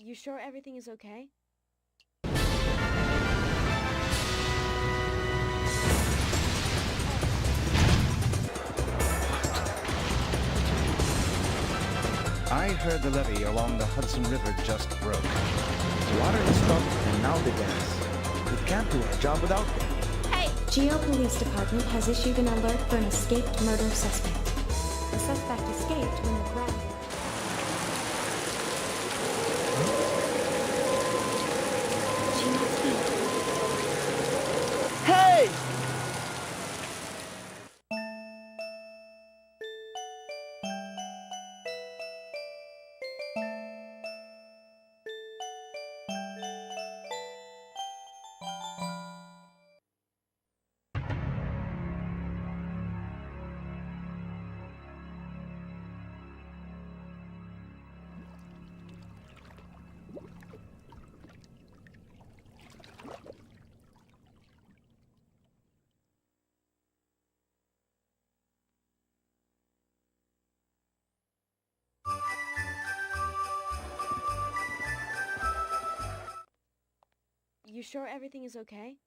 You sure everything is okay? I heard the levee along the Hudson River just broke. The water is stopped and now the gas. We can't do our job without them. Hey! GO Police Department has issued an alert for an escaped murder suspect. The suspect escaped when the ground... Hey! You sure everything is okay?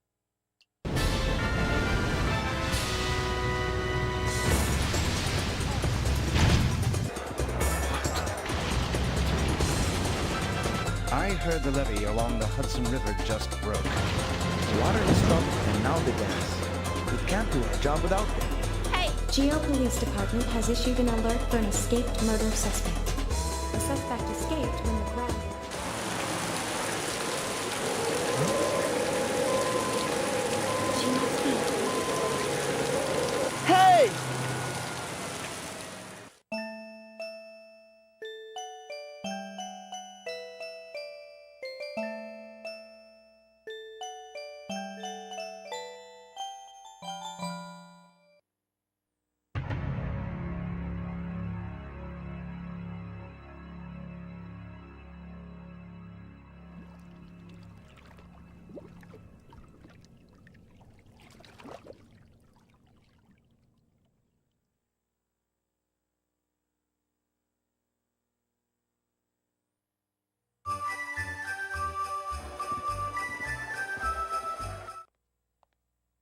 I heard the levee along the Hudson River just broke. The water is stopped and now the gas. We can't do our job without them. Hey! GO Police Department has issued an alert for an escaped murder suspect. The suspect escaped when the ground... Hey!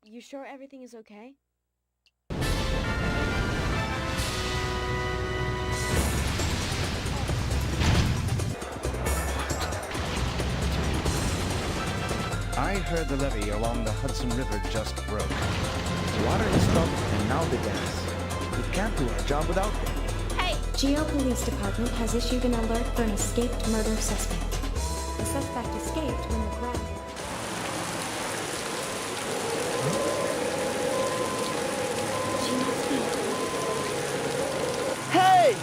You sure everything is okay? I heard the levee along the Hudson River just broke. The water is stopped and now the gas. We can't do our job without them. Hey! GO Police Department has issued an alert for an escaped murder suspect. The suspect escaped when the ground... Hey!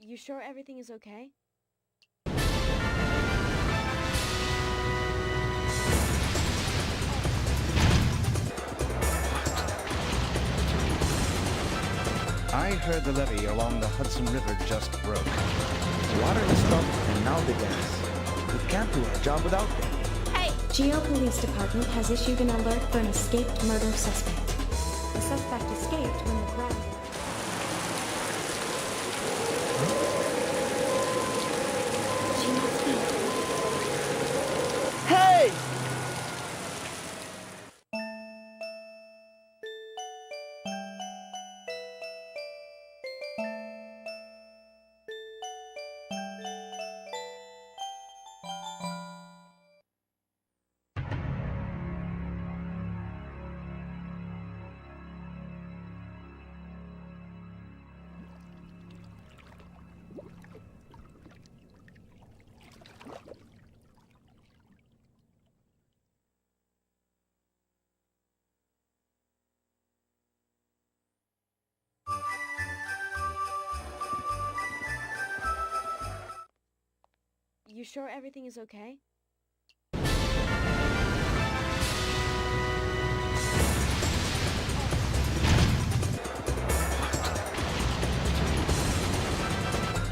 You sure everything is okay? I heard the levee along the Hudson River just broke. The water is stopped and now the gas. We can't do our job without them. Hey! GO Police Department has issued an alert for an escaped murder suspect. The suspect escaped when the crowd... She must be... Hey! You sure everything is okay?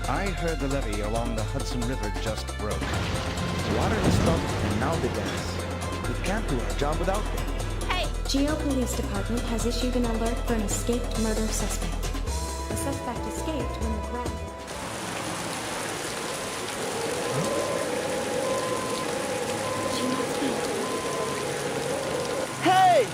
I heard the levee along the Hudson River just broke. Water has stopped and now the gas. We can't do our job without them. Geo Police Department has issued an alert for an escaped murder suspect. The suspect escaped when the crowd... She must be... Hey!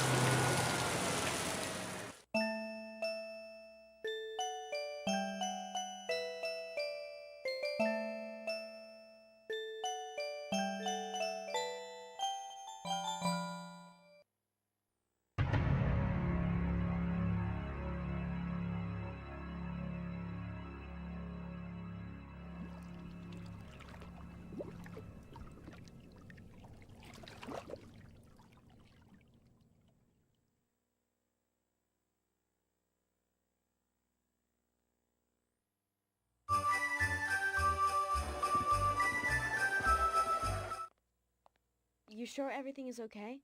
You sure everything is okay?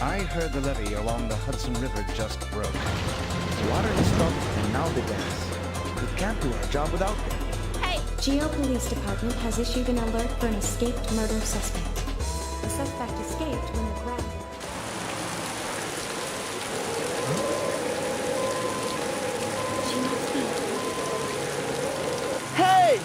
I heard the levee along the Hudson River just broke. Water has stopped and now the gas. We can't do our job without them. Geo Police Department has issued an alert for an escaped murder suspect. The suspect escaped when the crowd... She must be... Hey!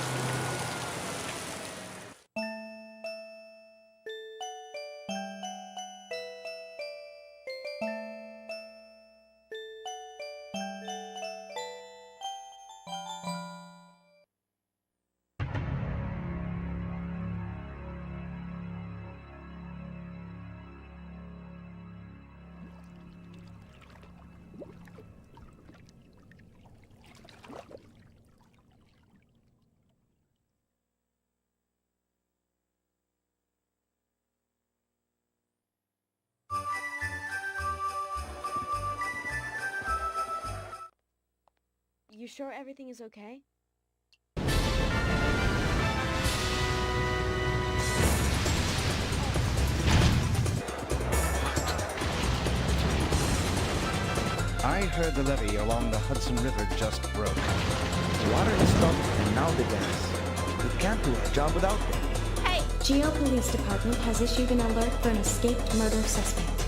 You sure everything is okay? I heard the levee along the Hudson River just broke. Water has stopped and now the gas. We can't do our job without them. Geo Police Department has issued an alert for an escaped murder suspect.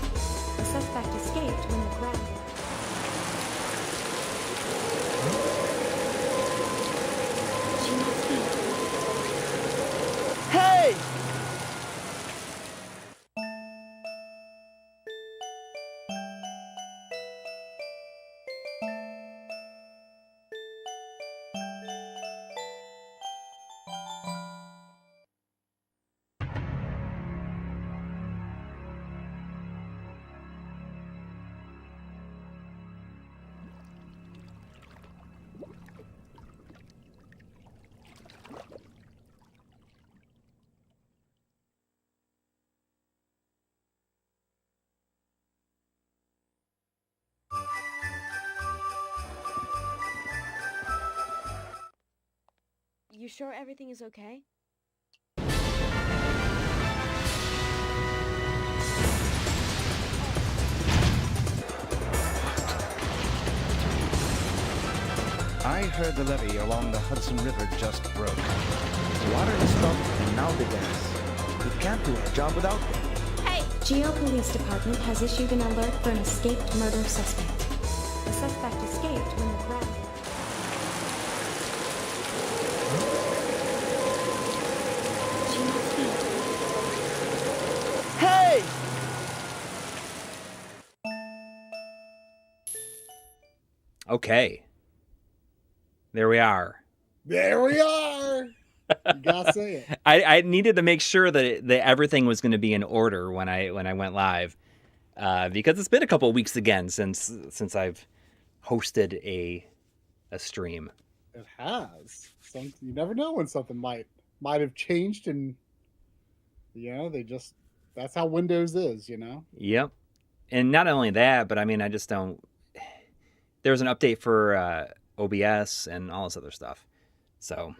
The suspect escaped when the crowd... She must be... Hey! You sure everything is okay? I heard the levee along the Hudson River just broke. The water has stopped and now the gas. We can't do our job without them. Hey! Geo Police Department has issued an alert for an escaped murder suspect. The suspect escaped when the ground... Hey! Okay. There we are. There we are. You gotta say it. I needed to make sure that everything was going to be in order when I went live, because it's been a couple of weeks again since I've hosted a stream. It has. You never know when something might have changed, and that's how Windows is, Yep. And not only that, but I mean, I just don't. There was an update for OBS and all this other stuff, so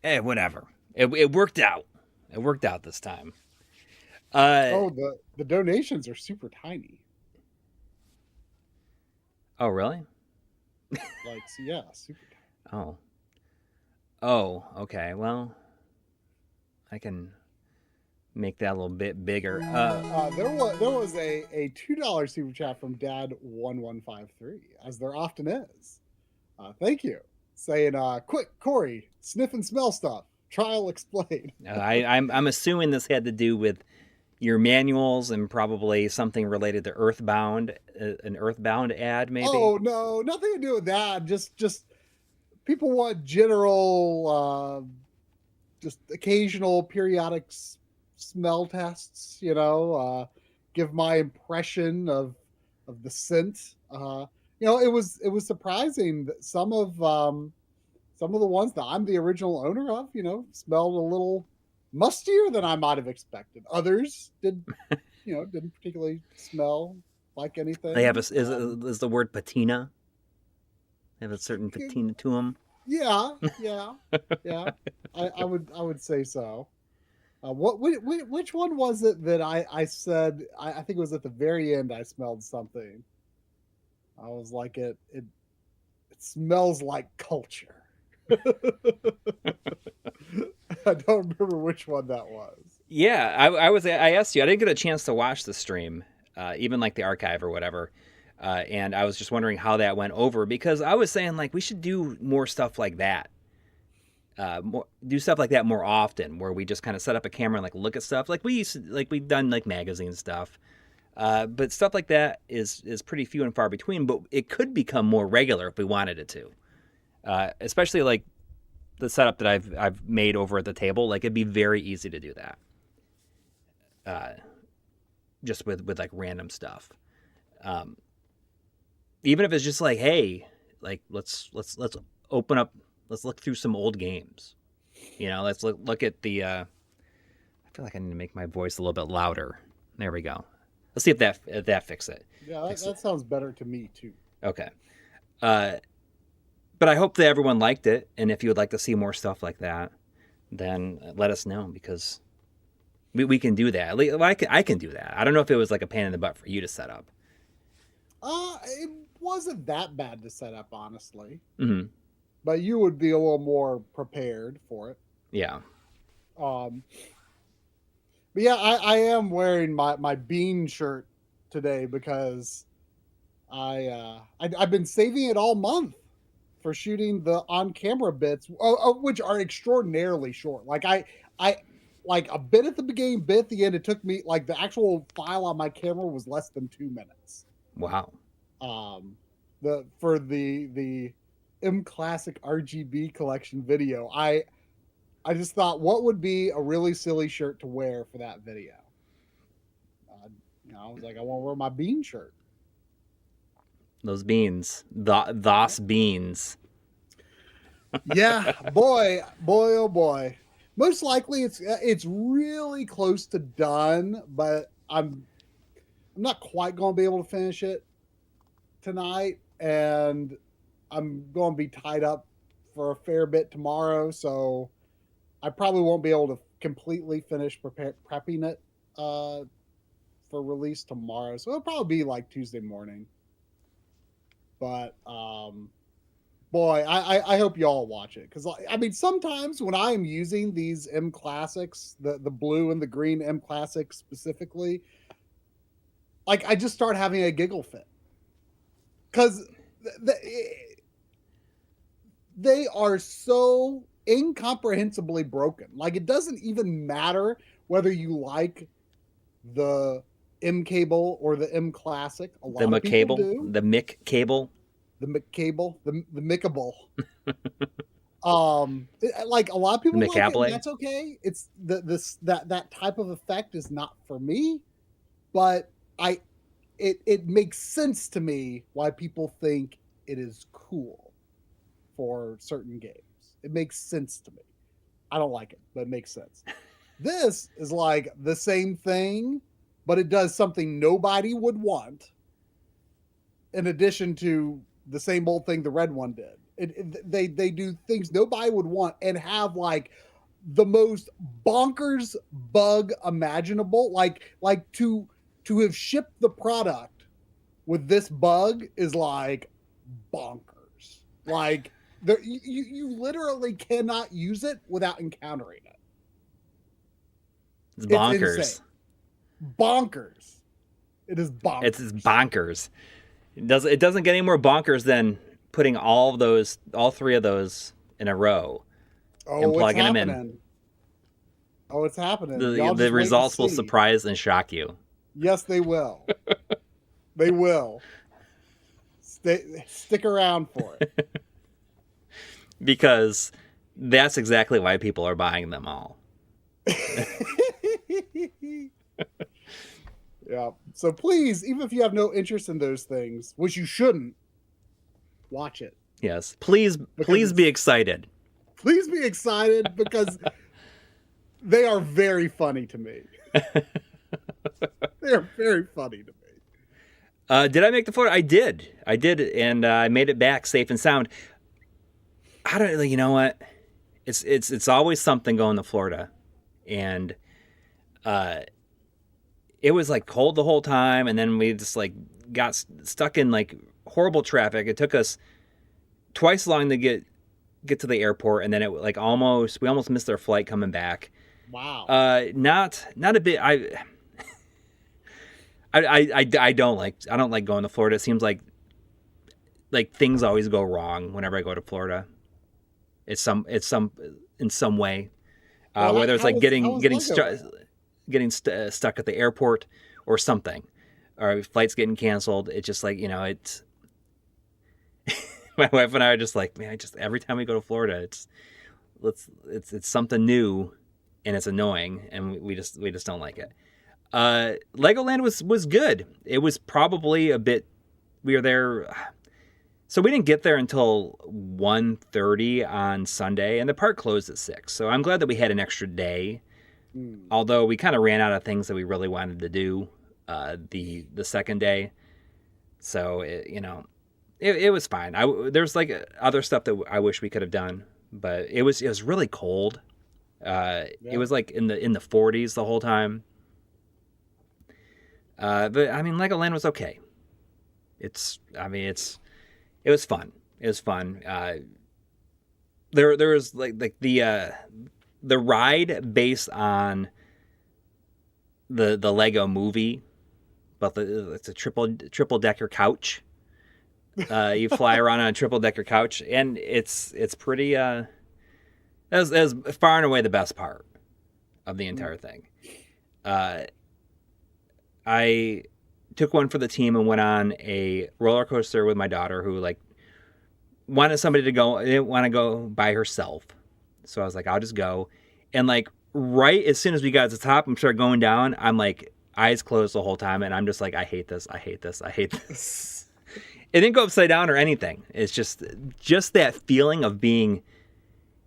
whatever. It worked out. It worked out this time. The donations are super tiny. Oh, really? Yeah, super tiny. Oh, okay. Well, I can make that a little bit bigger. There was a $2 super chat from Dad1153, as there often is. Thank you. Saying, quick, Coury, sniff and smell stuff. Trial explained. I'm assuming this had to do with your manuals and probably something related to Earthbound, an Earthbound ad, maybe. Oh no, nothing to do with that. Just people want general, just occasional, periodic smell tests. Give my impression of the scent. It was surprising that some of the ones that I'm the original owner of, smelled a little mustier than I might have expected. Others didn't particularly smell like anything. They have is the word patina? They have a certain patina to them. Yeah. I would say so. Which one was it that I said? I think it was at the very end. I smelled something. I was like, it smells like culture. I don't remember which one that was. Yeah, I asked you. I didn't get a chance to watch the stream, even like the archive or whatever. And I was just wondering how that went over, because I was saying like we should do more stuff like that. Do stuff like that more often, where we just kind of set up a camera and like look at stuff like we've done like magazine stuff. But stuff like that is pretty few and far between, but it could become more regular if we wanted it to. Especially like the setup that I've made over at the table, like it'd be very easy to do that. Just with like random stuff. Even if it's just like, hey, like let's open up, let's look through some old games. Let's look at the I feel like I need to make my voice a little bit louder. There we go. Let's see if that fixes it. Yeah, that sounds better to me too. Okay. But I hope that everyone liked it, and if you would like to see more stuff like that, then let us know, because we can do that. I can do that. I don't know if it was like a pain in the butt for you to set up. It wasn't that bad to set up, honestly. Mm-hmm. But you would be a little more prepared for it. Yeah. But yeah, I am wearing my bean shirt today because I've been saving it all month for shooting the on-camera bits, which are extraordinarily short. Like I like a bit at the beginning, bit at the end. It took me, like, the actual file on my camera was less than 2 minutes. Wow. For the M Classic RGB collection video, I just thought, what would be a really silly shirt to wear for that video? I was like, I want to wear my bean shirt. Those beans. Thos beans. Yeah, boy, oh boy. Most likely it's really close to done, but I'm not quite going to be able to finish it tonight, and I'm going to be tied up for a fair bit tomorrow, so I probably won't be able to completely finish prepping it for release tomorrow. So it'll probably be like Tuesday morning. But boy, boy, I hope y'all watch it, because I mean, sometimes when I am using these M Classics, the blue and the green M Classics specifically, like I just start having a giggle fit, because they are so incomprehensibly broken. Like, it doesn't even matter whether you like the M cable or the M Classic. A lot of people do. The Mick cable. The McCable, the Mickable. Like, a lot of people like it, and that's okay. It's that type of effect is not for me, but it makes sense to me why people think it is cool for certain games. It makes sense to me. I don't like it, but it makes sense. This is like the same thing, but it does something nobody would want, in addition to the same old thing the red one did. They do things nobody would want and have like the most bonkers bug imaginable. Like to have shipped the product with this bug is like bonkers. Like, you literally cannot use it without encountering it. It's bonkers. It's bonkers. It is bonkers. It's bonkers. It doesn't get any more bonkers than putting all three of those in a row and plugging them in. Oh, it's happening. The results will surprise and shock you. Yes, they will. They will. Stick around for it. Because that's exactly why people are buying them all. Yeah. So please, even if you have no interest in those things, which you shouldn't, watch it. Yes. Please be excited. Please be excited, because they are very funny to me. They are very funny to me. Did I make the Florida? I did, and I made it back safe and sound. I don't. You know what? It's always something going to Florida, and it was like cold the whole time, and then we just like got stuck in like horrible traffic. It took us twice as long to get to the airport, and then we almost missed our flight coming back. Wow. Not a bit. I don't like going to Florida. It seems like things always go wrong whenever I go to Florida. It's in some way, whether it's like getting stuck at the airport or something, or flights getting canceled. It's just like, it's my wife and I are just like, man, every time we go to Florida, it's something new, and it's annoying, and we just don't like it. Legoland was good. It was probably a bit. We were there. So we didn't get there until 1:30 on Sunday, and the park closed at 6. So I'm glad that we had an extra day. Although we kind of ran out of things that we really wanted to do the second day. So it was fine. There's like other stuff that I wish we could have done, but it was really cold. It was like in the 40s the whole time. But I mean, Legoland was okay. It was fun. It was fun. There was like the ride based on the Lego movie, but it's a triple decker couch. You fly around on a triple decker couch, and it's pretty. That's far and away the best part of the entire thing. I took one for the team and went on a roller coaster with my daughter, who wanted somebody to go. Didn't want to go by herself, so I was like, I'll just go. And right as soon as we got to the top and started going down, I'm like eyes closed the whole time, and I'm just like, I hate this. I hate this. I hate this. It didn't go upside down or anything. It's just that feeling of being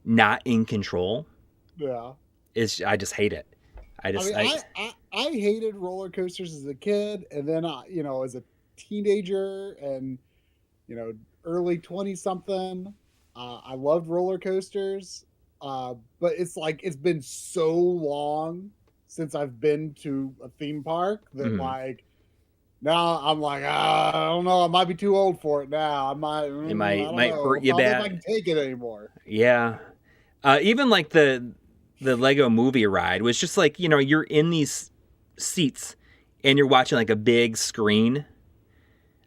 not in control. Yeah. I just hate it. I hated roller coasters as a kid, and then as a teenager and early 20-something, I loved roller coasters. But it's been so long since I've been to a theme park that Now I'm like, I don't know. I might be too old for it now. I might. It I might don't might know. hurt you I don't know if bad. I can take it anymore. Yeah. Even like the Lego movie ride was just like, you're in these seats and you're watching like a big screen.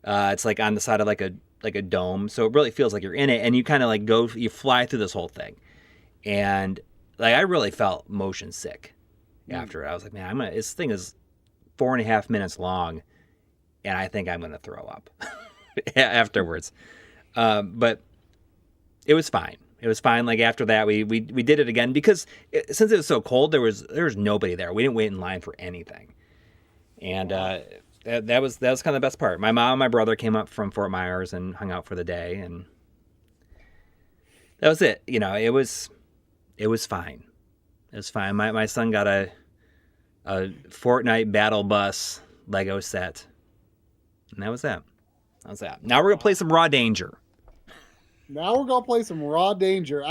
It's like on the side of like a dome. So it really feels like you're in it, and you kind of like you fly through this whole thing. And like, I really felt motion sick after it. I was like, man, this thing is 4.5 minutes long, and I think I'm going to throw up afterwards. But it was fine. It was fine. Like after that, we did it again because since it was so cold, there was nobody there. We didn't wait in line for anything, and that was kind of the best part. My mom and my brother came up from Fort Myers and hung out for the day, and that was it. It was fine. It was fine. My son got a Fortnite Battle Bus Lego set, and that was that. Now we're gonna play some Raw Danger. Now we're gonna play some Raw Danger.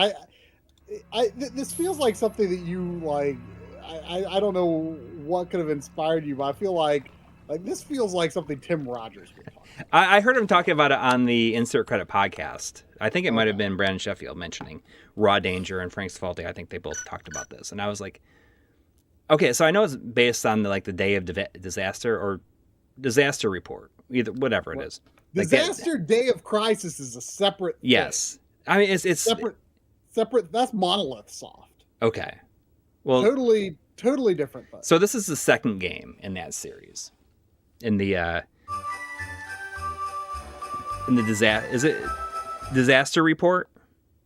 This feels like something that you like. I don't know what could have inspired you, but I feel like this feels like something Tim Rogers would talk about. I heard him talking about it on the Insert Credit podcast. I think it might have been Brandon Sheffield mentioning Raw Danger and Frank Sfalte. I think they both talked about this, and I was like, okay, so I know it's based on the Day of Disaster or Disaster Report, either whatever it is. Disaster Day of Crisis is a separate thing. Yes. I mean, it's separate. That's Monolith Soft. Okay. Well, totally different thing. So this is the second game in that series. In the Disaster Report?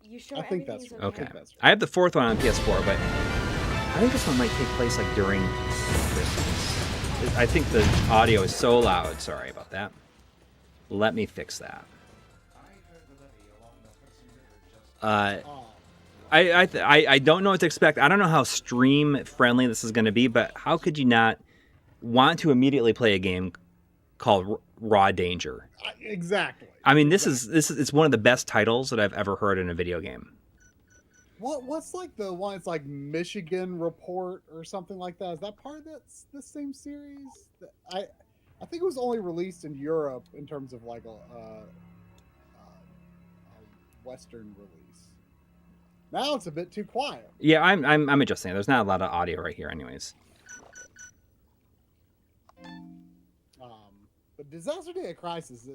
You sure I think everything that's is Okay. That's right. I have the fourth one on PS4, but I think this one might take place during Christmas. I think the audio is so loud. Sorry about that. Let me fix that. I don't know what to expect. I don't know how stream friendly this is going to be, but how could you not want to immediately play a game called Raw Danger? Exactly. I mean, this is it's one of the best titles that I've ever heard in a video game. What's like the one? It's like Michigan Report or something like that. Is that part of the same series? I think it was only released in Europe in terms of like a Western release. Now it's a bit too quiet. Yeah, I'm adjusting. There's not a lot of audio right here, anyways. But Disaster Day of Crisis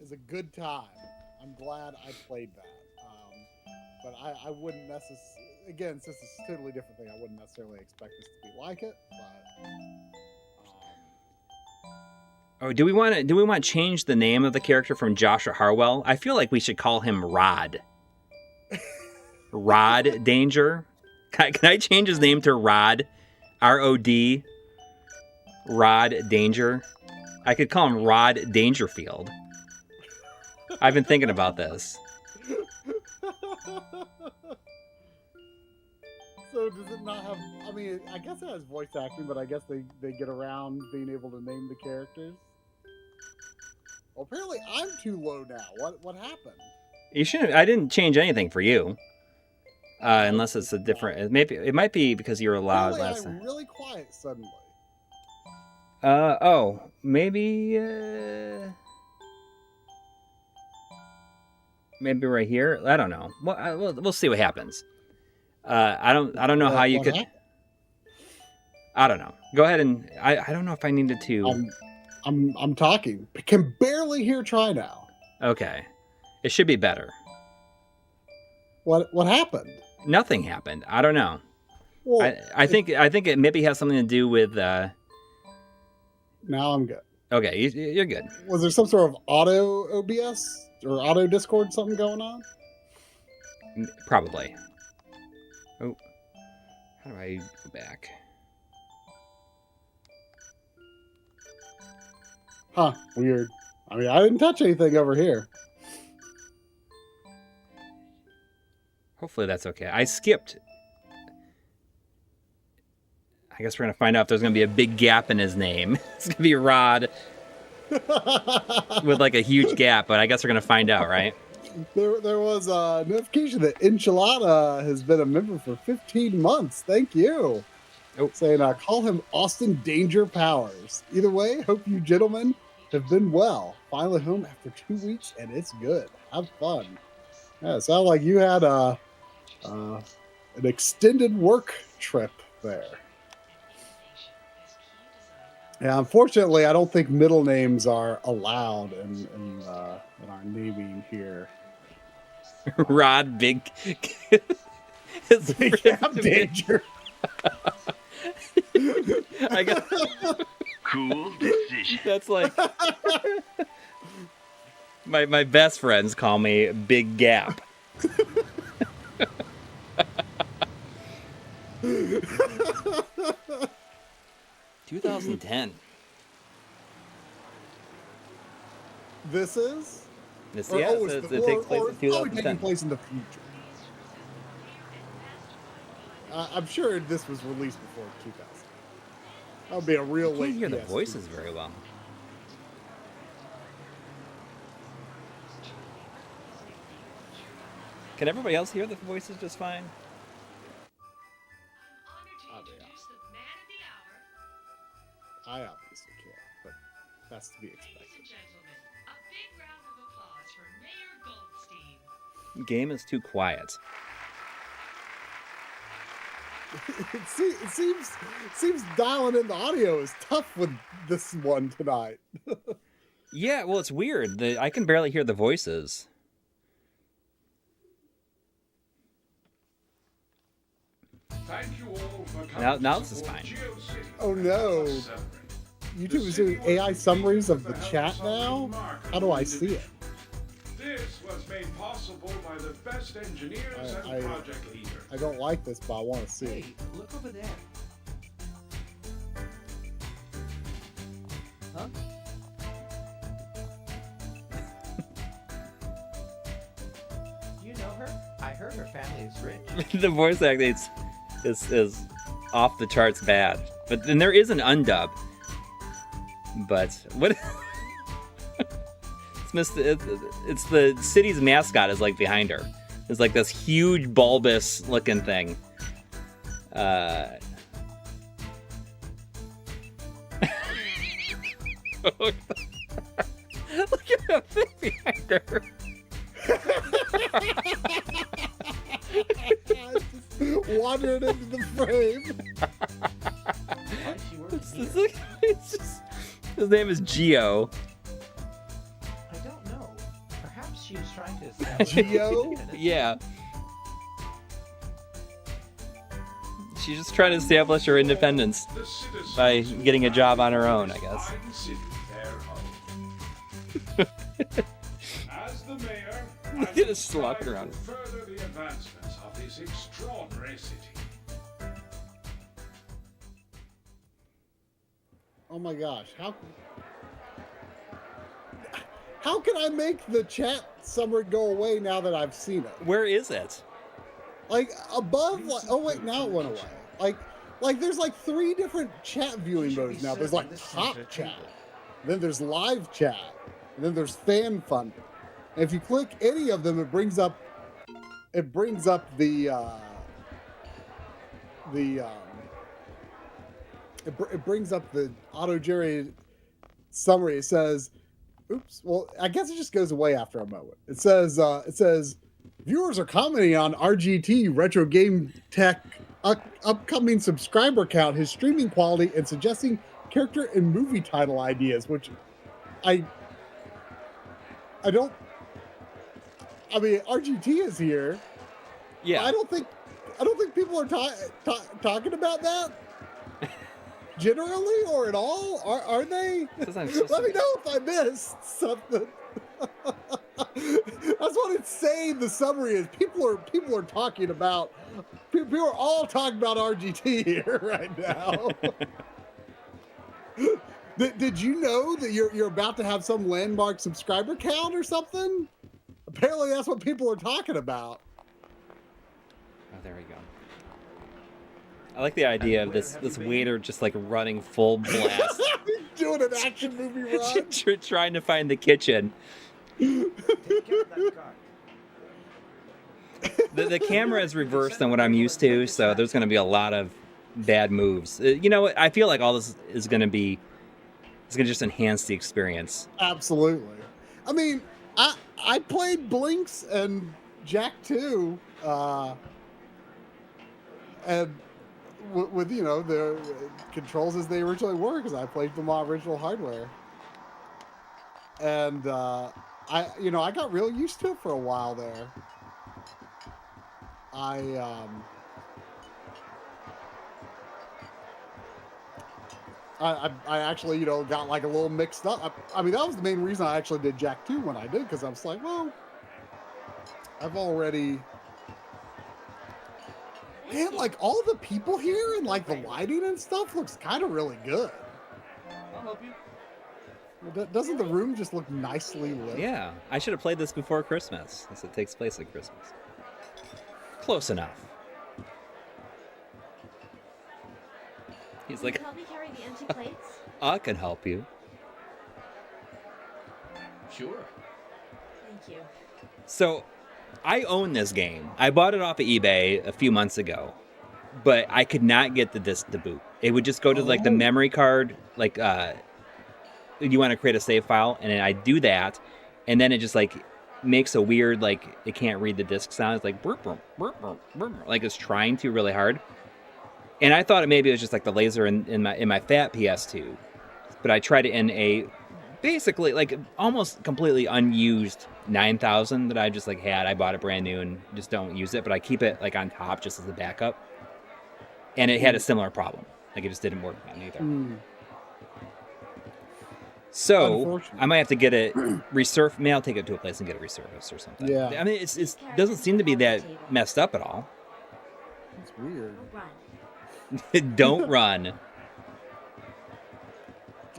is a good time. I'm glad I played that. But I wouldn't necessarily, again, since it's a totally different thing, I wouldn't necessarily expect this to be like it. But Oh, do we want to change the name of the character from Joshua Harwell? I feel like we should call him Rod. Rod Danger. Can I change his name to Rod? R-O-D. Rod Danger. I could call him Rod Dangerfield. I've been thinking about this. So does it not have? I mean, I guess it has voice acting, but I guess they get around being able to name the characters. Well, apparently I'm too low now. What happened? You shouldn't. I didn't change anything for you. Unless it's a different. Maybe it might be because you were loud Apparently last I'm time. really quiet suddenly. Oh, maybe. Maybe right here. I don't know. We'll see what happens. I don't know how you could. happened? I don't know. Go ahead and I don't know if I needed to. I'm talking. Can barely hear. Try now. Okay, it should be better. What happened? Nothing happened. I don't know. Well, I think it maybe has something to do with. now I'm good. Okay, you're good. Was there some sort of auto OBS or auto Discord something going on? Probably. Oh, how do I go back? Huh? Weird. I mean, I didn't touch anything over here. Hopefully that's okay. I skipped. I guess we're going to find out if there's going to be a big gap in his name. It's going to be Rod with like a huge gap, but I guess we're going to find out, right? There was a notification that Enchilada has been a member for 15 months. Thank you. Oh. saying, call him Austin Danger Powers. Either way, hope you gentlemen have been well. Finally home after 2 weeks, and it's good. Have fun. Yeah, it sounded like you had an extended work trip there. Yeah, unfortunately, I don't think middle names are allowed in our naming here. Rod Big. Big Cap Danger. I got Cool decision. that's like my best friends call me Big Gap. 2010. This is? This, Or, yeah, oh, so it's it takes place in it's probably 2010. taking place in the future. I'm sure this was released before 2000. That would be a real I late. can't hear the PS2. voices very well. Can everybody else hear the voices just fine? I obviously can't, but that's to be expected. Game is too quiet. It seems dialing in the audio is tough with this one tonight. Yeah, well, it's weird. I can barely hear the voices. Thank you all for coming Now to this is support fine. GeoCity. Oh no! YouTube is doing AI summaries of the chat now. How do I see it? This was made possible by the best engineers I- and project leaders. I don't like this, but I want to see it. Hey, look over there. Huh? You know her? I heard her family is rich. The voice acting is off the charts bad. But then there is an undub. But what? It's the city's mascot is like behind her. It's like this huge bulbous looking thing. Look at that thing behind her. Just wandering into the frame. Why is she working here? It's just, his name is Geo. I don't know. Perhaps she was trying to establish Geo? Yeah. She's just trying to establish her independence The citizens by who getting a job on her make own, I this guess. fine city their home. As the mayor, I Look at will us slogging strive around. to further the advancements of this extraordinary city. Oh my gosh, how can I make the chat summary go away now that I've seen it? Where is it? Like above, like, oh wait, now it went away. Like there's like 3 different chat viewing modes now. There's like top chat, then there's live chat, and then there's fan funding. And if you click any of them, it brings up the it brings up the auto-generated summary. It says, oops, well, I guess it just goes away after a moment. It says, viewers are commenting on RGT Retro Game Tech upcoming subscriber count, his streaming quality, and suggesting character and movie title ideas, which I mean, RGT is here. Yeah. I don't think people are talking about that generally or at all. Are they? Sometimes just- Let me know if I missed something. That's what it's saying. The summary is people are talking about. People are all talking about RGT here right now. Did you know that you're about to have some landmark subscriber count or something? Apparently, that's what people are talking about. Oh, there we go. I like the idea of this waiter just like running full blast, Doing an action movie run. trying to find the kitchen. Take care of that car. The camera is reversed than what I'm used to, so there's going to be a lot of bad moves. You know what? I feel like all this is going to be, it's going to just enhance the experience. Absolutely. I mean, I played Blinks and Jack 2, and with you know the controls as they originally were, because I played them on original hardware, and I got real used to it for a while there. I actually, got like a little mixed up. I mean, that was the main reason I actually did Jack 2 when I did, because I was like, well, I've already... Man, like, all the people here and, like, the lighting and stuff looks kind of really good. I'll help you. Doesn't the room just look nicely lit? Yeah, I should have played this before Christmas, since it takes place at Christmas. Close enough. He's like, Help me carry the empty plates? I can help you. Sure. Thank you. So, I own this game. I bought it off of eBay a few months ago, but I could not get the disc to boot. It would just go to like the memory card, like you want to create a save file, and then I do that, and then it just like makes a weird, like, it can't read the disc sound. It's like burp, burp, burp, burp, burp, like it's trying to really hard. And I thought maybe it was just like the laser in my fat PS2, but I tried it in a basically like almost completely unused 9000 that I just like had. I bought it brand new and just don't use it, but I keep it like on top just as a backup. And it had a similar problem. Like it just didn't work on either. So I might have to get it resurfaced. Maybe I'll take it to a place and get it resurfaced or something. Yeah. I mean, it doesn't seem to be that messed up at all. It's weird. Don't run.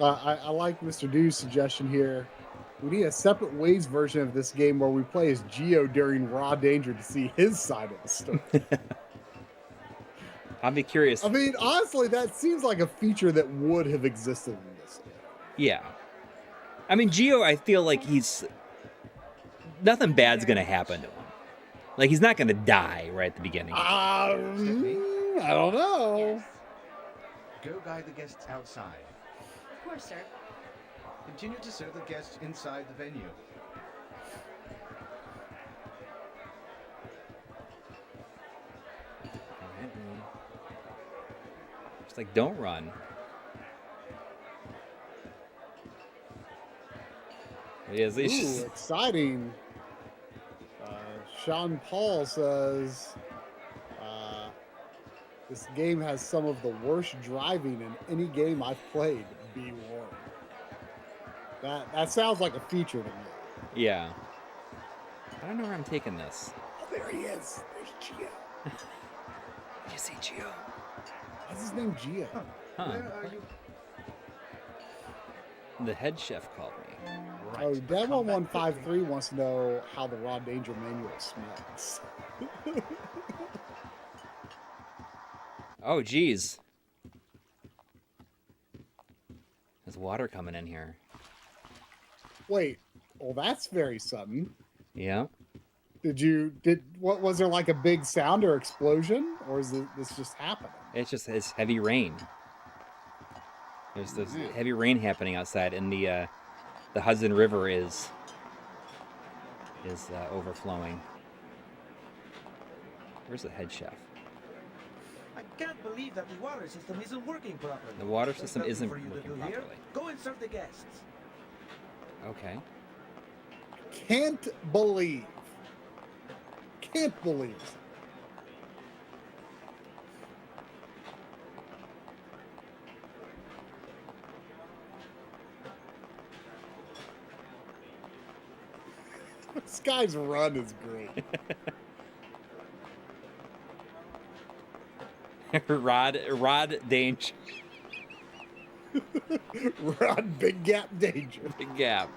I like Mr. Dew's suggestion here. We need a separate Waze version of this game where we play as Geo during Raw Danger to see his side of the story. I'll be curious. I mean, honestly, that seems like a feature that would have existed in this game. Yeah. I mean, Geo, I feel like nothing bad's going to happen to him. Like, he's not going to die right at the beginning. I don't know. Go guide the guests outside. Of course, sir. Continue to serve the guests inside the venue. Just like, don't run. Ooh, exciting. Sean Paul says this game has some of the worst driving in any game I've played. Be warned. That sounds like a feature to me. Yeah. I don't know where I'm taking this. Oh, there he is. There's Geo. Did you see Geo? What's his name? Geo. Huh. Where are you? The head chef called me. Right. Oh, Dead1153 wants to know how the Raw Danger manual smells. Oh, geez. There's water coming in here. Wait, well, that's very sudden. Yeah. What was there, like a big sound or explosion, or is this just happening? It's heavy rain. There's this heavy rain happening outside, and the Hudson River is overflowing. Where's the head chef? I can't believe that the water system isn't working properly. The water system There's isn't nothing for you to working do here. properly. Go and serve the guests. Okay. Can't believe. This guy's run is great. Rod Danger. Rod Big Gap Danger. Big gap.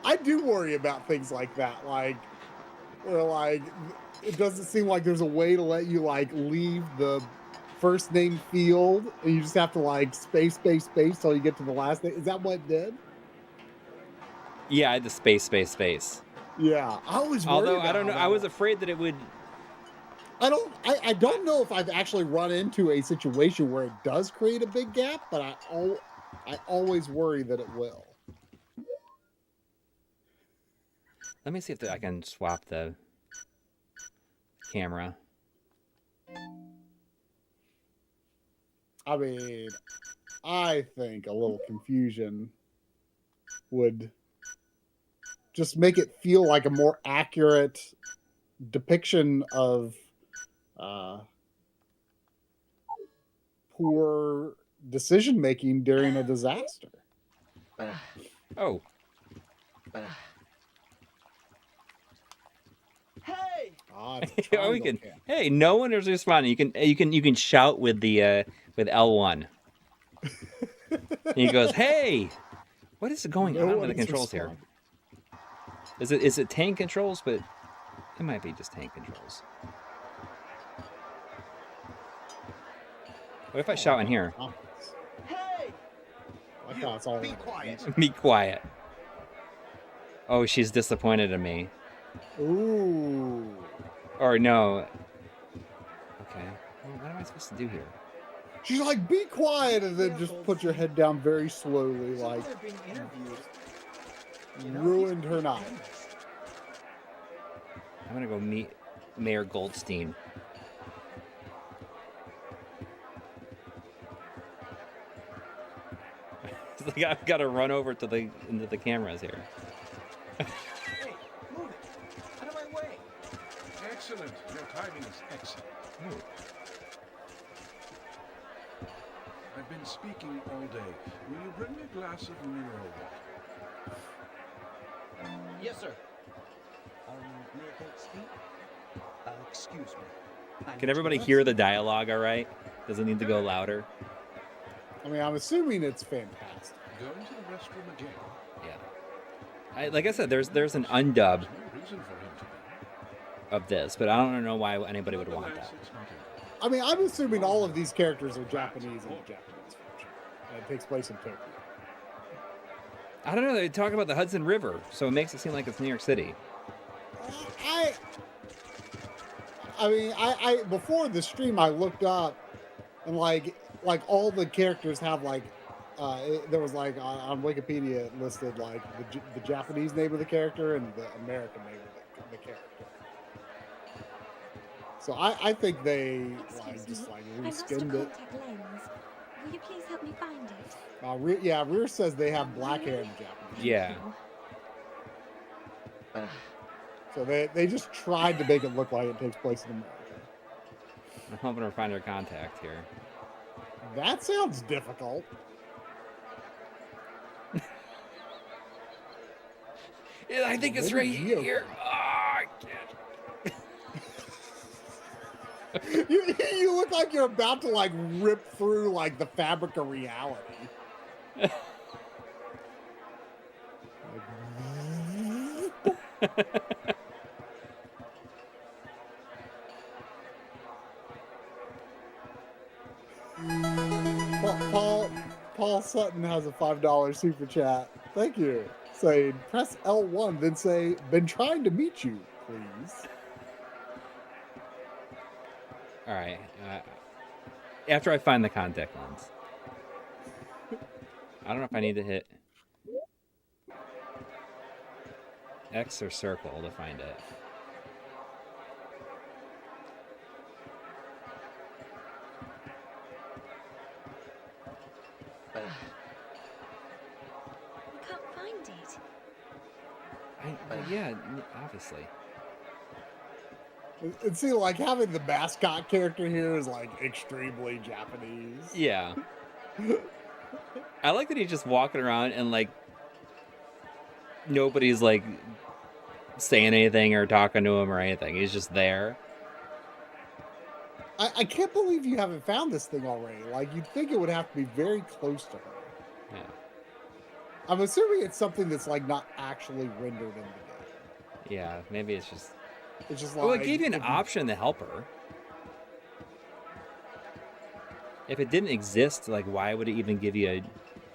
I do worry about things like that, where it doesn't seem like there's a way to let you leave the first name field, and you just have to space till you get to the last name. Is that what it did? Yeah, I had the space. Yeah, I always worried Although about I don't know, that. I was afraid that it would I don't know if I've actually run into a situation where it does create a big gap, but I always worry that it will. Let me see if I can swap the camera. I mean, I think a little confusion would just make it feel like a more accurate depiction of poor decision making during a disaster. Oh. Hey! It's a Oh, we can. triangle cam. Hey, no one is responding. You can shout with the with L1. And he goes, "Hey, what is going No on with one the is controls here? responding. Is it tank controls? But it might be just tank controls. What if I shout in here? Hey! I thought it's all Be right. quiet. Be quiet. Oh, she's disappointed in me. Ooh. Or no. Okay. Well, what am I supposed to do here? She's like, be quiet, and then just put your head down very slowly, like, They're being interviewed. ruined her night. I'm gonna go meet Mayor Goldstein. It's like I've got to run over to into the cameras here. Hey, move it. Out of my way. Excellent. Your timing is excellent. Ooh. I've been speaking all day. Will you bring me a glass of mineral water? Yes, sir. May I take speak? Excuse me. Can everybody hear the dialogue all right? Does it need to go louder? I mean, I'm assuming it's fantastic. Going to the restroom again. Yeah. Like I said, there's an undub No reason for him to be. of this, but I don't know why anybody would want Nonetheless, that. it's not important. I mean, I'm assuming all of these characters are Japanese in the Japanese version. And it takes place in Tokyo. I don't know. They talk about the Hudson River, so it makes it seem like it's New York City. I mean, I before the stream, I looked up, and like all the characters have like, there was like on Wikipedia it listed like the Japanese name of the character and the American name of the character. So I think they like just like I lost a reskinned it. contact lens. Will you please help me find it? Yeah, Rear says they have black hair in Japanese. Yeah. So they just tried to make it look like it takes place in America. I'm hoping to find her contact here. That sounds difficult. Yeah, I think it's right here. Oh, I can't. You look like you're about to like rip through like the fabric of reality. Paul Sutton has a $5 super chat. Thank you. Saying press L1, then say, been trying to meet you, please. All right. After I find the contact lens. I don't know if I need to hit X or circle to find it. I can't find it. Yeah, obviously. And see, like having the mascot character here is like extremely Japanese. Yeah. I like that he's just walking around and like nobody's like saying anything or talking to him or anything. He's just there. I can't believe you haven't found this thing already. Like, you'd think it would have to be very close to her. Yeah. I'm assuming it's something that's like not actually rendered in the game. Yeah, maybe it's just. It's just like. Well, it gave you an option to help her. If it didn't exist, like, why would it even give you a?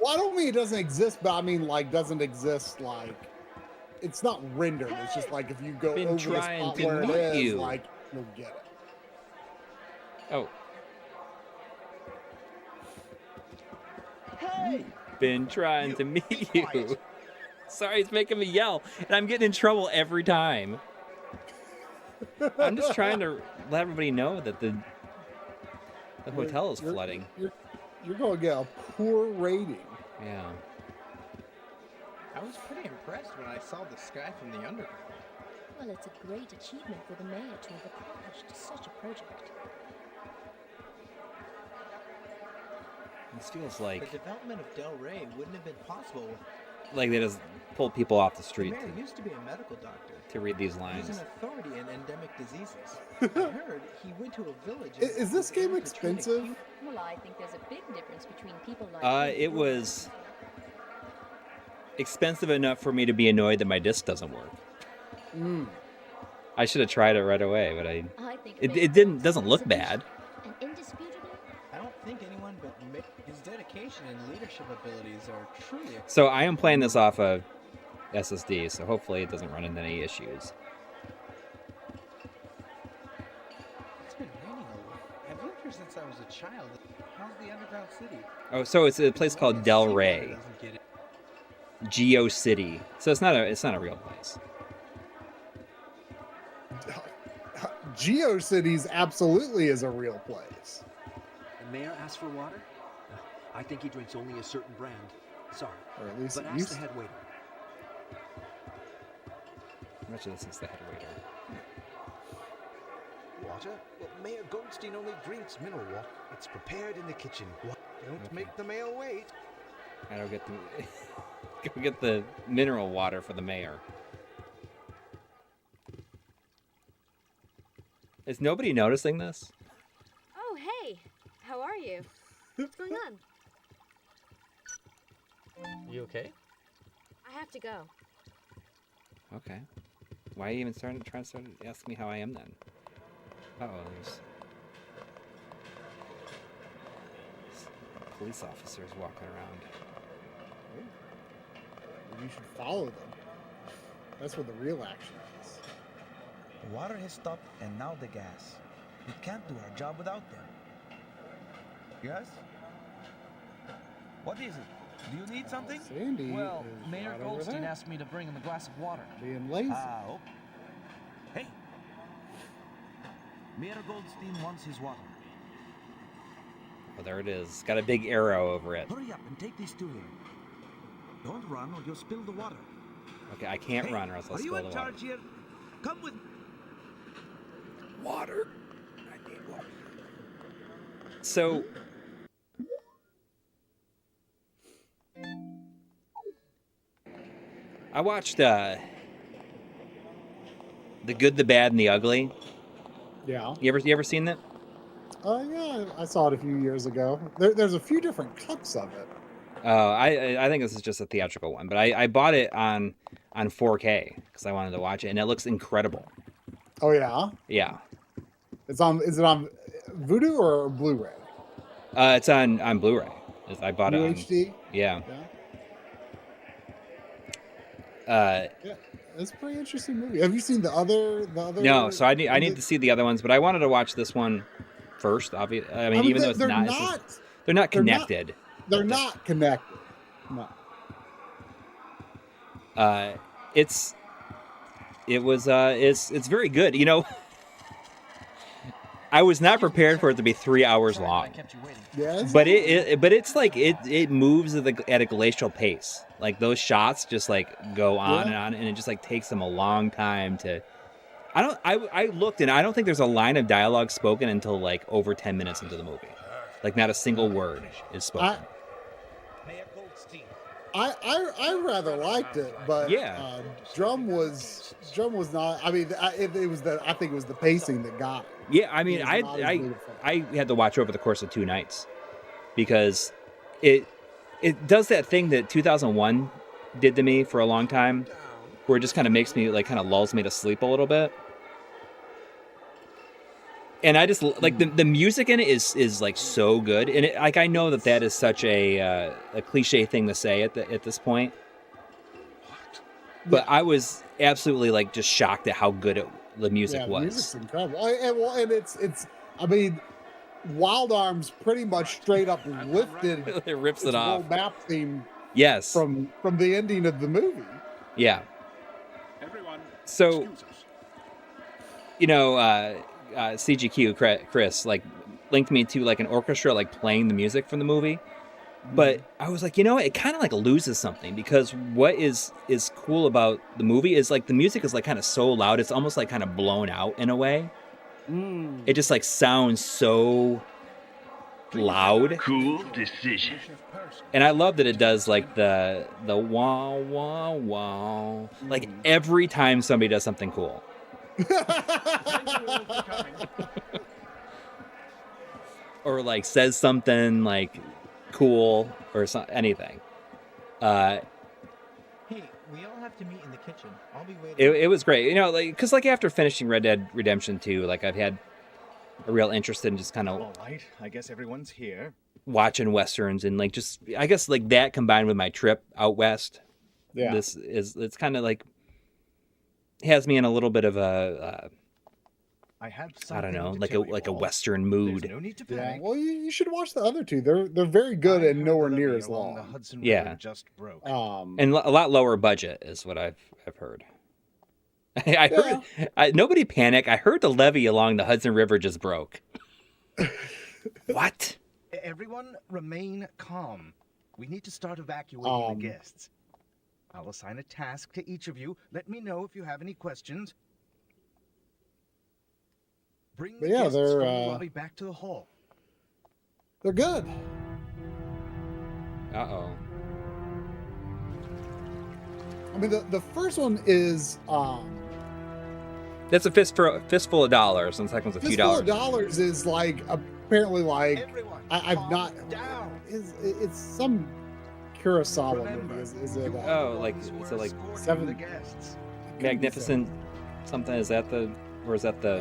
Well, I don't mean it doesn't exist, but I mean like doesn't exist like. It's not rendered. It's just like if you go Been over the trying spot to where it meet is, you. like you'll get it. Oh. Hey! Been trying to meet you. Sorry, it's making me yell, and I'm getting in trouble every time. I'm just trying to let everybody know that the hotel is flooding. You're going to get a poor rating. Yeah. I was pretty impressed when I saw the sky from the underground. Well, it's a great achievement for the mayor to have accomplished such a project. This feels like The development of Del Rey wouldn't have been possible with... they just pulled people off the The street mayor used to be a medical doctor. to read these He's lines. an authority in endemic diseases. I heard he went to a village... and Is this was able game to treat expensive? acute- Well, I think there's a big difference between people like It was expensive enough for me to be annoyed that my disc doesn't work. I should have tried it right away, but I think it doesn't look bad. And indisputably, I don't think anyone but Mick... His dedication and leadership abilities are truly... So I am playing this off a SSD, so hopefully it doesn't run into any issues. It's been raining a lot. I've lived here since I was a child. How's the underground city? Oh, so it's a place called Del Rey, Doesn't get it. Geo City. So it's not a real place. GeoCities absolutely is a real place. The mayor asked for water? I think he drinks only a certain brand. Sorry. Or at least But it ask used the to. head waiter. How much of this is the head waiter? Water? Well, Mayor Goldstein only drinks mineral water. It's prepared in the kitchen. Don't make the mayor wait. I don't get the go get the mineral water for the mayor. Is nobody noticing this? Oh, hey. How are you? What's going on? You okay? I have to go. Okay. Why are you even trying to ask me how I am then? There's police officers walking around. You should follow them. That's where the real action is. The water has stopped, and now the gas. We can't do our job without them. Yes? What is it? Do you need something? Sandy Well, is Mayor right over Goldstein there, asked me to bring him a glass of water. being lazy. Oh. Hey! Mayor Goldstein wants his water. Oh, there it is. Got a big arrow over it. Hurry up and take these to him. Don't run or you'll spill the water. Okay, I can't run or else I'll Are you spill in the water. charge here? Come with... Water. I need water. So... I watched The Good, the Bad, and the Ugly. Yeah. You ever seen that? Yeah, I saw it a few years ago. There's a few different cuts of it. I think this is just a theatrical one, but I bought it on 4K because I wanted to watch it, and it looks incredible. Oh yeah. Yeah. Is it on Vudu or Blu-ray? It's on Blu-ray. I bought it on UHD. Yeah. Yeah, it's a pretty interesting movie. Have you seen the other? No, so I need to see the other ones, but I wanted to watch this one first. Obviously, I mean, even though it's not, they're not connected. They're not connected. No. It's very good. You know, I was not prepared for it to be 3 hours long. Yes. But it's like it moves at a glacial pace. Like those shots just like go on and on, and it just like takes them a long time to. I looked and I don't think there's a line of dialogue spoken until like over 10 minutes into the movie. Like not a single word is spoken. I rather liked it, but Drum was not. I mean, I think it was the pacing that got it. Yeah, I mean, I had to watch over the course of 2 nights because it does that thing that 2001 did to me for a long time, where it just kind of makes me like kind of lulls me to sleep a little bit. And I just like the music in it is like so good, and like I know that is such a cliche thing to say at this point, but I was absolutely like just shocked at how good the music was. The music's incredible, and it's. I mean, Wild Arms pretty much straight up lifted It rips it its off. world map theme Yes. from the ending of the movie. Yeah. Everyone, So, excuse us. you know, CGQ, Chris, like, linked me to, like, an orchestra, like, playing the music from the movie. But I was like, you know, it kind of, like, loses something, because what is cool about the movie is, like, the music is, like, kind of so loud. It's almost, like, kind of blown out in a way. It just, like, sounds so loud. Cool decision. And I love that it does, like, the wah, wah, wah. Like, every time somebody does something cool. Or, like, says something, like, cool or anything. Hey, we all have to meet in the kitchen. I'll be waiting. It was great. You know, like, because, like, after finishing Red Dead Redemption 2, like, I've had a real interest in just kind of All right, I guess everyone's here. watching Westerns and, like, just, I guess, like, that combined with my trip out west. Yeah. It's kind of, like, has me in a little bit of a, I have I don't something know, to like tell you a all. Western There's mood. no need to Yeah. panic. Well, you should watch the other two. They're very good I and heard nowhere the near levee as along the long. Hudson Yeah. River just broke. And a lot lower budget is what I've heard. I heard nobody panic. I heard the levee along the Hudson River just broke. What? Everyone remain calm. We need to start evacuating the guests. I'll assign a task to each of you. Let me know if you have any questions. Bring the But yeah, guests from they're the lobby back to the hall. they're good. Uh-oh. I mean, the first one is That's a fistful of dollars, and the second one's a few Fistful of dollars. Dollars is like apparently like Everyone, I've not. down. It's some Kurosawa movie. Is it? Oh, like, is it like Seven- the guests. Magnificent something? Is that the, or is that the,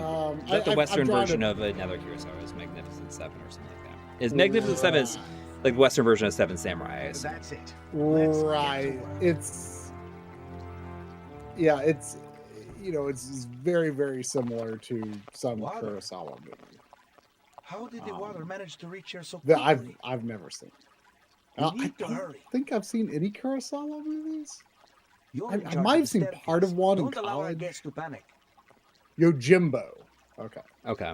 is that the I'm Western trying version to- of another Kurosawa? Is Magnificent Seven or something like that? Is Magnificent Seven is like the Western version of Seven Samurai? I assume. That's it. Let's get to Right. work. It's it's very very similar to some Water. Kurosawa movie How did the water manage to reach here so that quickly? I've never seen. We I need to don't hurry. think I've seen any Kurosawa movies. You're I in charge might of have the seen staircase. part of one in Don't allow our college. guests to panic. Yojimbo. Okay. Okay.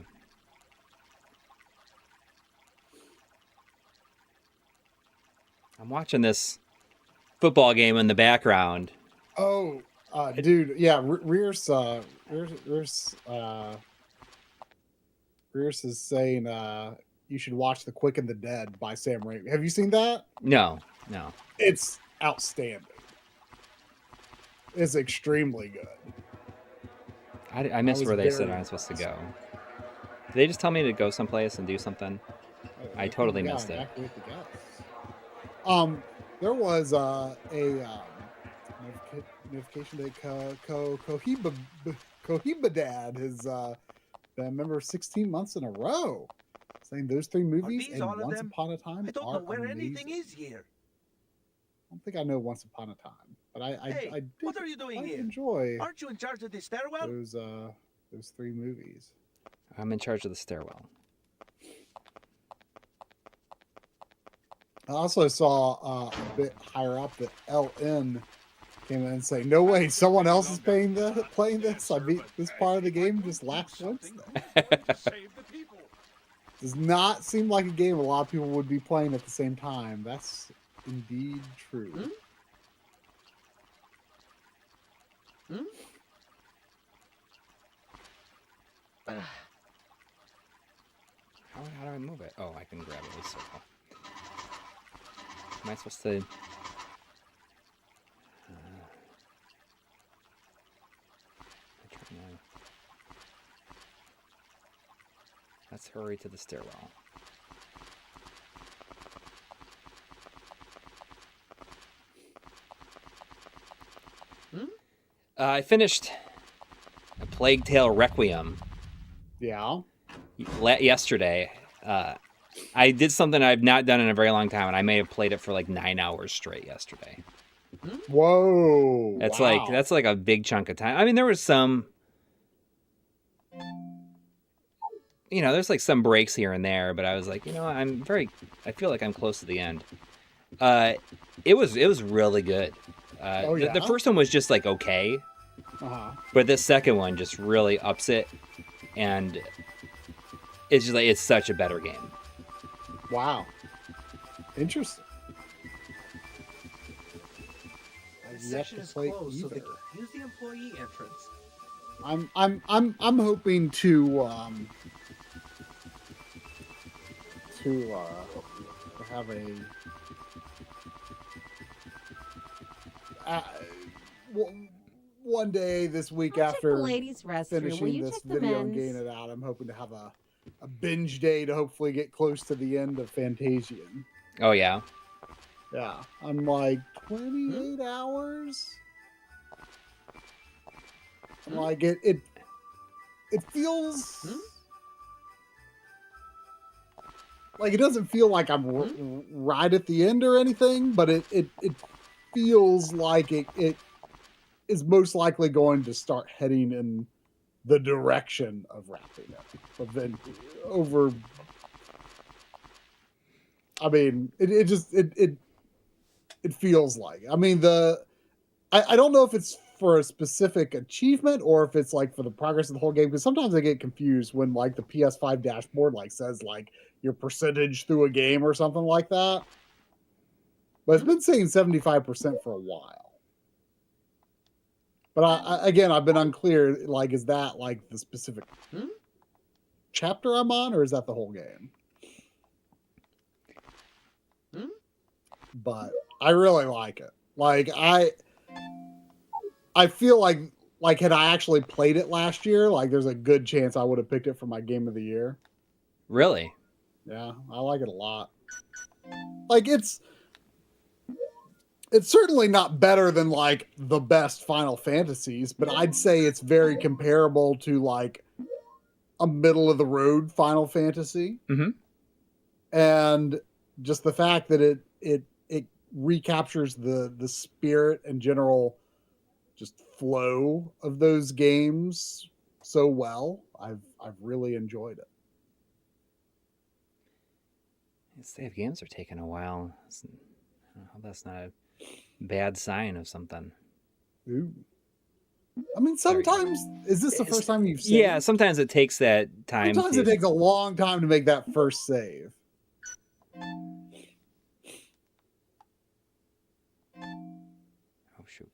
I'm watching this football game in the background. Oh, dude, yeah, Rears is saying you should watch The Quick and the Dead by Sam Raimi. Have you seen that? No. It's outstanding. It's extremely good. I missed was where they said very I was supposed to go. Did they just tell me to go someplace and do something? I totally missed it. Evacuate the guests. There was a notification that Cohiba Dad has been a member 16 months in a row, saying those three movies these and all of Once them? Upon a Time I don't are know where anything amazing. is here. I don't think I know Once Upon a Time, but Hey, I did, what are you doing I here? enjoy Aren't you in charge of the stairwell? those three movies. I'm in charge of the stairwell. I also saw a bit higher up that LN came in and say, "No way, someone else is playing this. I beat this part of the game just last Wednesday." Save the people. Does not seem like a game a lot of people would be playing at the same time. That's indeed true. How do I move it? Oh, I can grab it with a circle. Am I supposed to? Let's hurry to the stairwell. I finished A Plague Tale Requiem Yeah. yesterday. I did something I've not done in a very long time, and I may have played it for like 9 hours straight yesterday. Whoa. That's wow. that's like a big chunk of time. I mean, there was some. there's like some breaks here and there, but I was like, I feel like I'm close to the end. It was really good. The first one was just like okay, but this second one just really ups it, and it's just like it's such a better game. Wow, interesting. This section is closed, so use the employee entrance. I'm hoping to have a one day this week after finishing this video and getting it out. I'm hoping to have a binge day to hopefully get close to the end of Fantasian. Oh yeah. Yeah, I'm like 28 hours. Like it feels like it doesn't feel like I'm right at the end or anything, but it feels like it is most likely going to start heading in the direction of wrapping up. But then over, I mean, it feels like. I mean, I don't know if it's for a specific achievement or if it's like for the progress of the whole game, because sometimes I get confused when like the PS5 dashboard like says like your percentage through a game or something like that. But it's been saying 75% for a while. But I've been unclear, like, is that like the specific chapter I'm on, or is that the whole game? But I really like it. Like I feel like had I actually played it last year, like there's a good chance I would have picked it for my game of the year. Really? Yeah, I like it a lot. Like it's certainly not better than like the best Final Fantasies, but I'd say it's very comparable to like a middle of the road Final Fantasy. Mm-hmm. And just the fact that it recaptures the spirit and general just flow of those games so well. I've really enjoyed it. Save games are taking a while. That's not a bad sign of something. Ooh. I mean, sometimes is this the first time you've saved? Yeah, sometimes it takes that time. Sometimes it takes a long time to make that first save. Oh shoot.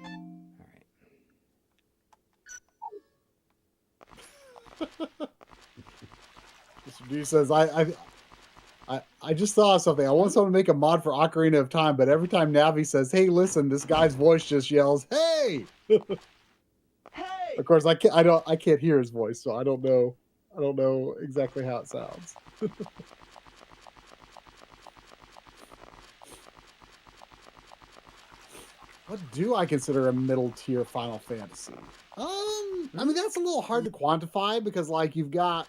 All right. Mr. D says, I just thought of something. I want someone to make a mod for Ocarina of Time, but every time Navi says, "Hey, listen," this guy's voice just yells, "Hey!" Hey! Of course, I can't hear his voice, so I don't know exactly how it sounds. What do I consider a middle tier Final Fantasy? I mean, that's a little hard to quantify because, like, you've got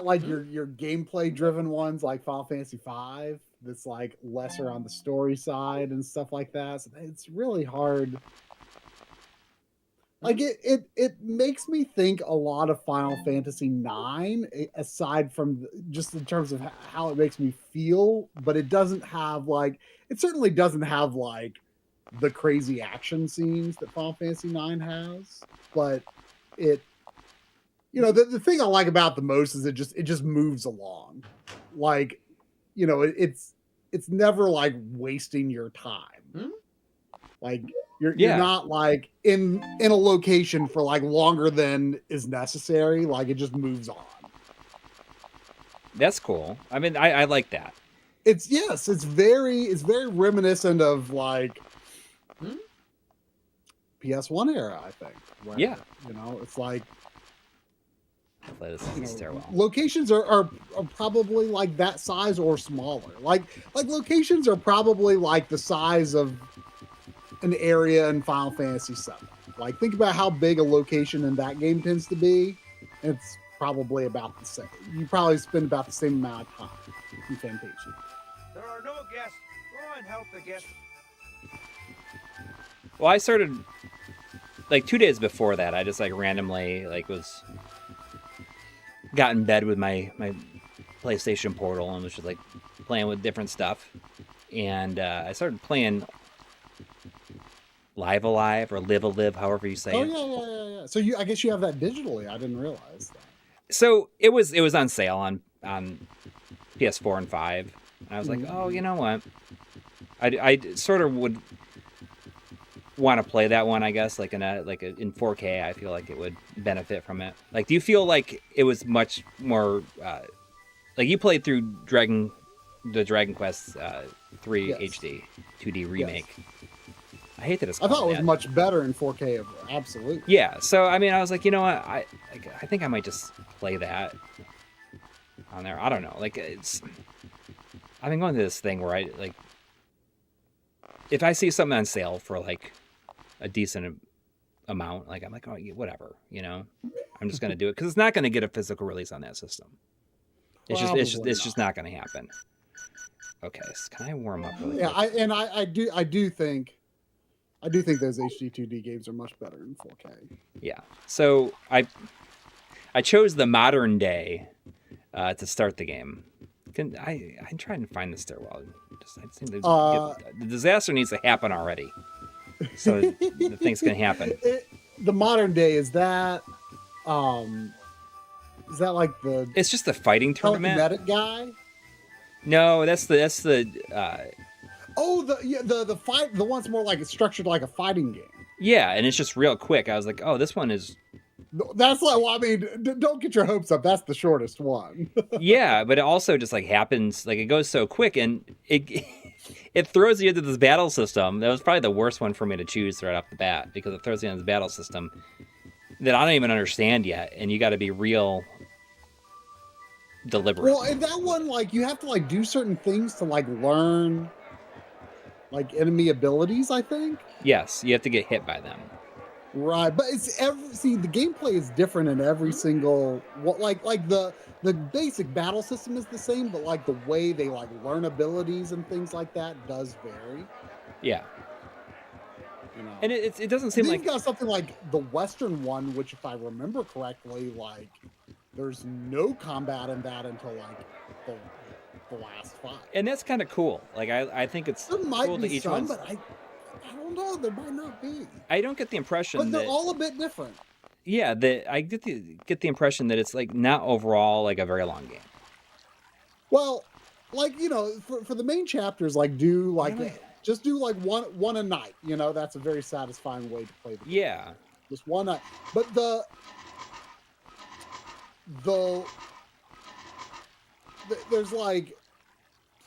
like your gameplay driven ones like Final Fantasy V that's like lesser on the story side and stuff like that. So it's really hard. Like it makes me think a lot of Final Fantasy IX, aside from just in terms of how it makes me feel, but it certainly doesn't have like the crazy action scenes that Final Fantasy IX has, but it, the thing I like about the most is it just moves along. Like, it's never like wasting your time. Like you're not like in a location for like longer than is necessary. Like it just moves on. That's cool. I mean, I like that. It's very reminiscent of like PS1 era, I think. Where, yeah. It's like stairwell. Locations are probably like that size or smaller. Like locations are probably like the size of an area in Final Fantasy VII. Like think about how big a location in that game tends to be. It's probably about the same. You probably spend about the same amount of time. in Fantasia. There are no guests. Go and help the guests. Well, I started like 2 days before that. I just like randomly got in bed with my PlayStation Portal and was just like playing with different stuff. And I started playing Live Alive or Live Alive, however you say it. Yeah. So I guess you have that digitally. I didn't realize that. So it was on sale on PS4 and 5. And I was like, oh, you know what? I sort of would want to play that one, I guess, in 4K. I feel like it would benefit from it. Like, do you feel like it was much more like you played through the Dragon Quest 3 HD 2D remake? Yes. I hate that it's called I thought it was that. much better in 4K. Absolutely. Yeah. So I mean, I was like, you know what? I think I might just play that on there. I don't know. Like, I've been going through this thing where I like, if I see something on sale for like a decent amount, like I'm like, oh, whatever, you know, I'm just gonna do it because it's not gonna get a physical release on that system. It's just not gonna happen. Okay, so can I warm up really quick? I do think those HD 2D games are much better in 4K. Yeah. So I chose the modern day to start the game. I'm trying to find the stairwell. The disaster needs to happen already, so the thing's gonna happen. The modern day, is that like the? It's just the fighting tournament. Telekinetic guy. No, that's the. The fight. The one's more like it's structured like a fighting game. Yeah, and it's just real quick. I was like, oh, this one is. That's like, well, I mean, don't get your hopes up. That's the shortest one. Yeah, but it also just like happens, like it goes so quick, and it throws you into this battle system. That was probably the worst one for me to choose right off the bat because it throws you into this battle system that I don't even understand yet, and you got to be real deliberate. Well, in that one, like you have to like do certain things to like learn like enemy abilities, I think. Yes, you have to get hit by them. Right, but the gameplay is different in every single like the basic battle system is the same, but like the way they like learn abilities and things like that does vary. Yeah. You know. And it doesn't seem like you've got something like the Western one, which if I remember correctly, like there's no combat in that until like the last fight. And that's kind of cool. Like I think it's there might cool be that each some, one's... but I don't know. There might not be. I don't get the impression but they're all a bit different. Yeah, I get the impression that it's like not overall like a very long game. Well, like, you know, for the main chapters, like just do like one a night. You know, that's a very satisfying way to play the game. Yeah. Just one night. But there's like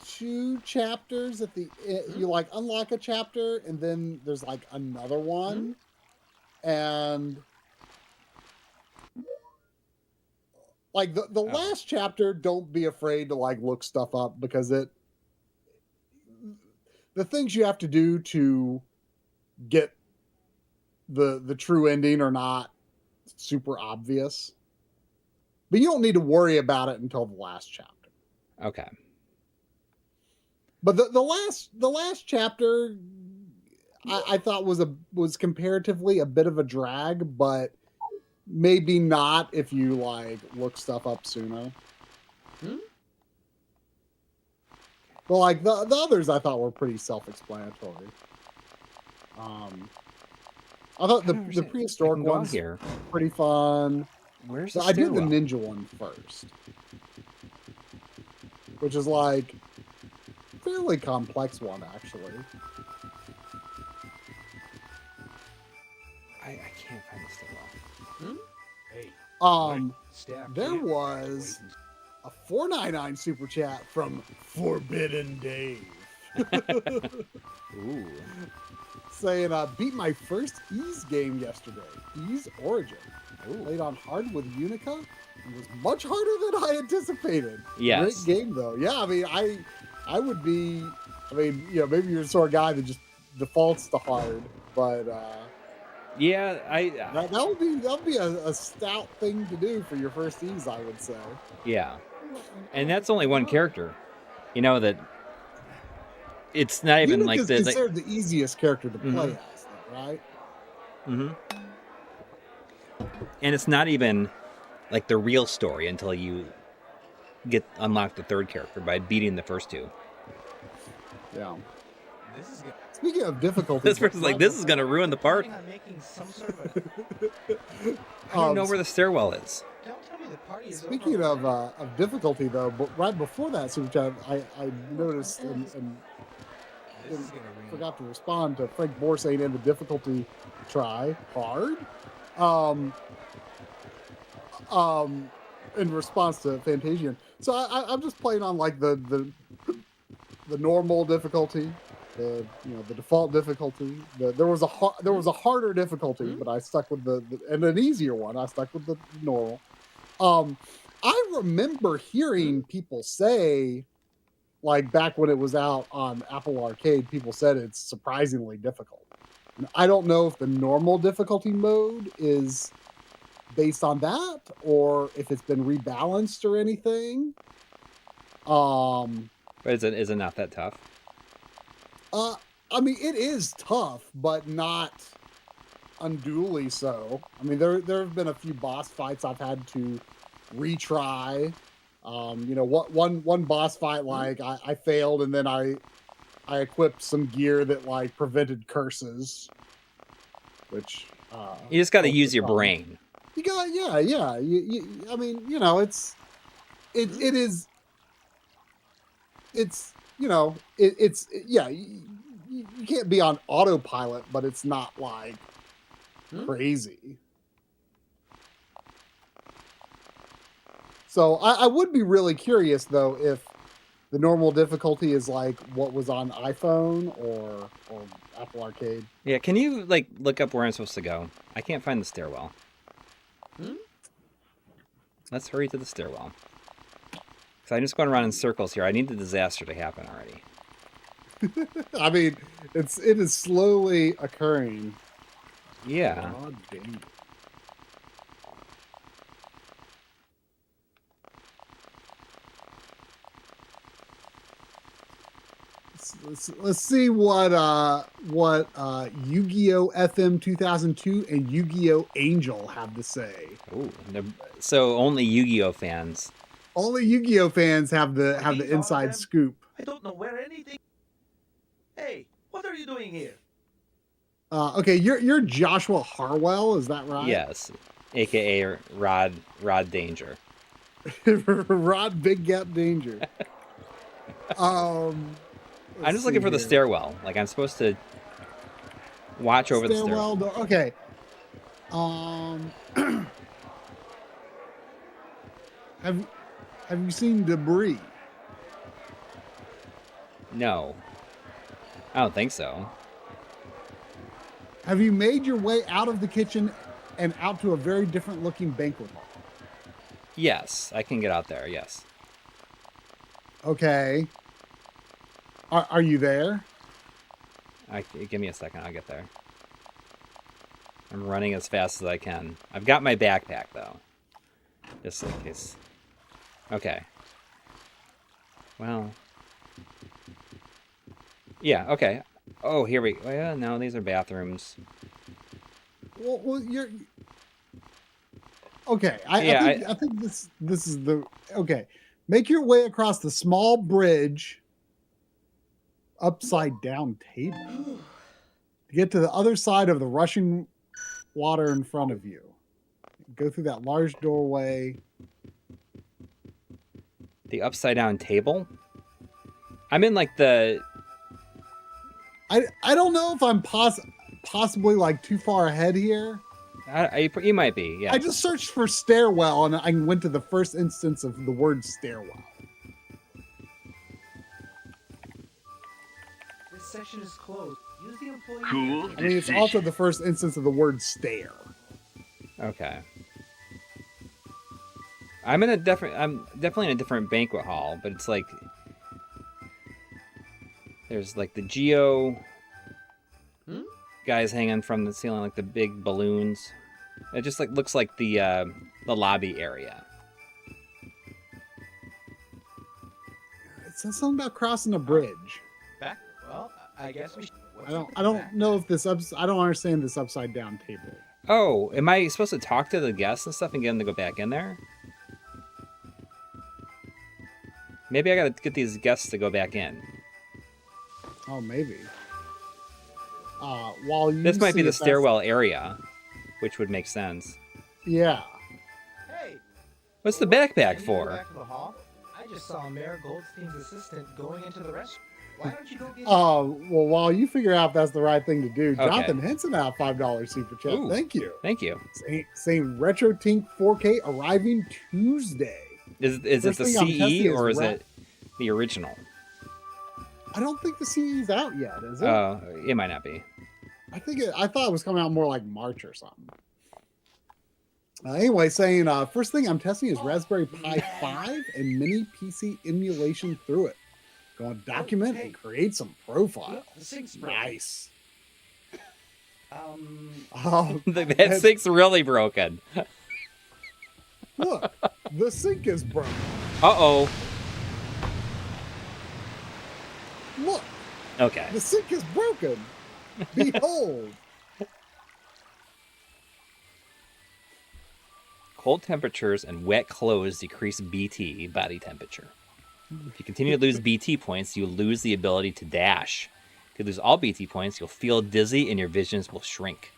2 chapters at the you like unlock a chapter and then there's like another one and like the last chapter, don't be afraid to like look stuff up because the things you have to do to get the true ending are not super obvious, but you don't need to worry about it until the last chapter. Okay. But the last chapter, I thought was comparatively a bit of a drag, but maybe not if you like look stuff up sooner. But like the others, I thought were pretty self-explanatory. I thought the prehistoric ones here pretty fun. Where's I did the ninja one first, which is like fairly complex one actually. I can't find the stairwell. There was a $4.99 super chat from Forbidden Dave. Ooh. Saying, beat my first Ease game yesterday. Ease Origin. Played on hard with Unica. It was much harder than I anticipated. Yes. Great game though. Yeah, I mean, I would be, I mean, you know, maybe you're the sort of guy that just defaults to hard, but yeah, that'll be a stout thing to do for your first Ease, I would say. Yeah, and that's only one character. You know that it's not even like the considered the easiest character to play as, though, right? Mm-hmm. And it's not even like the real story until you unlock the third character by beating the first two. Yeah. Speaking of difficulty, this person's like, this is going to ruin the part. I don't know where the stairwell is. Speaking of difficulty, though, but right before that super chat, I noticed and forgot to respond to Frank Bohr saying in the difficulty try hard. In response to Fantasian. So I'm just playing on like the normal difficulty, the default difficulty. There was a harder difficulty, but I stuck with and an easier one. I stuck with the normal. I remember hearing people say, like back when it was out on Apple Arcade, people said it's surprisingly difficult. And I don't know if the normal difficulty mode is based on that or if it's been rebalanced or anything. But is it not that tough? I mean, it is tough, but not unduly so. I mean, there have been a few boss fights I've had to retry. One boss fight, like I failed, and then I equipped some gear that like prevented curses, which you just got to use your brain. You got, yeah. I mean, it's you can't be on autopilot, but it's not like crazy. So I would be really curious though if the normal difficulty is like what was on iPhone or Apple Arcade. Yeah, can you like look up where I'm supposed to go? I can't find the stairwell. Let's hurry to the stairwell. Because I'm just going around in circles here. I need the disaster to happen already. I mean, it is slowly occurring. Yeah. God damn. Let's see what Yu-Gi-Oh! FM 2002 and Yu-Gi-Oh! Angel have to say. Ooh, so only Yu-Gi-Oh! Fans. Only Yu-Gi-Oh! Fans have the inside scoop. I don't know where anything. Hey, what are you doing here? Okay, you're Joshua Harwell, is that right? Yes, aka Rod Danger. Rod Big Gap Danger. I'm just looking for the stairwell. Like I'm supposed to watch over the stairwell. Door. Okay. Have you seen debris? No. I don't think so. Have you made your way out of the kitchen and out to a very different looking banquet hall? Yes, I can get out there, yes. Okay. Are you there? Give me a second, I'll get there. I'm running as fast as I can. I've got my backpack, though. Just in case. Okay. Well. Yeah, okay. Oh, here we go. Yeah, no, these are bathrooms. Well, you're... Okay, I think this is the... Okay. Make your way across the small bridge... upside down table to get to the other side of the rushing water in front of you. Go through that large doorway. The upside down table? I'm in like the... I don't know if I'm possibly like too far ahead here. You might be, yeah. I just searched for stairwell and I went to the first instance of the word stairwell. Session is closed. Use the employee. Cool. I mean, it's also the first instance of the word stair. Okay. I'm definitely in a different banquet hall, but it's like there's like the Geo guys hanging from the ceiling, like the big balloons. It just like looks like the lobby area. says something about crossing a bridge. Back? Well, I guess we should. I don't know if this I don't understand this upside down table. Oh, am I supposed to talk to the guests and stuff and get them to go back in there? Maybe I gotta get these guests to go back in. Oh, maybe. While you This might be see the if that's- stairwell area, which would make sense. Yeah. Hey, What's the backpack can you go for? back to the hall? I just saw Mayor Goldstein's assistant going into the restroom. Why don't you go get? Well, while you figure out if that's the right thing to do, Jonathan Henson out $5 super chat. Ooh, Thank you. Thank you. Saying Retro Tink 4K arriving Tuesday. Is it First the thing I'm testing CE or is Rat- it the original? I don't think the CE's out yet, is it? Oh, it might not be. I thought it was coming out more like March or something. Anyway, saying first thing I'm testing is Raspberry Pi 5 and mini PC emulation through it. Going to document and create some profiles. The sink's broken. Nice. Um. That sink's really broken. Look, the sink is broken. Uh-oh. Look, Okay. the sink is broken. Behold. Cold temperatures and wet clothes decrease BT, body temperature. If you continue to lose BT points, you lose the ability to dash. If you lose all BT points, you'll feel dizzy and your visions will shrink.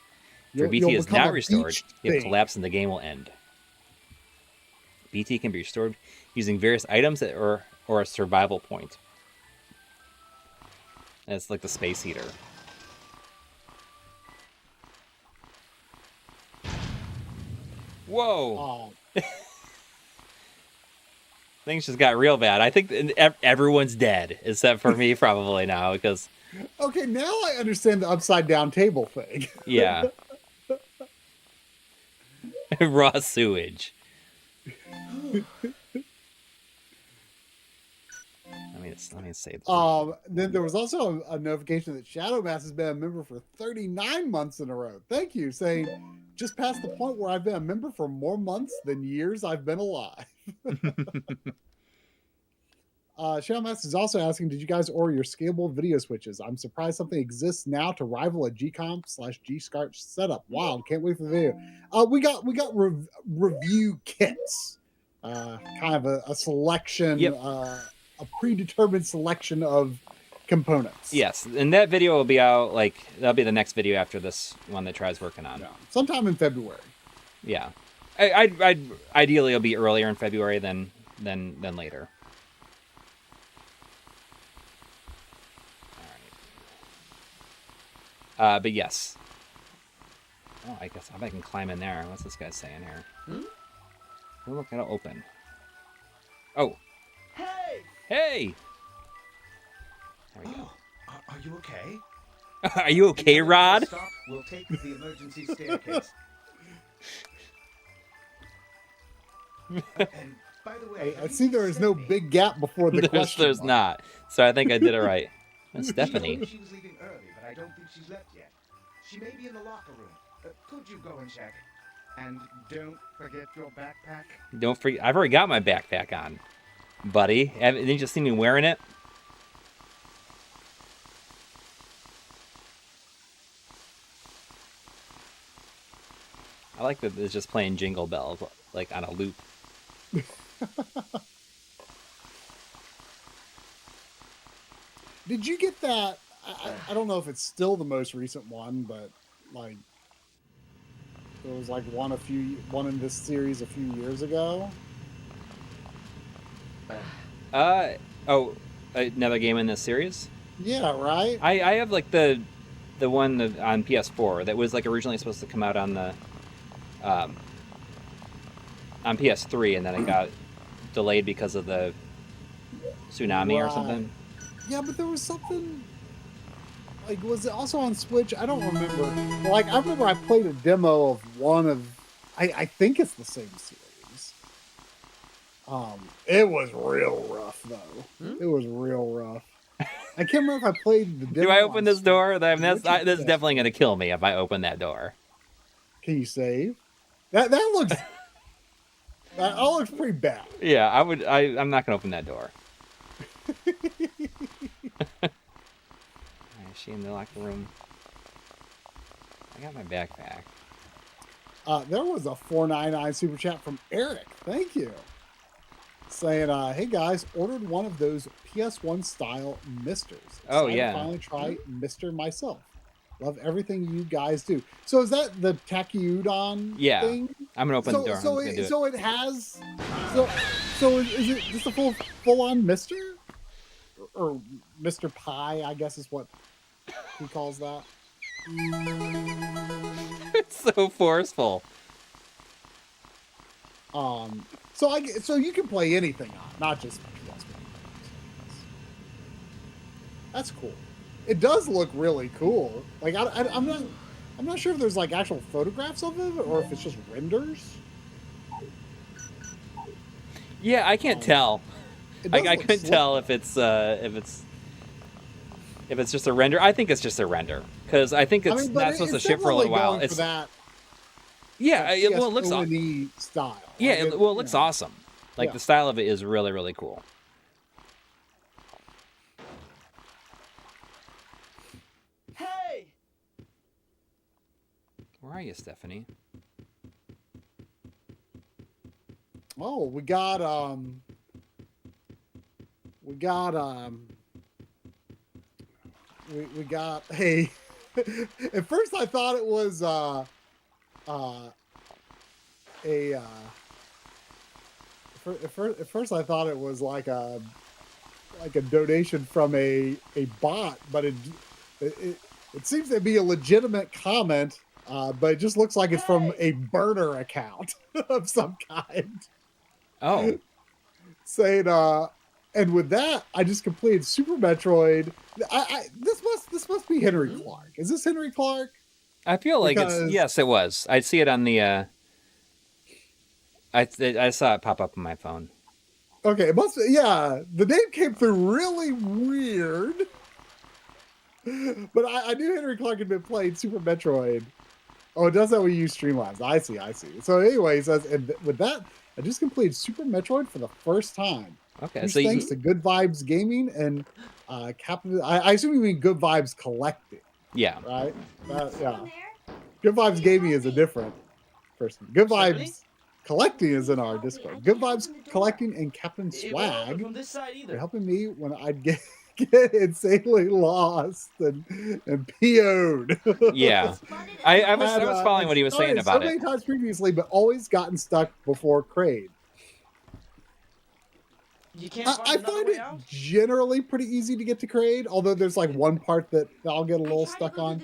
If your BT You'll is become not a restored, beach you'll thing. collapse and the game will end. BT can be restored using various items or a survival point. And it's like the space heater. Whoa! Oh, Things just got real bad. I think everyone's dead, except for me probably now, because, okay, now I understand the upside down table thing. yeah. Raw sewage. Let me save this. Then there was also a notification that Shadow Mass has been a member for 39 months in a row. Thank you, saying just past the point where I've been a member for more months than years I've been alive. Shadow Mass is also asking, did you guys order your scalable video switches? I'm surprised something exists now to rival a GComp/G-SCART setup. Wow, can't wait for the video. We got review kits, kind of a selection. Yep. A predetermined selection of components. Yes, and that video will be out, that'll be the next video after this one that Try's working on. Yeah, sometime in February. Yeah. I'd ideally it'll be earlier in February than later. All right. But yes. Oh, I guess I can climb in there. What's this guy saying here? Oh, look, it'll open. Oh. Hey! There we go. Are you okay? Are you okay, Rod? Stop. We'll take the emergency staircase. And by the way, I see there is no big gap before the question. There's mark. not. So I think I did it right. That's Stephanie. She was leaving early, but I don't think she's left yet. She may be in the locker room. Could you go and check? And don't forget your backpack. Don't forget. I've already got my backpack on, buddy. Didn't you just see me wearing it? I like that it's just playing Jingle Bells, like on a loop. Did you get that? I don't know if it's still the most recent one, but like there was like one in this series a few years ago. Another game in this series? Yeah, right. I have like the one on PS4 that was like originally supposed to come out on the on PS3, and then it got delayed because of the tsunami or something. Yeah, but there was something. Like, was it also on Switch? I don't remember. Like, I remember I played a demo of one of. I think it's the same series. It was real rough though. It was real rough. I can't remember if I played the demo. Do I open this Switch. door? That's definitely going to kill me if I open that door. Can you save? That looks. That all looks pretty bad. Yeah, I'm not going to open that door. Is she in the locker room? I got my backpack. There was a $4.99 super chat from Eric. Thank you. Saying, hey guys, ordered one of those PS1 style misters. Oh, Excited yeah. to finally try Mister myself. Love everything you guys do. So is that the Takiudon Yeah. thing? I'm gonna open the door. So I'm gonna do it. so it has. So is it just a full on Mister, or Mr. Pie? I guess is what he calls that. It's so forceful. So you can play anything on, not just PS1. That's cool. It does look really cool. Like I'm not sure if there's like actual photographs of it or if it's just renders. Yeah, I can't tell. I look couldn't slick. tell if it's just a render. I think it's just a render because I think it's but not supposed to it's ship for a little definitely while. going It's for that. yeah. Well, it looks awesome. PSONE style. Yeah, Like it looks awesome. Like Yeah. the style of it is really, really cool. Hey! Where are you, Stephanie? Oh, we got hey. At first I thought it was at first I thought it was like a donation from a bot, but it seems to be a legitimate comment, but it just looks like it's from a burner account of some kind. Oh. Saying and with that, I just completed Super Metroid. This must be Henry Clark. Is this Henry Clark? I feel like Because- yes, it was. I see it on the. I saw it pop up on my phone. Okay, it must be, yeah. The name came through really weird. But I knew Henry Clark had been playing Super Metroid. Oh, it does that when you use Streamlabs. I see. So anyway, he says, and with that, I just completed Super Metroid for the first time. Okay, Huge so thanks to Good Vibes Gaming and Captain. I assume you mean Good Vibes Collecting, Yeah. right? Yeah. Good Vibes Gaming is a different person. Good Vibes Collecting is in our Discord. Good Vibes Collecting and Captain It won't open Swag from this side are either. helping me when I'd get insanely lost and PO'd. Yeah. I was following what he was saying about so many it. times previously, but always gotten stuck before Kraid. You can't find I another find way it out? generally pretty easy to get to Kraid, although there's like one part that I'll get a little stuck on.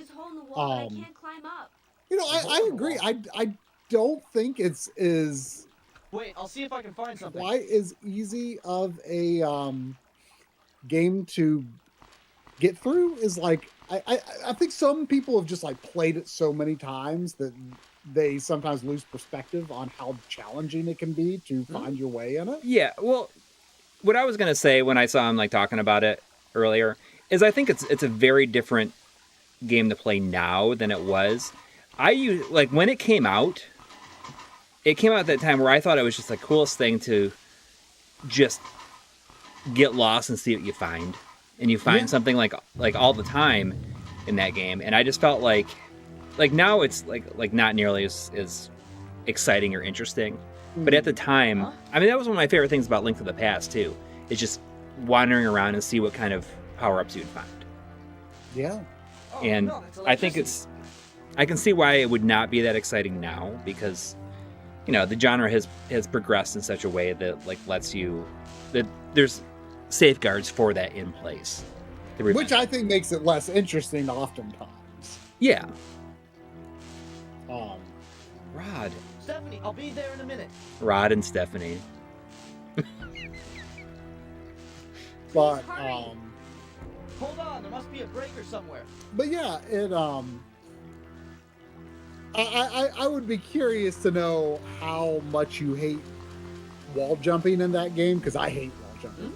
I can't climb up. You know, I agree. I don't think it's Wait, I'll see if I can find something. quite as easy of a game to get through as like I think some people have just like played it so many times that they sometimes lose perspective on how challenging it can be to find your way in it. Yeah. Well, what I was gonna say when I saw him like talking about it earlier is I think it's a very different game to play now than it was. Like when it came out at that time where I thought it was just the coolest thing to just get lost and see what you find. And you find something like all the time in that game. And I just felt like now it's like not nearly as exciting or interesting. But at the time, I mean, that was one of my favorite things about Link to the Past too. Is just wandering around and see what kind of power-ups you'd find. Yeah. And I think I can see why it would not be that exciting now because, you know, the genre has progressed in such a way that like lets you, that there's safeguards for that in place. Which I think makes it less interesting oftentimes. Yeah. Um, Rod. Stephanie, I'll be there in a minute. Rod and Stephanie. but Hold on, there must be a breaker somewhere. but yeah, it I would be curious to know how much you hate wall jumping in that game because I hate wall jumping.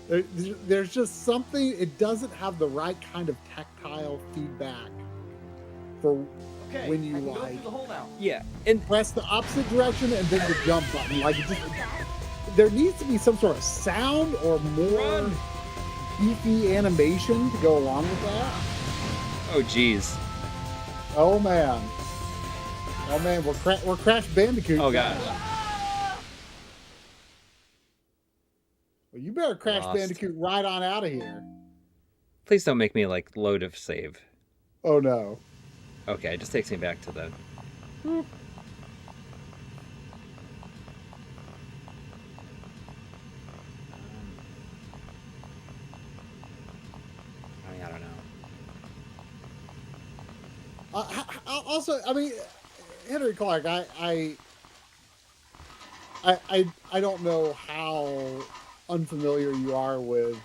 There's just something, it doesn't have the right kind of tactile feedback for when you I can go like through the hole now. Yeah, and press the opposite direction and then the jump button. Like, there needs to be some sort of sound or more beefy animation to go along with that. oh geez. Oh man, we're Crash Bandicoot. Oh god. Well, you better Crash Lost. Bandicoot right on out of here. Please don't make me like load of save. Oh no. Okay, it just takes me back to the. Hmm. I mean, I don't know. Also, I mean, Henry Clark, I don't know how unfamiliar you are with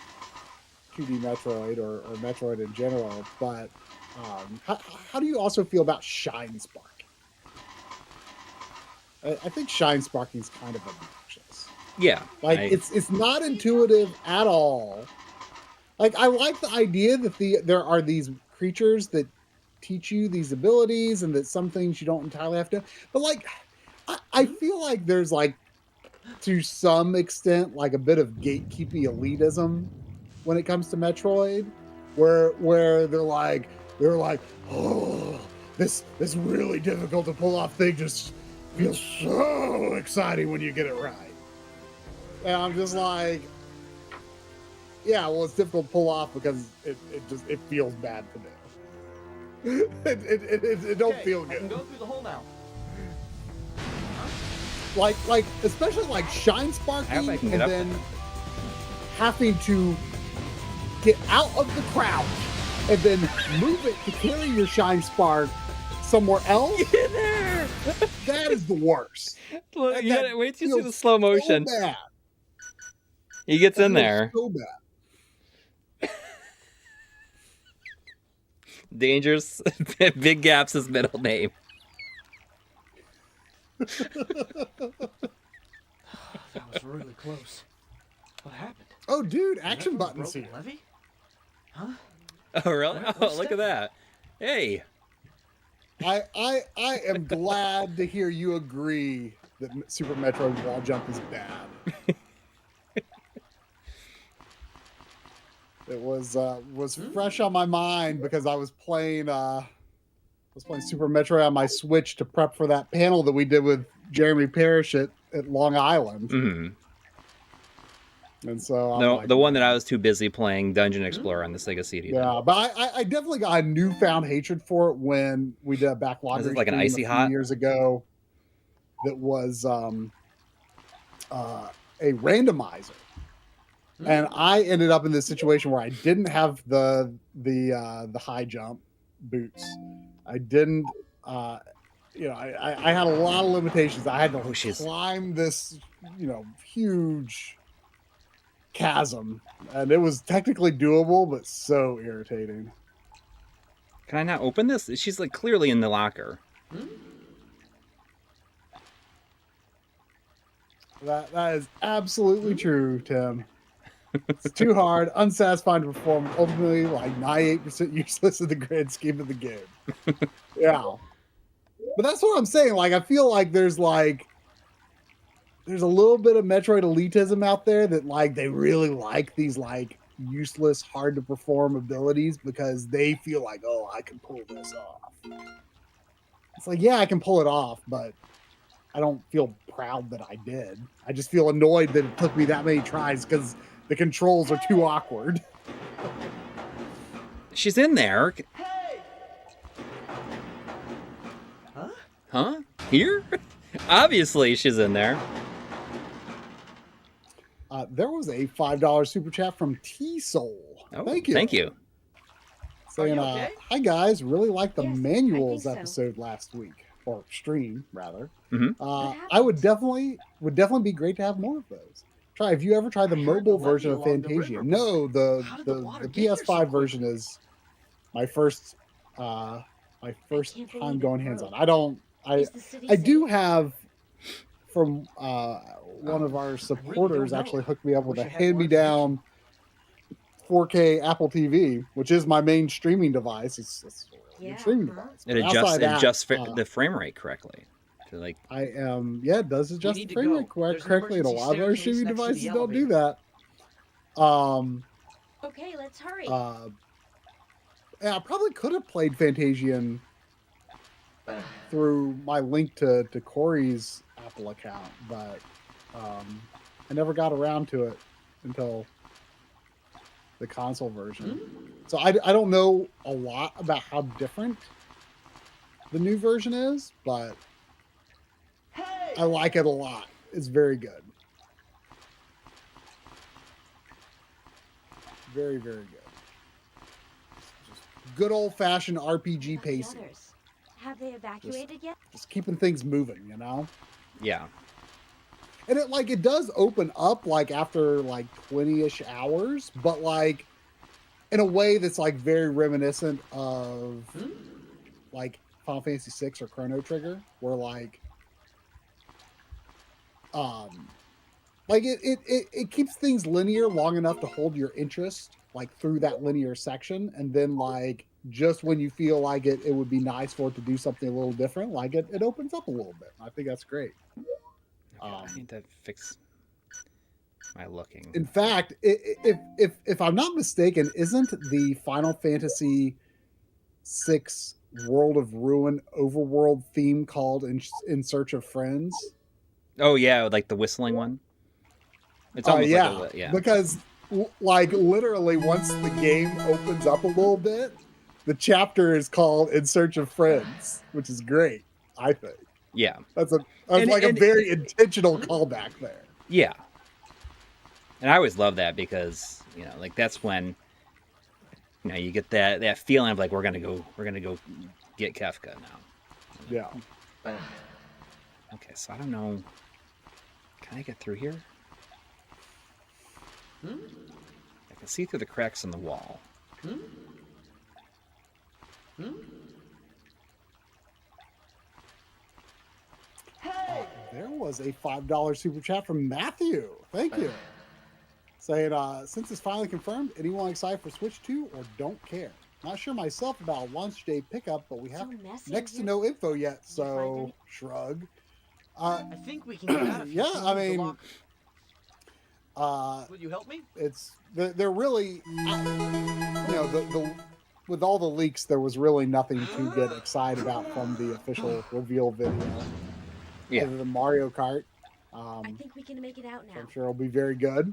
2D Metroid or Metroid in general, but how do you also feel about Shine Spark? I think Shine Sparking is kind of obnoxious. Yeah. Like it's not intuitive at all. Like I like the idea that there are these creatures that teach you these abilities and that some things you don't entirely have to, but like I feel like there's like to some extent like a bit of gatekeeping elitism when it comes to Metroid, where they're like, oh, this really difficult to pull off thing just feels so exciting when you get it right. And I'm just like, yeah, well, it's difficult to pull off because it feels bad to do. It don't feel good. I can go through the hole now. Like especially like Shine Sparking and then having to get out of the crowd and then move it to carry your Shine Spark somewhere else. Get in there! That is the worst. Look, you gotta wait till you see the slow motion. So bad. He gets in there. So bad. Dangerous. Big Gap's his middle name. That was really close. What happened? Oh, dude, action buttons here. Levy? Huh? Oh, really? Oh, look at that. Hey. I am glad to hear you agree that Super Metroid wall jump is bad. It was fresh on my mind because I was playing Super Metroid on my Switch to prep for that panel that we did with Jeremy Parrish at Long Island. Mm-hmm. And so No, the one that I was too busy playing Dungeon Explorer on the Sega CD. Yeah, but I definitely got a newfound hatred for it when we did a backlog Was it like an Icy Hot years ago. That was a randomizer, and I ended up in this situation where I didn't have the high jump boots. I didn't, I had a lot of limitations. I had to climb this, huge chasm, and it was technically doable, but so irritating. Can I not open this? She's like clearly in the locker. That is absolutely true, Tim. It's too hard, unsatisfying to perform, ultimately like 98% useless in the grand scheme of the game. Yeah. But that's what I'm saying. Like, I feel like there's a little bit of Metroid elitism out there that like they really like these like useless, hard to perform abilities because they feel like, oh, I can pull this off. It's like, yeah, I can pull it off, but I don't feel proud that I did. I just feel annoyed that it took me that many tries because the controls are too awkward. She's in there. Hey! Huh? Here? Obviously she's in there. There was a $5 super chat from T-Soul. Oh, thank you. Thank you. Saying, okay? hi guys, really liked the Yes, manuals I think so. episode last week, or stream rather. Mhm. I would definitely be great to have more of those. Have you ever tried the I heard mobile the levee version of along the Fantasia? river. No, How did the the water get there so PS5 quickly? version is my first can't believe time it going hands on. broke. I Is the city I do safe? have from one of our supporters know. actually hooked me up with Wish a I had more hand-me-down 4K Apple TV, which is my main streaming device. It's Yeah. streaming device. It But outside that, adjusts the frame rate correctly. So like, it does adjust the need to frame go. rate There's an correctly, and a emergency lot of other staircase streaming next to the devices don't do elevator. that. Okay, let's hurry. Yeah, I probably could have played Fantasian through my link to Coury's Apple account, but I never got around to it until the console version. So I don't know a lot about how different the new version is, but I like it a lot. It's very good. Very, very good. Just good old-fashioned RPG About the pacing. others. Have they evacuated yet? Just keeping things moving, you know? yeah. And it does open up like after like 20-ish hours, but like in a way that's like very reminiscent of like Final Fantasy VI or Chrono Trigger, where like it keeps things linear long enough to hold your interest like through that linear section, and then like just when you feel like it would be nice for it to do something a little different, like it opens up a little bit. I think that's great. I need to fix my looking. In fact, if I'm not mistaken, isn't the Final Fantasy VI World of Ruin overworld theme called In Search of Friends? Oh yeah, like the whistling one. It's almost like because like literally once the game opens up a little bit, the chapter is called In Search of Friends, which is great, I think. Yeah. That's a very intentional callback there. Yeah. And I always love that because, like that's when you get that feeling of like we're gonna go get Kefka now. Yeah. Okay, so I don't know. Can I get through here? I can see through the cracks in the wall. There was a $5 super chat from Matthew. Thank you. Saying, since it's finally confirmed, anyone excited for Switch 2 or don't care? Not sure myself about launch day pickup, but we have next to no info yet, so shrug. I think we can get out of here. Yeah, I mean, Would you help me? They're really, with all the leaks, there was really nothing to get excited about from the official reveal video. Yeah. Other than Mario Kart. I think we can make it out now. I'm sure it'll be very good.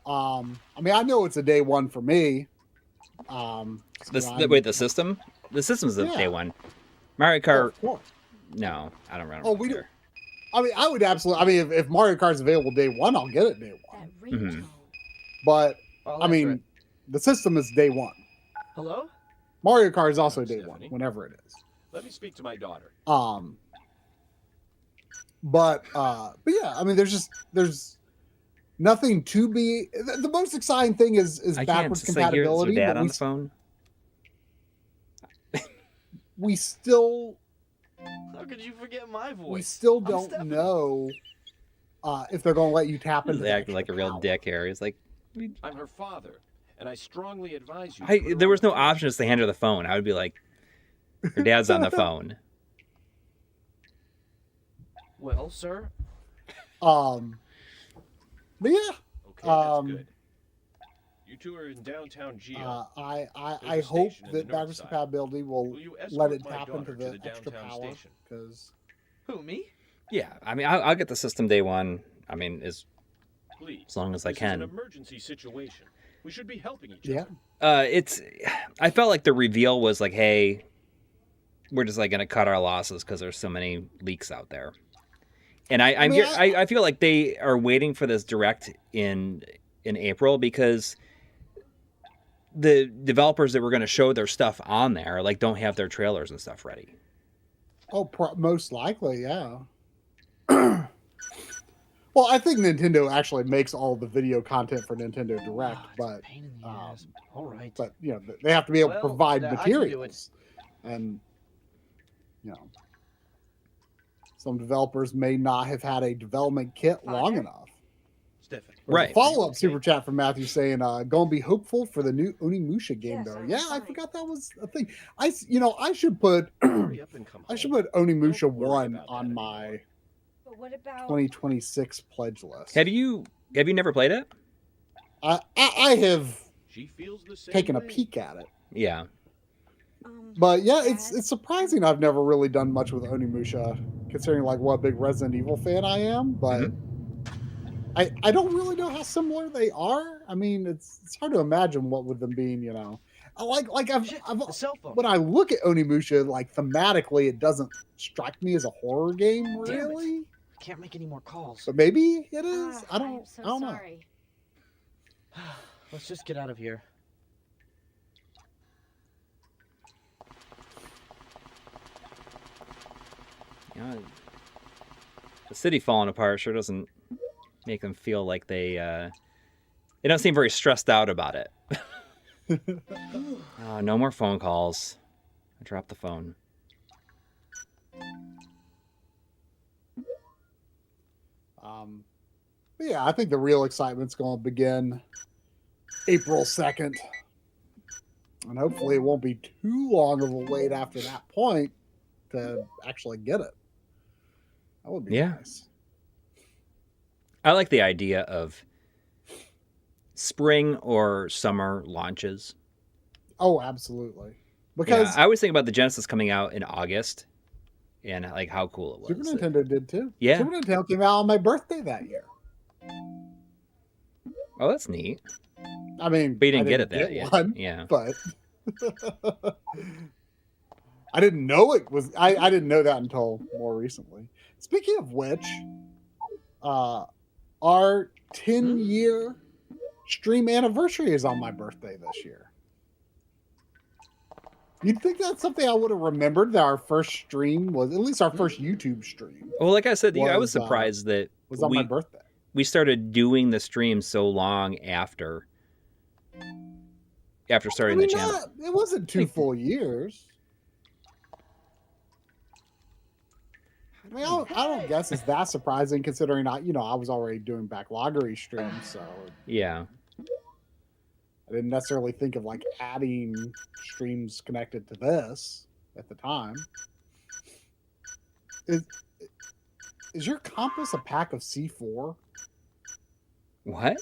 I mean, I know it's a day one for me. The system? The system's the day one. Mario Kart. No, I don't run. Oh, we do. I mean, I would absolutely. I mean, if Mario Kart's available day one, I'll get it day one. Mm-hmm. But I mean, the system is day one. Hello? Mario Kart is also day one, whenever it is. Let me speak to my daughter. But yeah, I mean, there's nothing to be. The most exciting thing is backwards compatibility. Is Dad on the phone? We still. How could you forget my voice? We still don't know if they're going to let you tap into. He's acting like a real dick here. He's like, I'm her father, and I strongly advise you. There was no option to hand her the phone. I would be like, her dad's on the phone. Well, sir. But yeah. Okay, that's good. You two are in downtown Geo. I hope that backwards compatibility will let it tap into the extra power. Because who, me? Yeah, I mean, I'll get the system day one. I mean, as long as I can. This is an emergency situation. We should be helping each other. I felt like the reveal was like, hey, we're just like going to cut our losses because there's so many leaks out there. And I feel like they are waiting for this direct in April because the developers that were going to show their stuff on there like don't have their trailers and stuff ready. Oh, most likely, yeah. Well, I think Nintendo actually makes all the video content for Nintendo Direct, but all right. But they have to be able to provide materials, and some developers may not have had a development kit long enough. Stefan. Right. Follow-up super chat from Matthew saying, "Gonna be hopeful for the new Onimusha game, though." Yeah, I forgot that was a thing. I should put Onimusha 1 on my But what about 2026 pledge list. Have you never played it? I have taken a peek at it. Yeah. But yeah, it's surprising I've never really done much with Onimusha, considering like what a big Resident Evil fan I am. But I don't really know how similar they are. I mean, it's hard to imagine what with them being, I've when I look at Onimusha, like thematically, it doesn't strike me as a horror game, really. I can't make any more calls. But maybe it is. I don't know. Let's just get out of here. Yeah, the city falling apart sure doesn't make them feel like they don't seem very stressed out about it. Oh, no more phone calls. I dropped the phone. But yeah, I think the real excitement's going to begin April 2nd. And hopefully it won't be too long of a wait after that point to actually get it. That would be nice. I like the idea of spring or summer launches. Oh, absolutely. Because I always think about the Genesis coming out in August and like how cool it was. Super Nintendo did too. Yeah. Super Nintendo came out on my birthday that year. Oh, that's neat. I mean, but you didn't get it that year. Yeah. But I didn't know it was. I didn't know that until more recently. Speaking of which, our 10-year stream anniversary is on my birthday this year. You'd think that's something I would have remembered, that our first stream was, at least our first YouTube stream. Well, like I said, I was surprised that was on my birthday. We started doing the stream so long after starting the channel. It wasn't 2 full years. I mean, I don't guess it's that surprising considering I was already doing backloggery streams, so yeah. I didn't necessarily think of like adding streams connected to this at the time. Is your compass a pack of C4? What?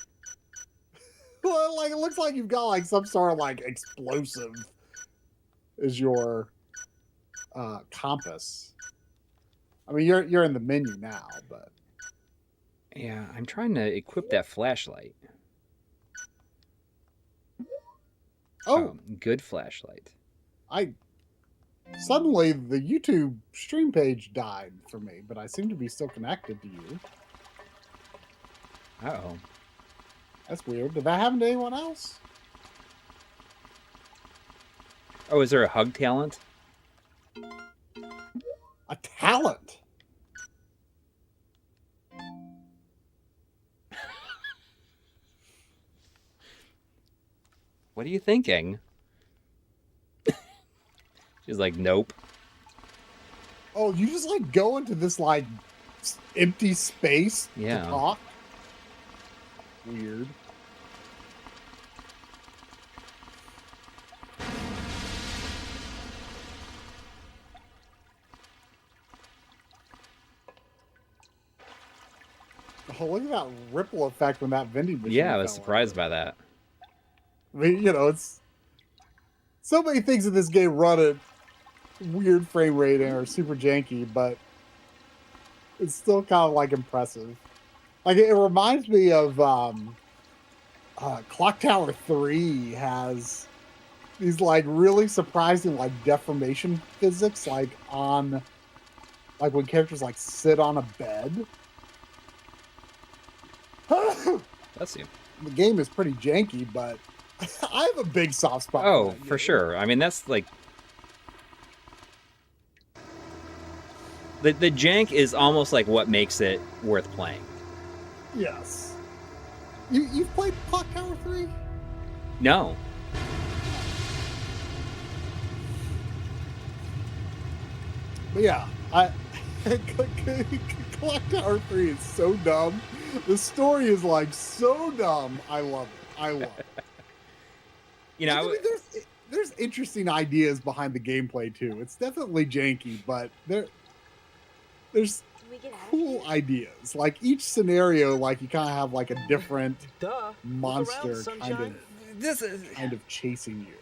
Well, like it looks like you've got like some sort of like explosive is your compass. I mean, you're in the menu now, but yeah, I'm trying to equip that flashlight. Oh, good flashlight. Suddenly the YouTube stream page died for me, but I seem to be still connected to you. Uh-oh. That's weird. Did that happen to anyone else? Oh, is there a hug talent? A talent? What are you thinking? She's like, nope. Oh, you just like go into this like empty space to talk? Weird. Oh, look at that ripple effect when that vending machine. Yeah, I was surprised by that. I mean, it's so many things in this game run at weird frame rate and are super janky, but it's still kind of like impressive. Like it reminds me of Clock Tower 3 has these like really surprising like deformation physics, like on like when characters like sit on a bed. That's you. The game is pretty janky, but I have a big soft spot. Oh, for sure. I mean, that's like the jank is almost like what makes it worth playing. Yes. You've played Clock Tower 3? No. But yeah, Clock Tower 3 is so dumb. The story is like so dumb. I love it. I love it. You know, I mean, there's interesting ideas behind the gameplay too. It's definitely janky, but there's cool ideas. Like each scenario, like you kind of have like a different monster kind of chasing you.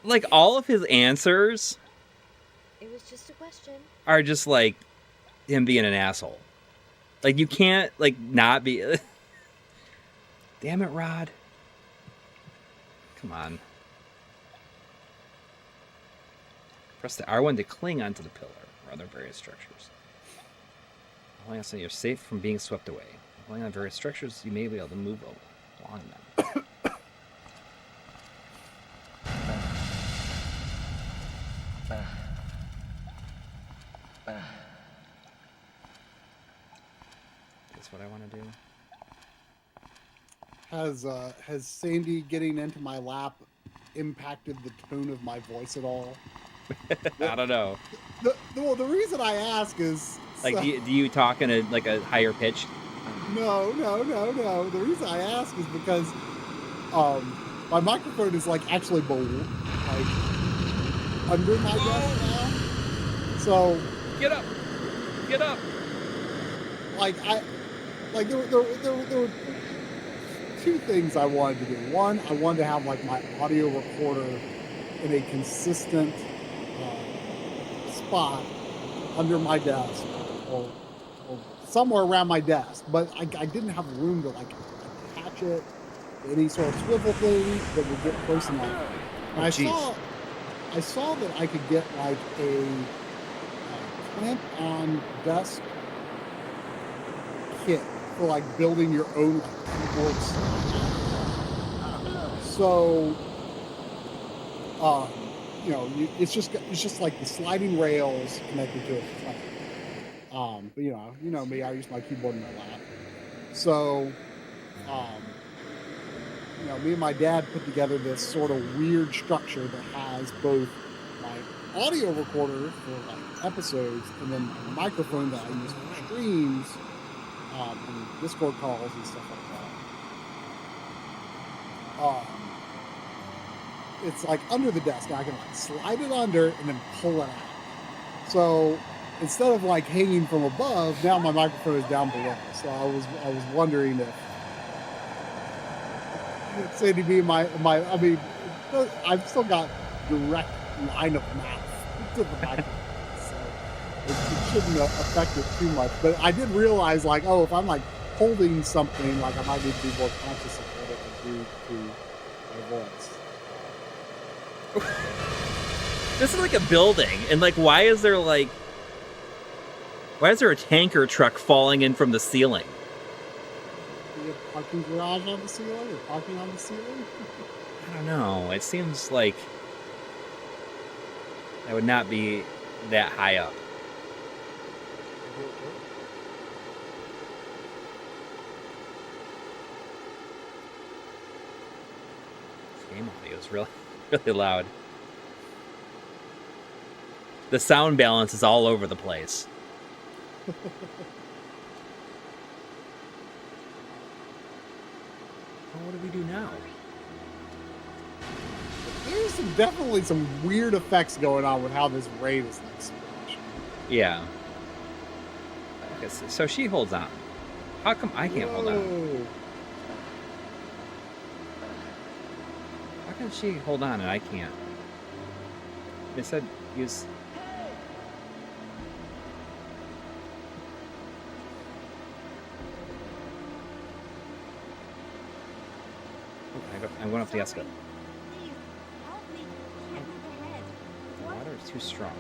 like all of his answers It was just a question. are just like him being an asshole. Like you can't like not be. Damn it, Rod. Come on. Press the R1 to cling onto the pillar or other various structures. Holding on so you're safe from being swept away. Holding on various structures, you may be able to move along them. That's what I want to do. Has Sandy getting into my lap impacted the tone of my voice at all? I don't know. The reason I ask is Like, do you talk in a higher pitch? No. The reason I ask is because my microphone is like actually like under my desk now. So get up. Like there were two things I wanted to do. One, I wanted to have like my audio recorder in a consistent spot under my desk or somewhere around my desk, but I didn't have room to like attach it to any sort of swivel thing that would get close enough. And I saw that I could get like a clamp-on desk kit for like building your own like keyboard slide. So, it's just like the sliding rails connected to a clamp. But you know me, I use my keyboard in my lap. So, me and my dad put together this sort of weird structure that has both my audio recorder for like episodes and then a microphone that I use for streams and Discord calls and stuff like that. It's like under the desk. I can like slide it under and then pull it out. So instead of like hanging from above, now my microphone is down below. So I was wondering if Sandy B, I mean, I've still got direct line of mouth to the microphone, so it shouldn't affect it too much. But I did realize, like, if I'm like holding something, like I might need to be more conscious of what I can do to my voice. This is like a building, and like, why is there a tanker truck falling in from the ceiling? Parking garage on the ceiling or parking on the ceiling? I don't know. It seems like I would not be that high up. This game audio is really, really loud. The sound balance is all over the place. What do we do now? There's definitely some weird effects going on with how this raid is like smashed. Yeah. Okay, so she holds on. How come I can't hold on? How can she hold on and I can't? They said use... I'm going up the escalator. The water is too strong.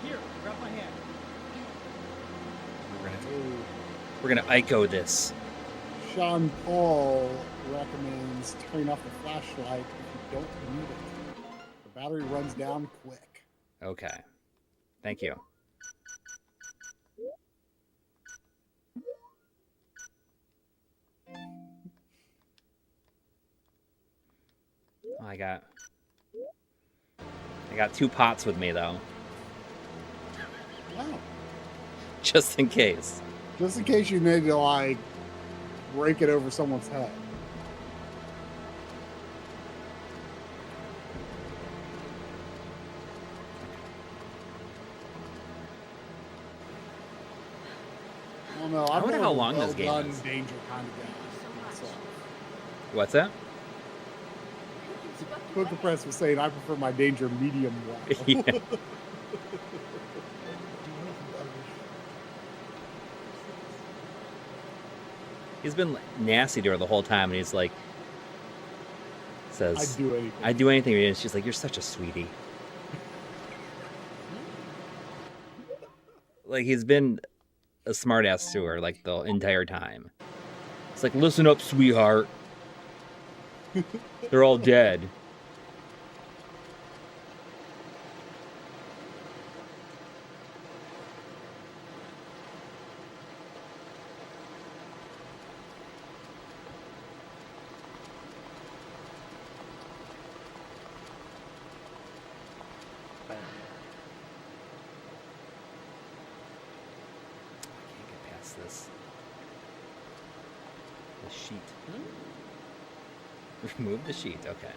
Here, grab my hand. We're gonna Ico this. Sean Paul recommends turning off the flashlight if you don't need it. The battery runs down quick. Okay. Thank you. I got 2 pots with me though. Wow. Just in case. Just in case you need to like break it over someone's head. Oh no, I wonder how long this game is. Danger kind of guy. myself. What's that? Poker Press was saying I prefer my danger medium well. Yeah. He's been nasty to her the whole time, and he's like, says, I'd do anything. And she's like, you're such a sweetie. Like, he's been a smartass to her, like, the entire time. It's like, listen up, sweetheart. They're all dead. This. The sheet. Remove the sheet. Okay.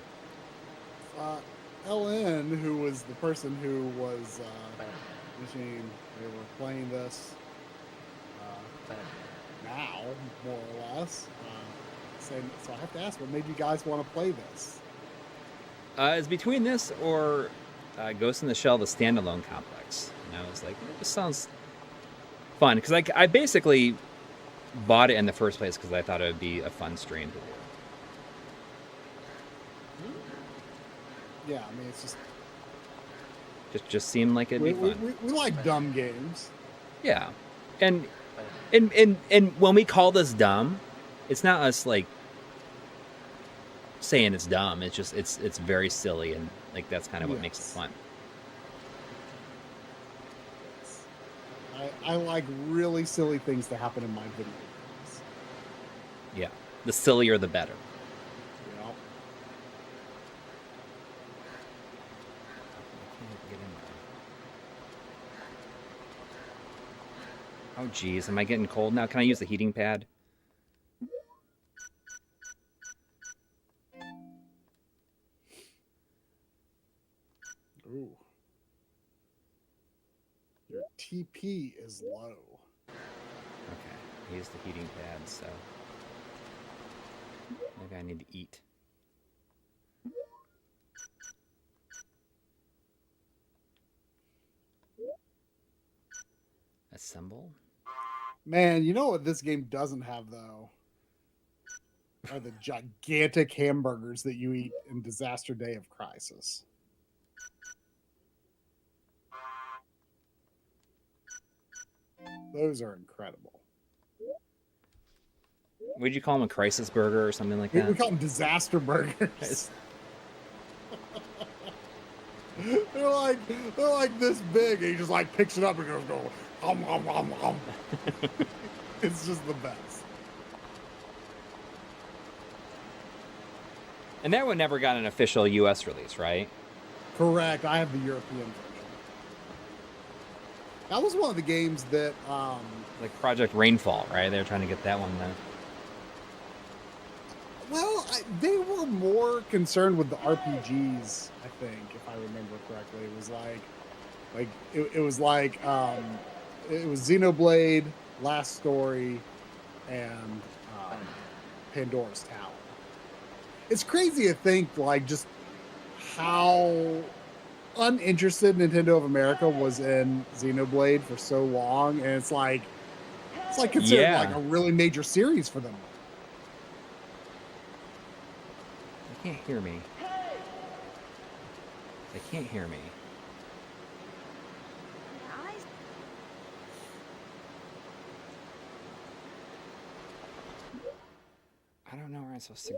LN, who was the person who was wishing they were playing this now, more or less, saying, so I have to ask, what made you guys want to play this? It's between this or Ghost in the Shell, the standalone complex. And I was like, this sounds fun, because I basically bought it in the first place because I thought it would be a fun stream to do. Yeah, I mean, it's just seemed like it'd be fun. We like dumb games. Yeah, and when we call this dumb, it's not us like saying it's dumb. It's just it's very silly, and like that's kind of what makes it fun. I like really silly things to happen in my video games. Yeah, the sillier the better. Yeah. Oh geez, am I getting cold now? Can I use the heating pad? Ooh. Your TP is low. Okay, use the heating pad, so maybe I need to eat. Assemble? Man, you know what this game doesn't have, though? Are the gigantic hamburgers that you eat in Disaster Day of Crisis. Those are incredible. Would you call them a crisis burger or something like that? We call them disaster burgers. they're like this big, and he just like picks it up and goes, It's just the best. And that one never got an official U.S. release, right? Correct. I have the European version. That was one of the games that... like Project Rainfall, right? They were trying to get that one then. Well, they were more concerned with the RPGs, I think, if I remember correctly. It was it was Xenoblade, Last Story, and Pandora's Tower. It's crazy to think, like, just how uninterested Nintendo of America was in Xenoblade for so long, and it's like considered like a really major series for them. They can't hear me. They can't hear me. I don't know where I'm supposed to.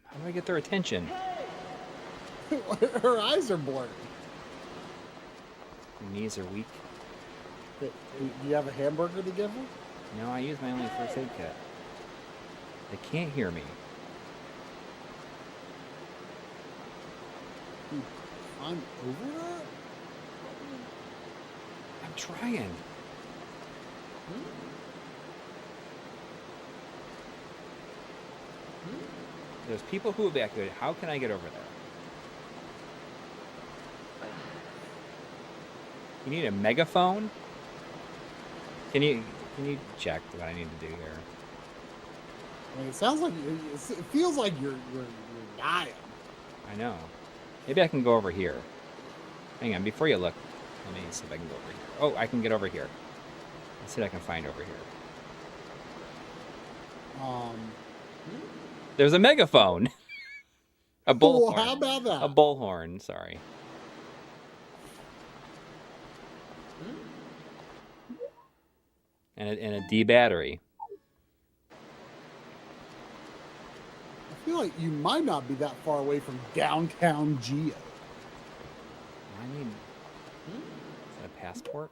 How do I get their attention? Her eyes are blurry. Her knees are weak. Do you have a hamburger to give her? No, I use my only first aid kit. They can't hear me. I'm over that? I'm trying. There's people who evacuated. How can I get over there? You need a megaphone? Can you check what I need to do here? I mean, it sounds like it feels like you're dying. I know. Maybe I can go over here. Hang on, before you look, let me see if I can go over here. Oh, I can get over here. Let's see what I can find over here. There's a megaphone. A bullhorn. Well, how about that? A bullhorn, sorry. And a D battery. I feel like you might not be that far away from downtown Geo. I need... Is that a passport?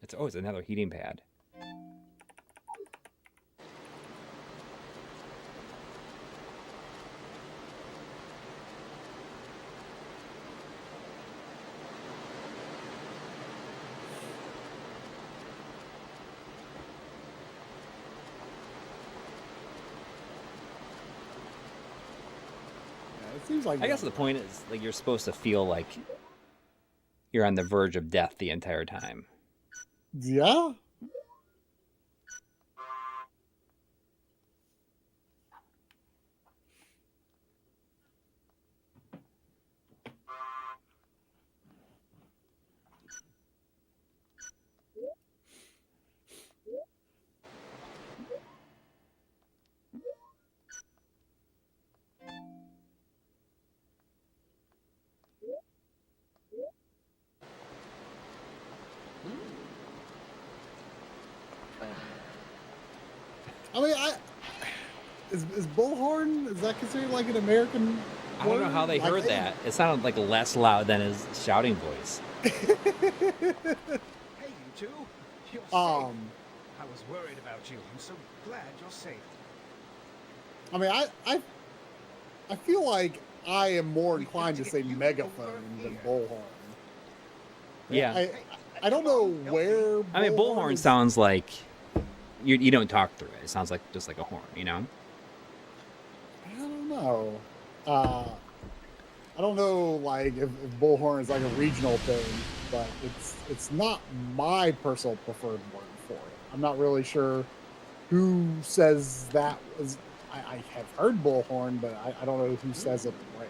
It's another heating pad. It seems like I guess the point is, like, you're supposed to feel like you're on the verge of death the entire time. Yeah. I mean, is bullhorn, is that considered like an American word? I don't know how they heard that. It sounded like less loud than his shouting voice. Hey, you two. You're safe. I was worried about you. I'm so glad you're safe. I mean, I feel like I am more inclined to say megaphone than bullhorn. Yeah. I don't know where. I mean, bullhorn sounds like you don't talk through it. It sounds like just like a horn, you know? I don't know. I don't know, like, if bullhorn is like a regional thing, but it's not my personal preferred word for it. I'm not really sure who says that. I have heard bullhorn, but I don't know who says it where.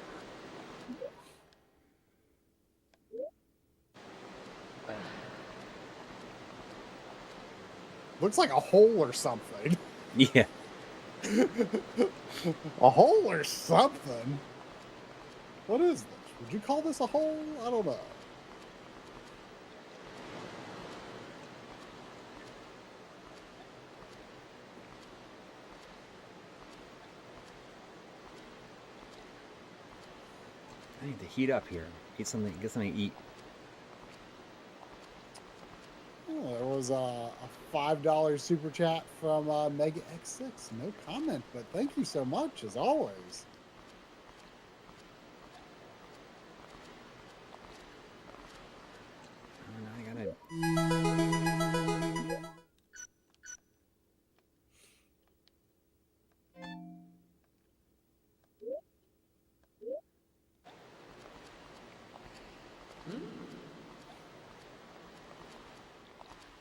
Looks like a hole or something. Yeah. A hole or something? What is this? Would you call this a hole? I don't know. I need to heat up here. Get something to eat. Oh, there was a $5 super chat from Mega X6. No comment, but thank you so much, as always. I gotta...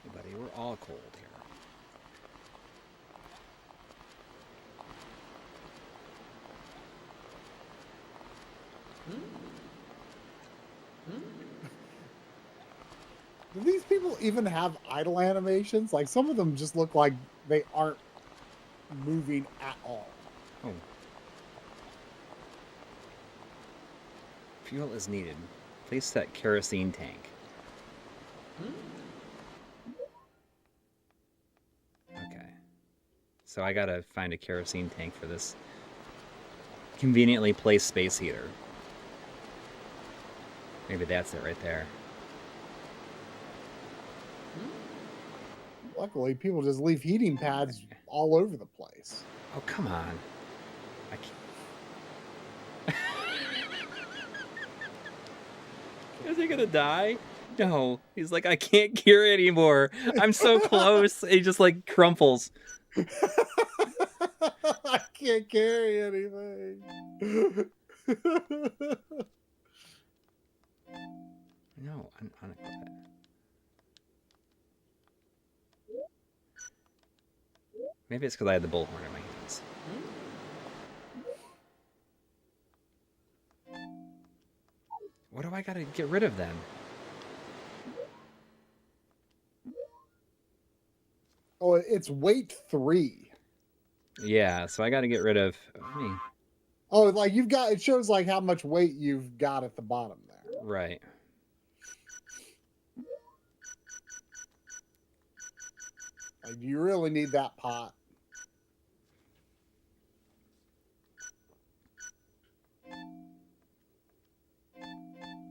Hey, buddy, we're all cold here. Do these people even have idle animations? Like, some of them just look like they aren't moving at all. Oh. Fuel is needed. Place that kerosene tank. Okay. So I gotta find a kerosene tank for this conveniently placed space heater. Maybe that's it right there. Luckily, people just leave heating pads all over the place. Oh, come on. I Is he gonna die? No. He's like, I can't cure anymore. I'm so close. He just like crumples. I can't carry anything. No, I'm unequipped. Maybe it's because I had the bullhorn in my hands. What do I gotta get rid of then? Oh, it's weight 3. Yeah, so I gotta get rid of me. Oh, like you've got, it shows like how much weight you've got at the bottom there. Right. Like, you really need that pot.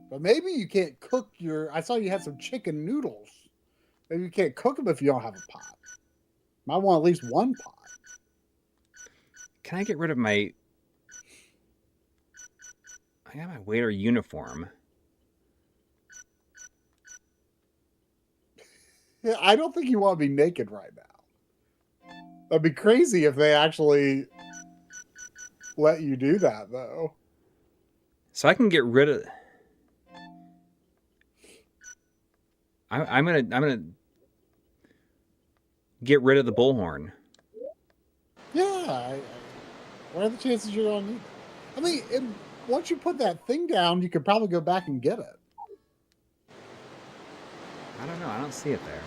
But maybe you can't cook your, I saw you had some chicken noodles. Maybe you can't cook them if you don't have a pot. Might want at least one pot. Can I get rid of my... I got my waiter uniform. Yeah, I don't think you want to be naked right now. That'd be crazy if they actually let you do that, though. So I can get rid of... I'm gonna get rid of the bullhorn. Yeah, what are the chances you're gonna need it? I mean, once you put that thing down, you could probably go back and get it. I don't know. I don't see it there.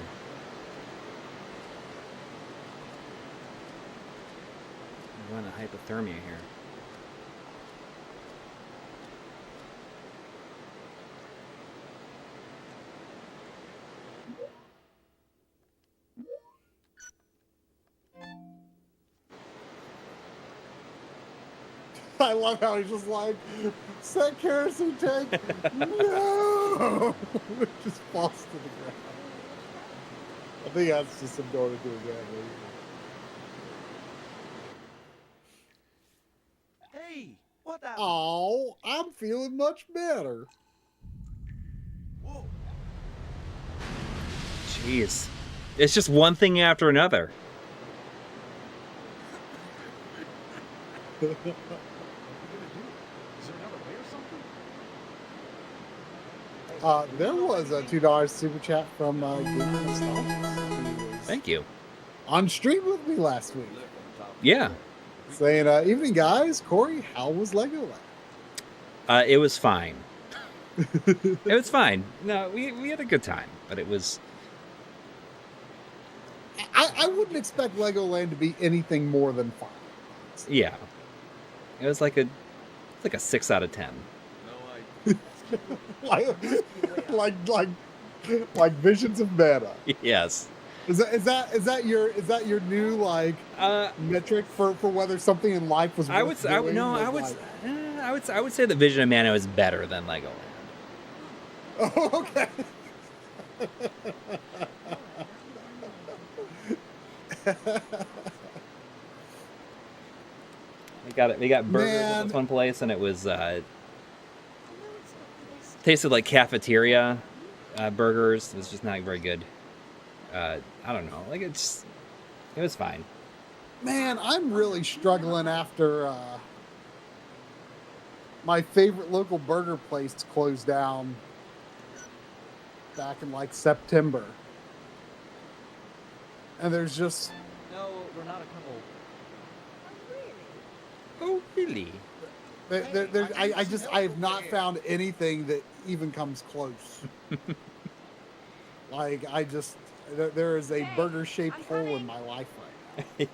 I'm going to hypothermia here. I love how he's just like, set kerosene tank, no! It just falls to the ground. I think that's just him going to do that. Hey, what happened? Oh, I'm feeling much better. Whoa. Jeez. It's just one thing after another. There was a $2 super chat from Gaming Nostalgia. Thank you. On stream with me last week. Yeah. Saying, evening guys, Coury, how was Legoland? It was fine. It was fine. No, we had a good time, but it was... I wouldn't expect Legoland to be anything more than fun. Yeah. It was like a 6 out of 10. like Visions of Mana. Yes. Is that your new like metric for whether something in life was? I would say the Vision of Mana is better than Legoland. Oh, okay. We got burgers at this one place, and it was tasted like cafeteria burgers. It was just not very good. I don't know. Like it was fine. Man, I'm really struggling after my favorite local burger place closed down back in like September. And there's just... No, we're not a couple. Oh, really? I have not found anything that even comes close. Like, there is a burger-shaped hole in my life right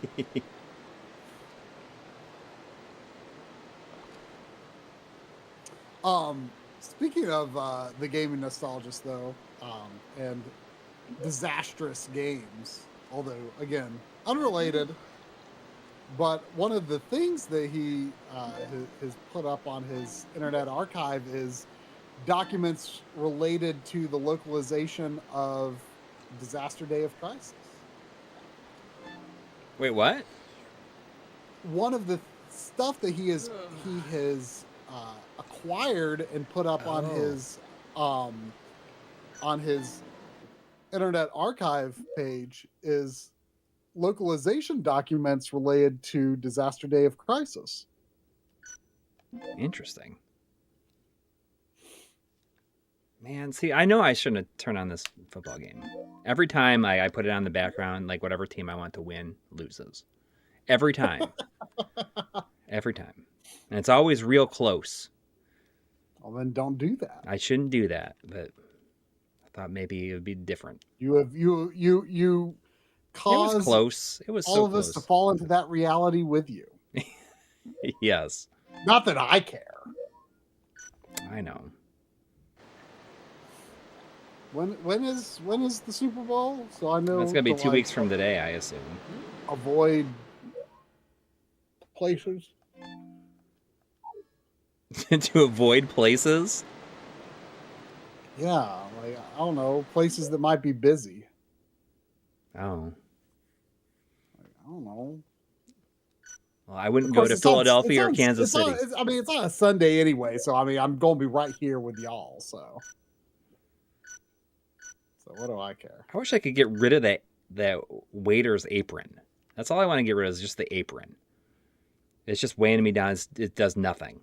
now. Speaking of the gaming nostalgists, though, and disastrous games, although, again, unrelated, but one of the things that he has put up on his Internet Archive is documents related to the localization of Disaster Day of Crisis. Wait, what? One of the stuff that he has acquired and put up on on his Internet Archive page is localization documents related to Disaster Day of Crisis. Interesting. Man, see, I know I shouldn't have turned on this football game. Every time I put it on the background, like whatever team I want to win loses. Every time. Every time. And it's always real close. Well, then don't do that. I shouldn't do that, but I thought maybe it would be different. You caused it was close. It was all so of close. us to fall into that reality with you. Yes. Not that I care. I know. When is the Super Bowl? So I know It's gonna be 2 weeks from today, I assume. Avoid places. To avoid places? Yeah, like I don't know, places that might be busy. Oh. I don't know. Well, I wouldn't go to Philadelphia or Kansas City. It's on a Sunday anyway, so I mean, I'm going to be right here with y'all. So what do I care? I wish I could get rid of that waiter's apron. That's all I want to get rid of is just the apron. It's just weighing me down. It does nothing.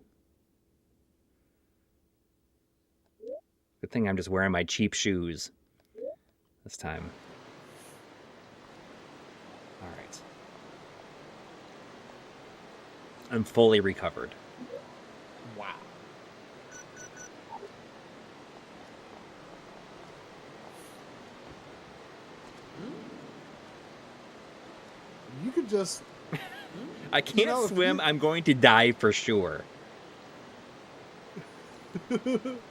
Good thing I'm just wearing my cheap shoes this time. All right. I'm fully recovered. Wow. You could just... I can't swim. I'm going to die for sure.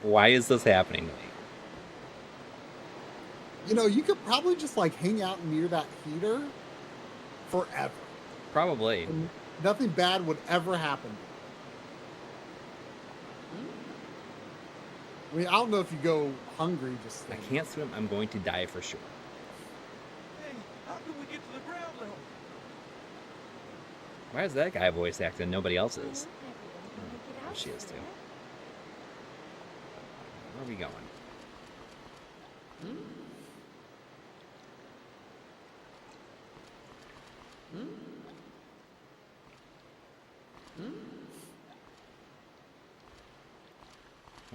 Why is this happening to me? You know, you could probably just like hang out near that heater forever. Probably. And nothing bad would ever happen. I mean, I don't know if you go hungry just... I can't swim. I'm going to die for sure. Hey, how can we get to the ground level? Why is that guy voice acting? Nobody else is. Oh, she is too. Where are we going?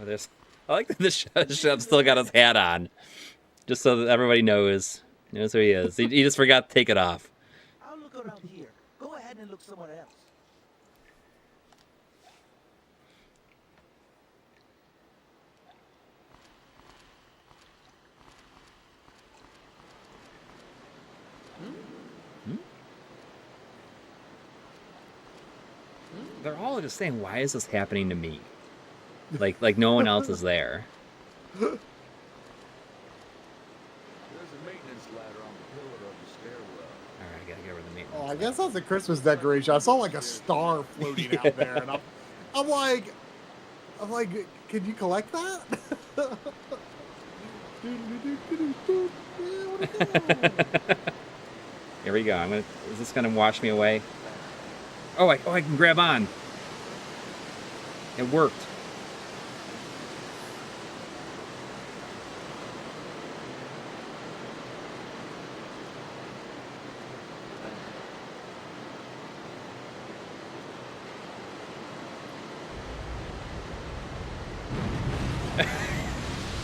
Oh, there's... I like that the chef still got his hat on. Just so that everybody knows who he is. He just forgot to take it off. I'll look around here. Go ahead and look somewhere else. They're all just saying, why is this happening to me? Like no one else is there. There's a maintenance ladder on the pillar of the stairwell. All right, I gotta get rid of the maintenance. Oh, I guess that's a Christmas decoration. I saw like a star floating out there, and I'm like, can you collect that? Here we go. Is this gonna wash me away? Oh, I can grab on. It worked.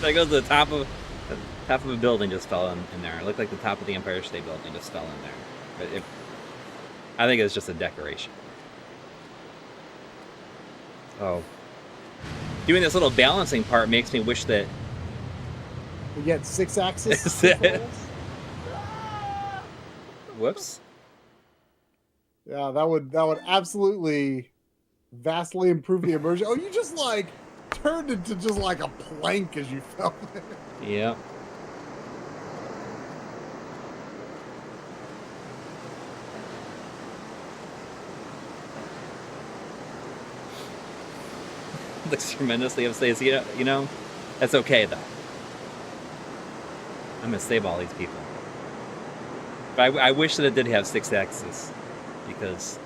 That goes to the top of a building just fell in there. It looked like the top of the Empire State Building just fell in there. But I think it's just a decoration. Oh. Doing this little balancing part makes me wish that... We get 6-axis. Whoops. Yeah, that would absolutely vastly improve the immersion. Oh, you just like turned into just like a plank as you fell there. Yeah. Looks tremendously upset. You know, that's okay though. I'm gonna save all these people. But I wish that it did have 6-axis, because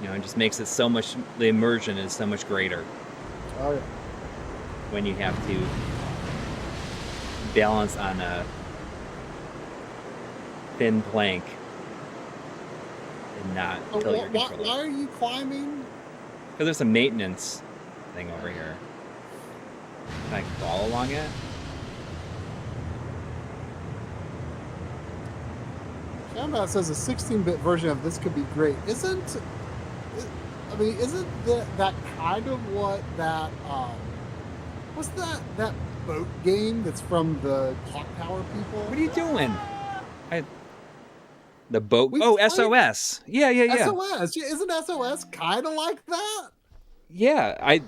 you know it just makes it so much. The immersion is so much greater. Oh yeah. when you have to balance on a thin plank and not tilt your controller. Why are you climbing? Because there's a maintenance thing over here. Can I fall along it? Combat says a 16-bit version of this could be great. Isn't that kind of what that what's that boat game that's from the Clock Tower people? What are you doing? The boat? SOS. Yeah. SOS. Isn't SOS kind of like that? Yeah,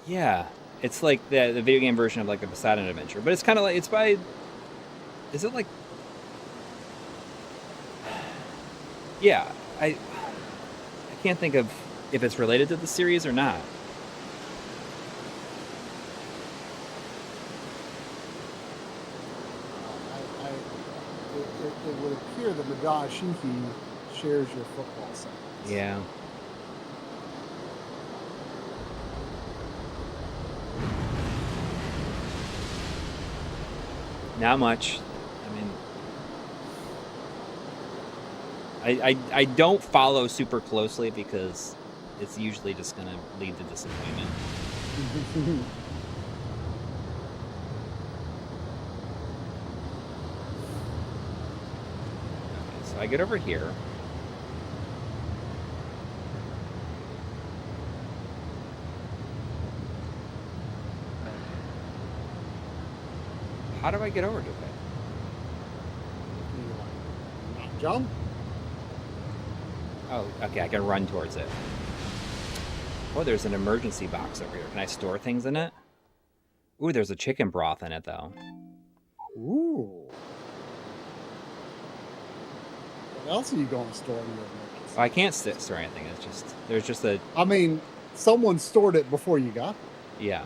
yeah, it's like the video game version of like the Poseidon Adventure, but it's kind of like, is it like, yeah, I can't think of if it's related to the series or not. It would appear that Madashiki shares your football sense. Yeah. Not much. I mean, I don't follow super closely because it's usually just going to lead to disappointment. Okay, so I get over here. How do I get over to it? Jump? Oh, okay, I can run towards it. Oh, there's an emergency box over here. Can I store things in it? Ooh, there's a chicken broth in it, though. Ooh. What else are you going to store in your emergency? Oh, I can't store anything. It's just, there's just a... I mean, someone stored it before you got it. Yeah.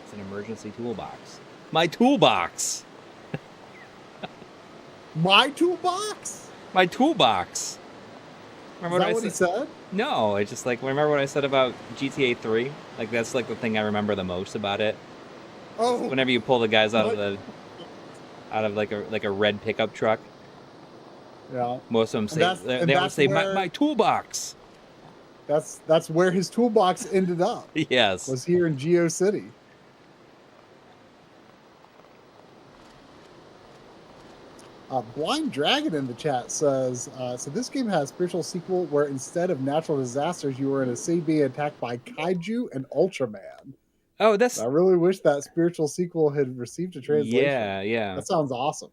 It's an emergency toolbox. My toolbox! My toolbox? My toolbox. Remember what he said? No, it's just like, remember what I said about GTA 3? Like, that's like the thing I remember the most about it. Oh. Whenever you pull the guys out of like a red pickup truck. Yeah. Most of them say, they always say, my toolbox. That's where his toolbox ended up. Yes. Was here in Geo City. Blind Dragon in the chat says, so this game has a spiritual sequel where instead of natural disasters, you were in a city being attacked by kaiju and Ultraman. Oh, that's... I really wish that spiritual sequel had received a translation. Yeah. That sounds awesome.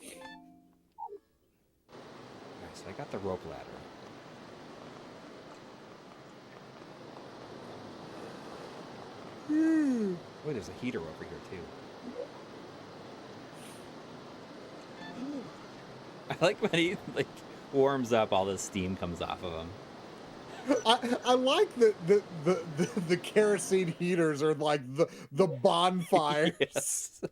Nice, I got the rope ladder. Oh, there's a heater over here, too. I like when he warms up, all the steam comes off of him. I like the kerosene heaters are like the bonfires. Yes.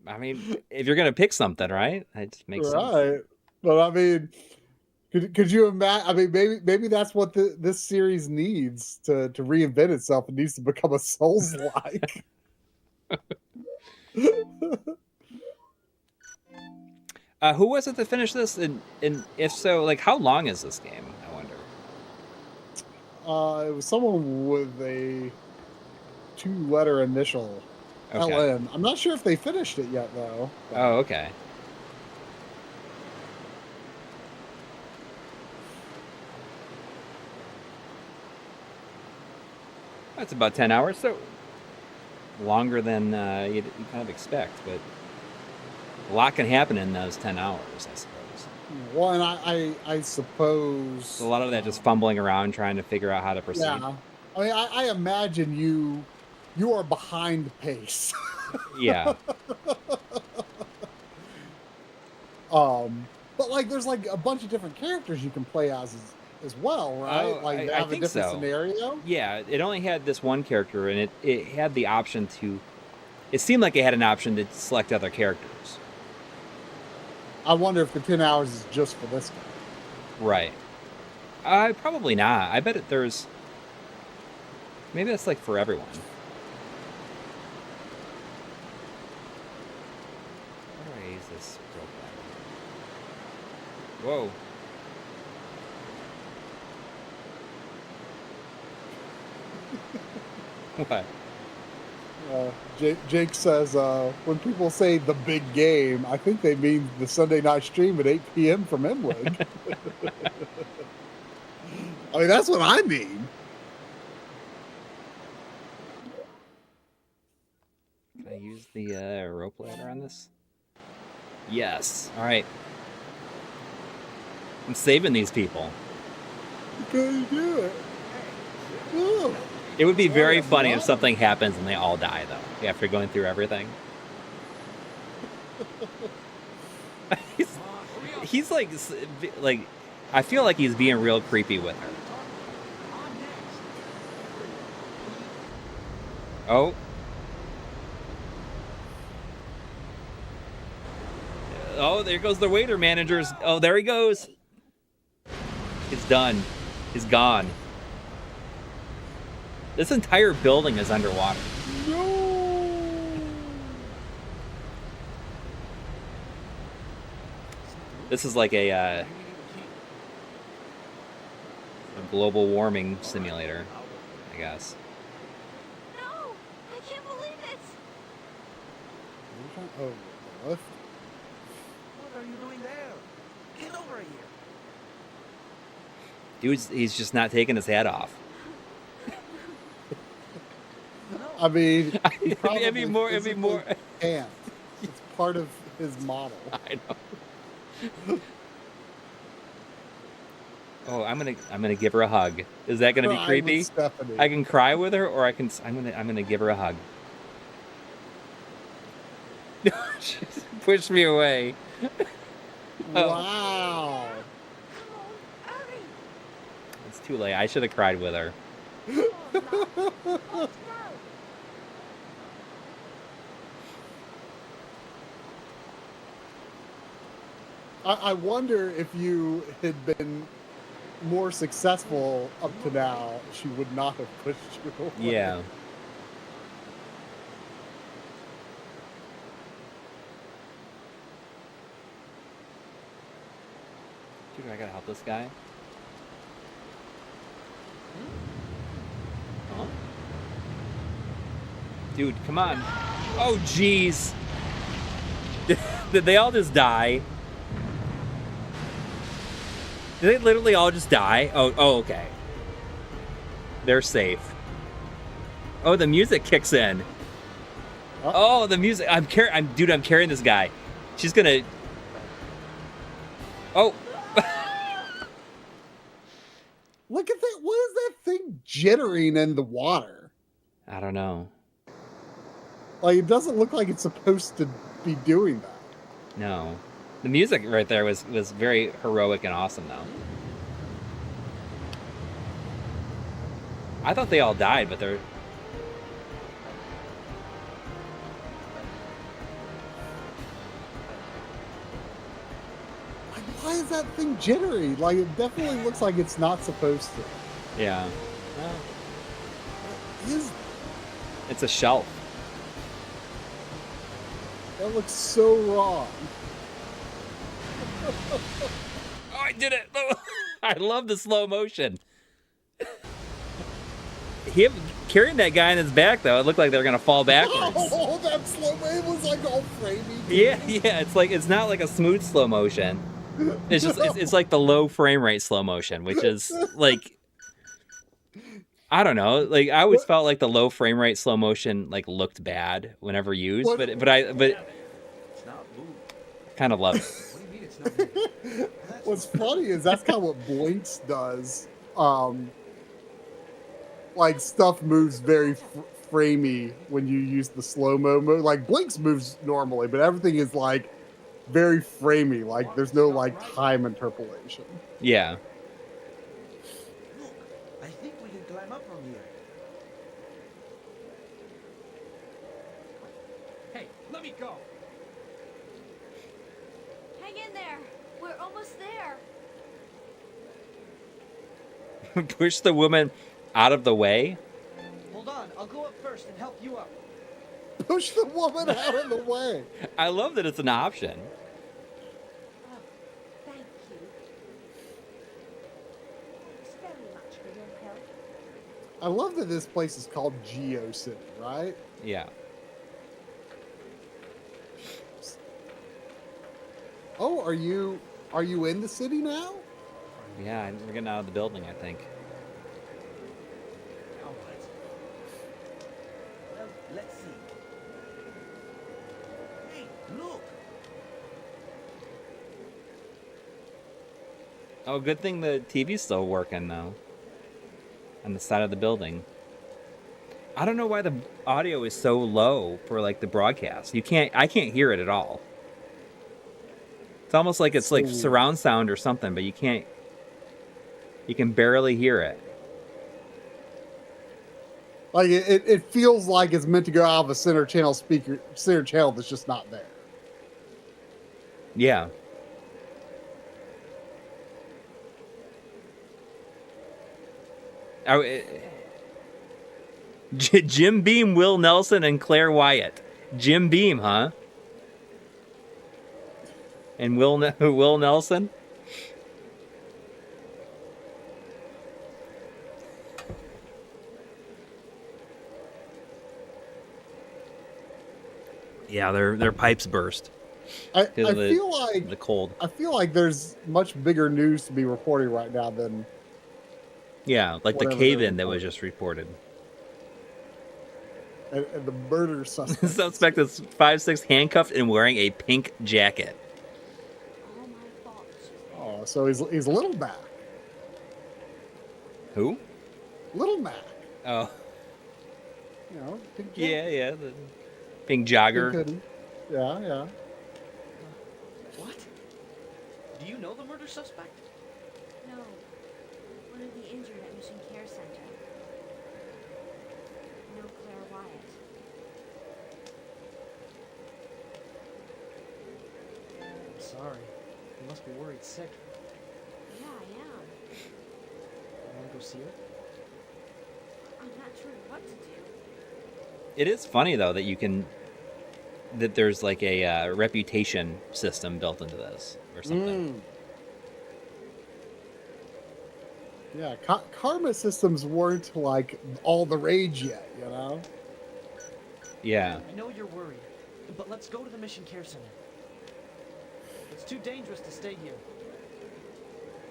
I mean, if you're gonna pick something, right? It just makes sense. Right. But I mean, could you imagine? I mean, maybe that's what this series needs to reinvent itself. It needs to become a Souls-like. Who was it that finished this? And if so, like, how long is this game? I wonder. It was someone with a 2-letter initial. Okay. LN. I'm not sure if they finished it yet, though. Oh, okay. That's about 10 hours, so longer than you kind of expect, but a lot can happen in those 10 hours, I suppose. Well, and I suppose... So a lot of that just fumbling around trying to figure out how to proceed. Yeah. I mean, I imagine you are behind pace. Yeah. But like, there's like a bunch of different characters you can play as as well, right? Oh, Like they I have a think different so. scenario. Yeah, it only had this one character, and it had the option to. It seemed like it had an option to select other characters. I wonder if the 10 hours is just for this guy. Right. Probably not. I bet there's. Maybe that's like for everyone. How do I use this real quick? Whoa. What? Jake says, when people say the big game, I think they mean the Sunday night stream at 8 p.m. from MLiG. I mean, that's what I mean. Can I use the rope ladder on this? Yes. All right. I'm saving these people. You do it. Ooh. It would be very funny if something happens and they all die, though, after going through everything. he's like, I feel like he's being real creepy with her. Oh. Oh, there goes the waiter managers. Oh, there he goes. It's done. He's gone. This entire building is underwater. No. This is like a global warming simulator, I guess. No, I can't believe it. Oh, what? What are you doing there? Get over here. Dude's, he's just not taking his hat off. I mean, he probably it'd be more. can't. It's part of his model. I know. Oh, I'm gonna give her a hug. Is that gonna be creepy? I can cry with her, or I'm gonna give her a hug. She pushed me away. Wow. It's too late. I should have cried with her. I wonder if you had been more successful up to now, she would not have pushed you away. Yeah. Dude, I gotta help this guy. Huh? Dude, come on. Oh, jeez. Did they all just die? Did they literally all just die? Oh, okay. They're safe. Oh, the music kicks in. Oh, the music. I'm carrying this guy. She's gonna. Oh. Look at that. What is that thing jittering in the water? I don't know. Like, it doesn't look like it's supposed to be doing that. No. The music right there was very heroic and awesome, though. I thought they all died, but they're... Why is that thing jittery? Like, it definitely looks like it's not supposed to. Yeah. What is... It's a shelf. That looks so wrong. Oh, I did it! I love the slow motion. Him carrying that guy on his back, though, it looked like they were gonna fall backwards. Oh, that slow motion was like all framey. Yeah, it's not like a smooth slow motion. It's just it's like the low frame rate slow motion, which is like, I don't know. Like, I always felt like the low frame rate slow motion like looked bad whenever used, but kind of love it. What's funny is that's kind of what Blinks does. Like, stuff moves very framey when you use the slow-mo mode. Like, Blinks moves normally, but everything is like very framey. Like, there's no like time interpolation. Yeah. from here. Hey, let me go. Hang in there. We're almost there. Push the woman out of the way. Hold on, I'll go up first and help you up. Push the woman out of the way. I love that it's an option. Oh, thank you. Thanks very much for your help. I love that this place is called Geo City, right? Yeah. Oh, are you in the city now? Yeah, we're getting out of the building, I think. Now what? Well, let's see. Hey, look! Oh, good thing the TV's still working, though. On the side of the building. I don't know why the audio is so low for, like, the broadcast. I can't hear it at all. It's almost like it's like surround sound or something, but you can barely hear it. Like it feels like it's meant to go out of a center channel that's just not there. Yeah. Jim Beam, Will Nelson, and Claire Wyatt. Jim Beam, huh? And Will Nelson? Yeah, their pipes burst. I feel like the cold. I feel like there's much bigger news to be reporting right now than like the cave-in that was just reported. And the murder suspect. The suspect is 5'6", handcuffed and wearing a pink jacket. Oh, so he's Little Mac. Who? Little Mac. Oh. You know, pink yeah, the pink jogger. Pink hoodie. Yeah. What? Do you know the murder suspect? No. One of the injured at Mission Care Center. No Claire Wyatt. I'm sorry. You must be worried sick. Yeah, I am. You want to go see her? I'm not sure what to do. It is funny though that there's like a reputation system built into this or something. Yeah, karma systems weren't like all the rage yet, you know? Yeah. I know you're worried, but let's go to the Mission Care Center. It's too dangerous to stay here.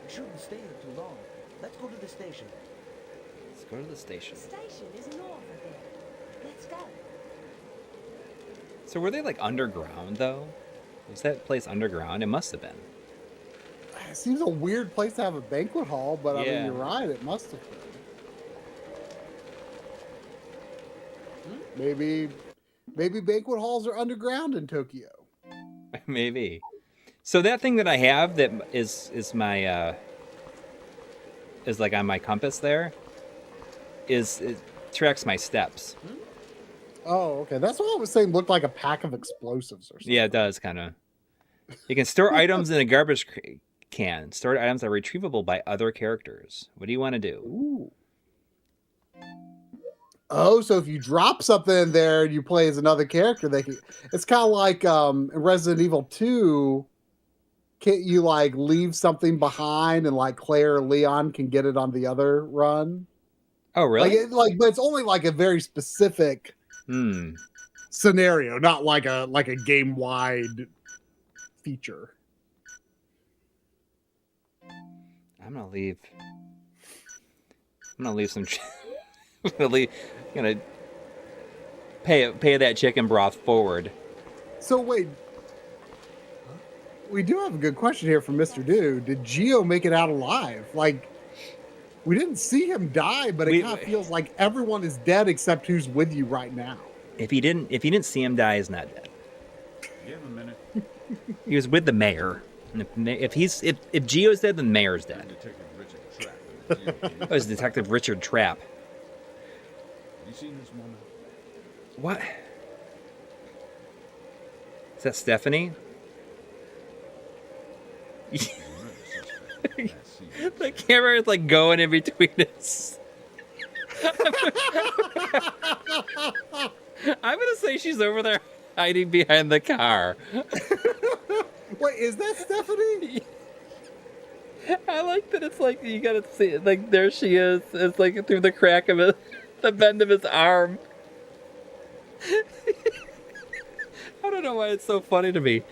We shouldn't stay here too long. Let's go to the station. Let's go to the station. The station is north of there. Let's go. So were they like underground though? Was that place underground? It must have been. It seems a weird place to have a banquet hall, but I Yeah. mean, you're right, it must have been. Maybe banquet halls are underground in Tokyo. Maybe. So that thing that I have that is my is like on my compass there it tracks my steps. Oh, okay. That's what I was saying looked like a pack of explosives or something. Yeah, it does kind of. You can store items in a garbage can. Stored items are retrievable by other characters. What do you want to do? Ooh. Oh, so if you drop something in there and you play as another character, it's kind of like in Resident Evil 2, can't you like leave something behind and like Claire or Leon can get it on the other run? Oh, really? But it's only like a very specific scenario, not like a game wide feature. I'm gonna leave some. I'm gonna pay that chicken broth forward. So wait, we do have a good question here from Mr. Dude. Did Geo make it out alive? Like, we didn't see him die, but it kind of feels like everyone is dead except who's with you right now. If you didn't see him die, he's not dead. Give him a minute. He was with the mayor. And if Geo's dead, then the mayor's dead. Detective Richard Trapp. That was Detective Richard Trapp. You seen this woman? What? Is that Stephanie? The camera is like going in between us. I'm gonna say she's over there hiding behind the car. Wait, is that Stephanie? I like that it's like you gotta see it. Like there she is. It's like through the crack of the bend of his arm. I don't know why it's so funny to me.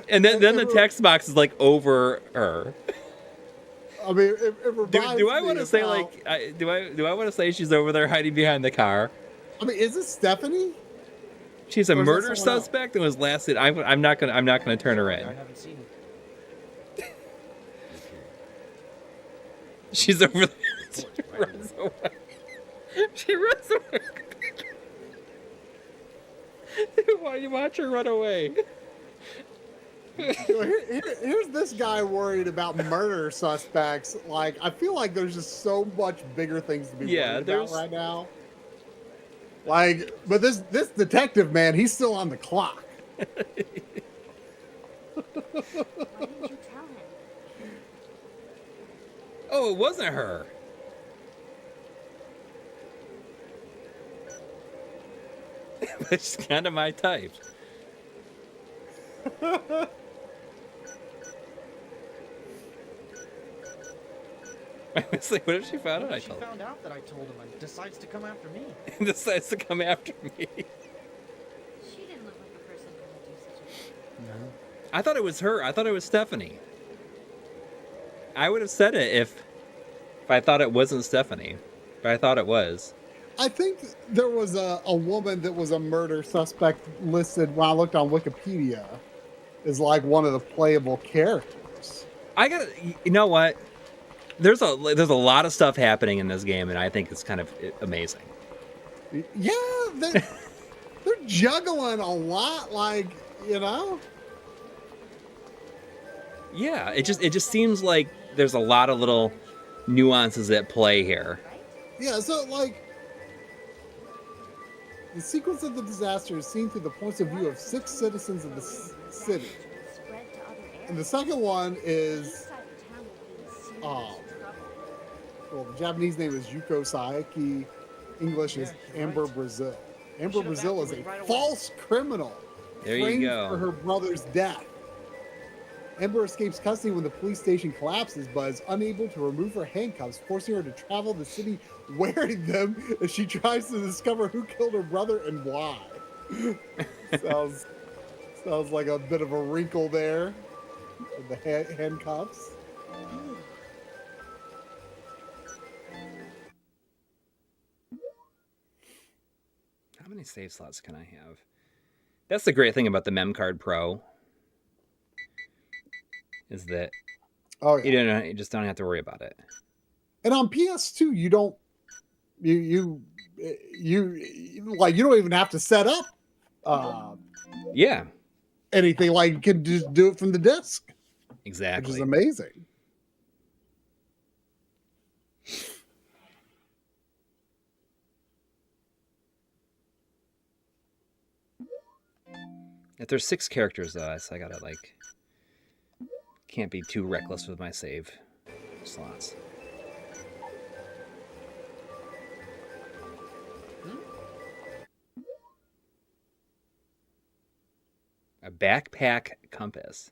And then the text box is like over her. I mean, it reminds do I want to me say about- like do I want to say she's over there hiding behind the car? I mean, is it Stephanie? She's a Or is that murder someone else? suspect and was lasted. I'm not gonna turn her in. I haven't seen it. She's over there. She runs away. She runs away. Why do you watch her run away? Here's this guy worried about murder suspects. Like, I feel like there's just so much bigger things to be worried about right now. Like, but this detective man, he's still on the clock. Why didn't you tell him? Oh, it wasn't her. But she's kind of my type. I was like, what if she found out I She told her? found out that I told him and decides to come after me. Decides to come after me. She didn't look like a person who would do such a thing. No. I thought it was her. I thought it was Stephanie. I would have said it if I thought it wasn't Stephanie. But I thought it was. I think there was a woman that was a murder suspect listed when I looked on Wikipedia as like one of the playable characters. You know what? There's a lot of stuff happening in this game, and I think it's kind of amazing. Yeah, they're juggling a lot, like, you know. Yeah, it just seems like there's a lot of little nuances at play here. Yeah, so like the sequence of the disaster is seen through the points of view of 6 citizens of the city. And the second one is well, the Japanese name is Yuko Saeki. English is Amber Brazil. Amber Brazil is a false criminal There you framed go. for her brother's death. Amber escapes custody when the police station collapses, but is unable to remove her handcuffs, forcing her to travel the city wearing them as she tries to discover who killed her brother and why. sounds like a bit of a wrinkle there with the handcuffs. How many save slots can I have? That's the great thing about the MemCard Pro. Is that you just don't have to worry about it. And on PS2, you don't you like you don't even have to set up Yeah. anything. Like you can just do it from the disc. Exactly. Which is amazing. If there's 6 characters though, so I gotta like can't be too reckless with my save slots. A backpack compass.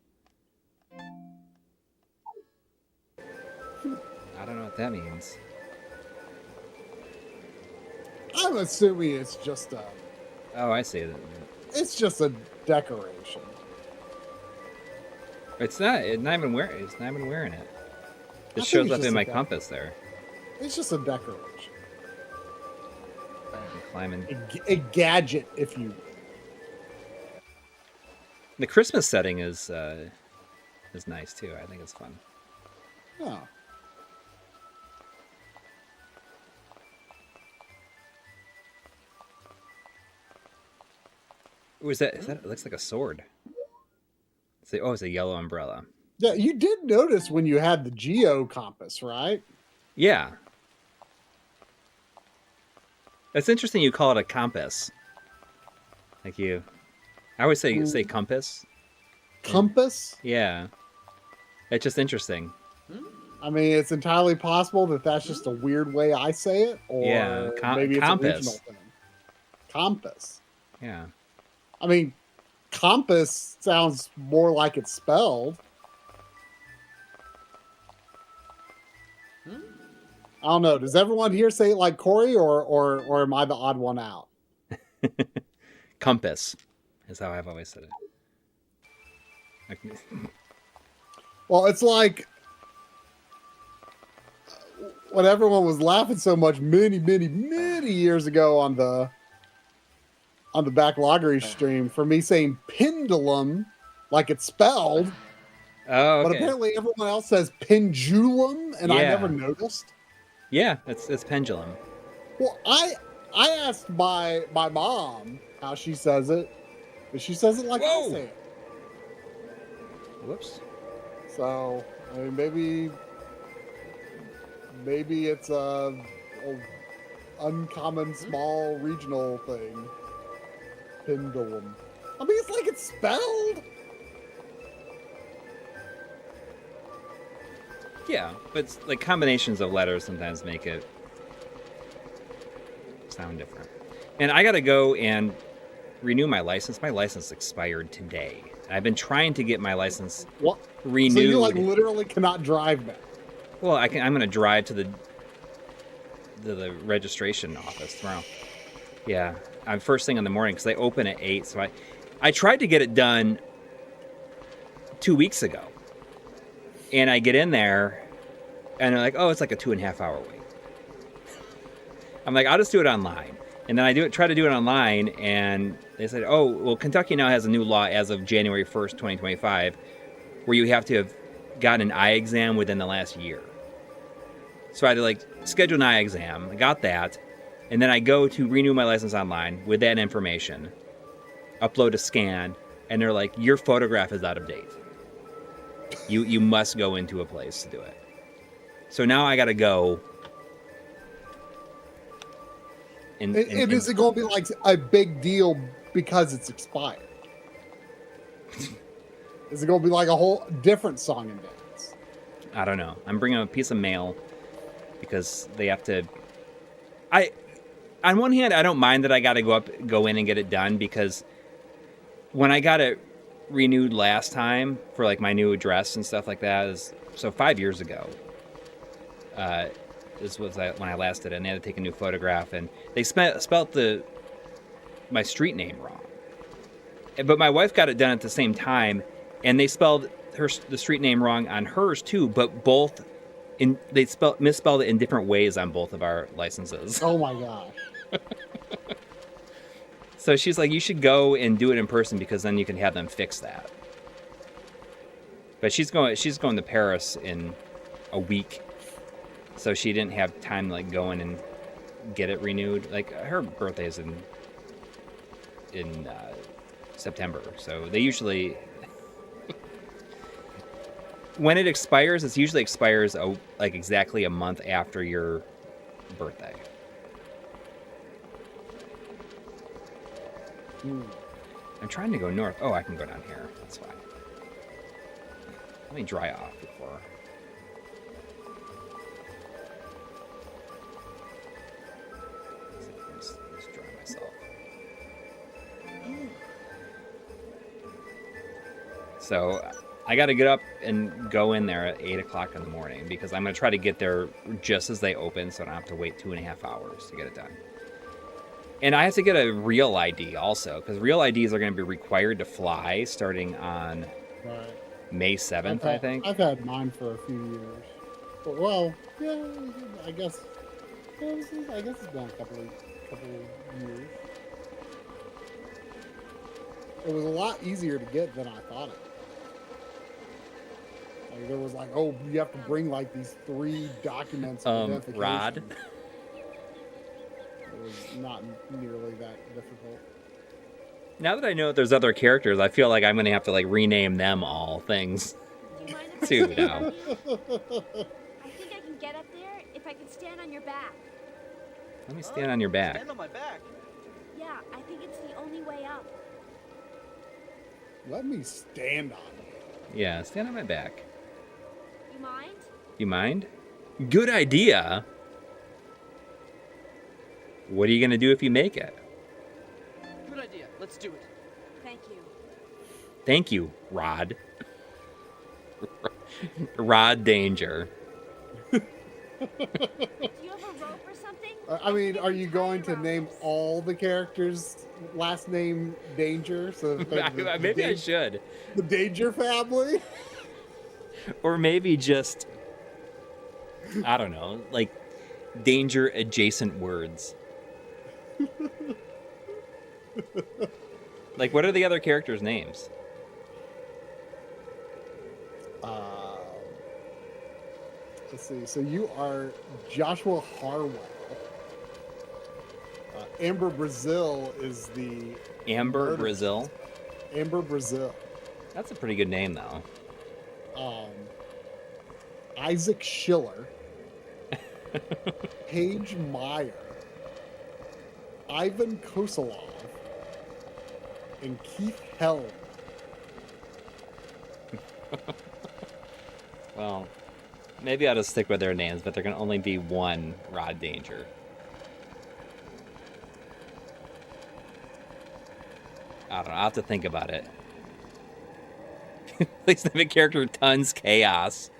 I don't know what that means. I'm assuming it's just a Oh, I see. it's just a decoration. It's not even wearing it. I It think shows it's up just in a my decoration. compass there. It's just a decoration. I'm climbing. A gadget, if you will. The Christmas setting is nice too. I think it's fun. Oh. Ooh, is that? It looks like a sword. It's a yellow umbrella. Yeah, you did notice when you had the geo compass, right? Yeah. It's interesting you call it a compass. Like you, I always say compass. Compass? Yeah. It's just interesting. I mean, it's entirely possible that that's just a weird way I say it, or maybe it's compass. a regional thing. Compass. Yeah. I mean, compass sounds more like it's spelled. I don't know. Does everyone here say it like Coury, or am I the odd one out? Compass is how I've always said it. Well, it's like when everyone was laughing so much many years ago on the Backloggery stream for me saying pendulum like it's spelled. Oh, okay. But apparently everyone else says pendulum, and I never noticed. Yeah, it's pendulum. Well, I asked my mom how she says it, but she says it like I say it. Whoops. So, I mean, maybe it's a uncommon small regional thing. Pendulum. I mean, it's like it's spelled. Yeah, but it's like combinations of letters sometimes make it sound different. And I gotta go and renew my license. My license expired today. I've been trying to get my license renewed. So you like literally cannot drive now. Well, I'm gonna drive to the registration office tomorrow. Yeah, I'm first thing in the morning because they open at 8. So I tried to get it done 2 weeks ago, and I get in there, and they're like, "Oh, it's like a 2.5 hour wait." I'm like, "I'll just do it online." And then I try to do it online, and they said, "Oh, well, Kentucky now has a new law as of January 1st, 2025, where you have to have gotten an eye exam within the last year." So I had to schedule an eye exam. I got that, and then I go to renew my license online with that information, upload a scan, and they're like, "Your photograph is out of date. You must go into a place to do it." So now I got to go. Is it going to be like a big deal because it's expired? Is it going to be like a whole different song and dance? I don't know. I'm bringing a piece of mail because they have to. On one hand, I don't mind that I got to go in and get it done, because when I got it renewed last time for my new address and stuff like that, so 5 years ago. This was when I last did it, and they had to take a new photograph, and they spelt my street name wrong. But my wife got it done at the same time, and they spelled the street name wrong on hers too, but they misspelled it in different ways on both of our licenses. Oh my gosh. So she's like, "You should go and do it in person, because then you can have them fix that." But she's going to Paris in a week. So she didn't have time to go in and get it renewed. Her birthday is in September, so they usually when it expires, it usually expires exactly a month after your birthday. I'm trying to go north. Oh, I can go down here. That's fine. Let me dry off before. Let's dry myself. So I got to get up and go in there at 8 o'clock in the morning, because I'm going to try to get there just as they open, so I don't have to wait 2.5 hours to get it done. And I have to get a real ID also, because real IDs are going to be required to fly starting on May 7th, I think. I've had mine for a few years. Well, yeah, I guess it's been a couple of years. It was a lot easier to get than I thought it. There was you have to bring these 3 documents of identification. Rod. It was not nearly that difficult. Now that I know that there's other characters, I feel like I'm going to have to rename them all things too now. I think I can get up there if I can stand on your back. Let me stand on your back. Stand on my back. Yeah, I think it's the only way up. Let me stand on it. Yeah, stand on my back. You mind? You mind? Good idea. What are you going to do if you make it? Good idea. Let's do it. Thank you. Thank you, Rod. Rod Danger. Do you have a rope or something? I mean, are you going to name all the characters last name Danger? So Maybe I should. The Danger family? Or maybe just, I don't know, like danger adjacent words. Like, what are the other characters' names? Let's see. So you are Joshua Harwell. Amber Brazil is the... Amber Brazil? Amber Brazil. That's a pretty good name, though. Isaac Schiller. Paige Meyer. Ivan Kosolov. And Keith Helm. Well, maybe I'll just stick with their names, but there can only be one Rod Danger. I don't know. I'll have to think about it. Please name a character Tons Chaos.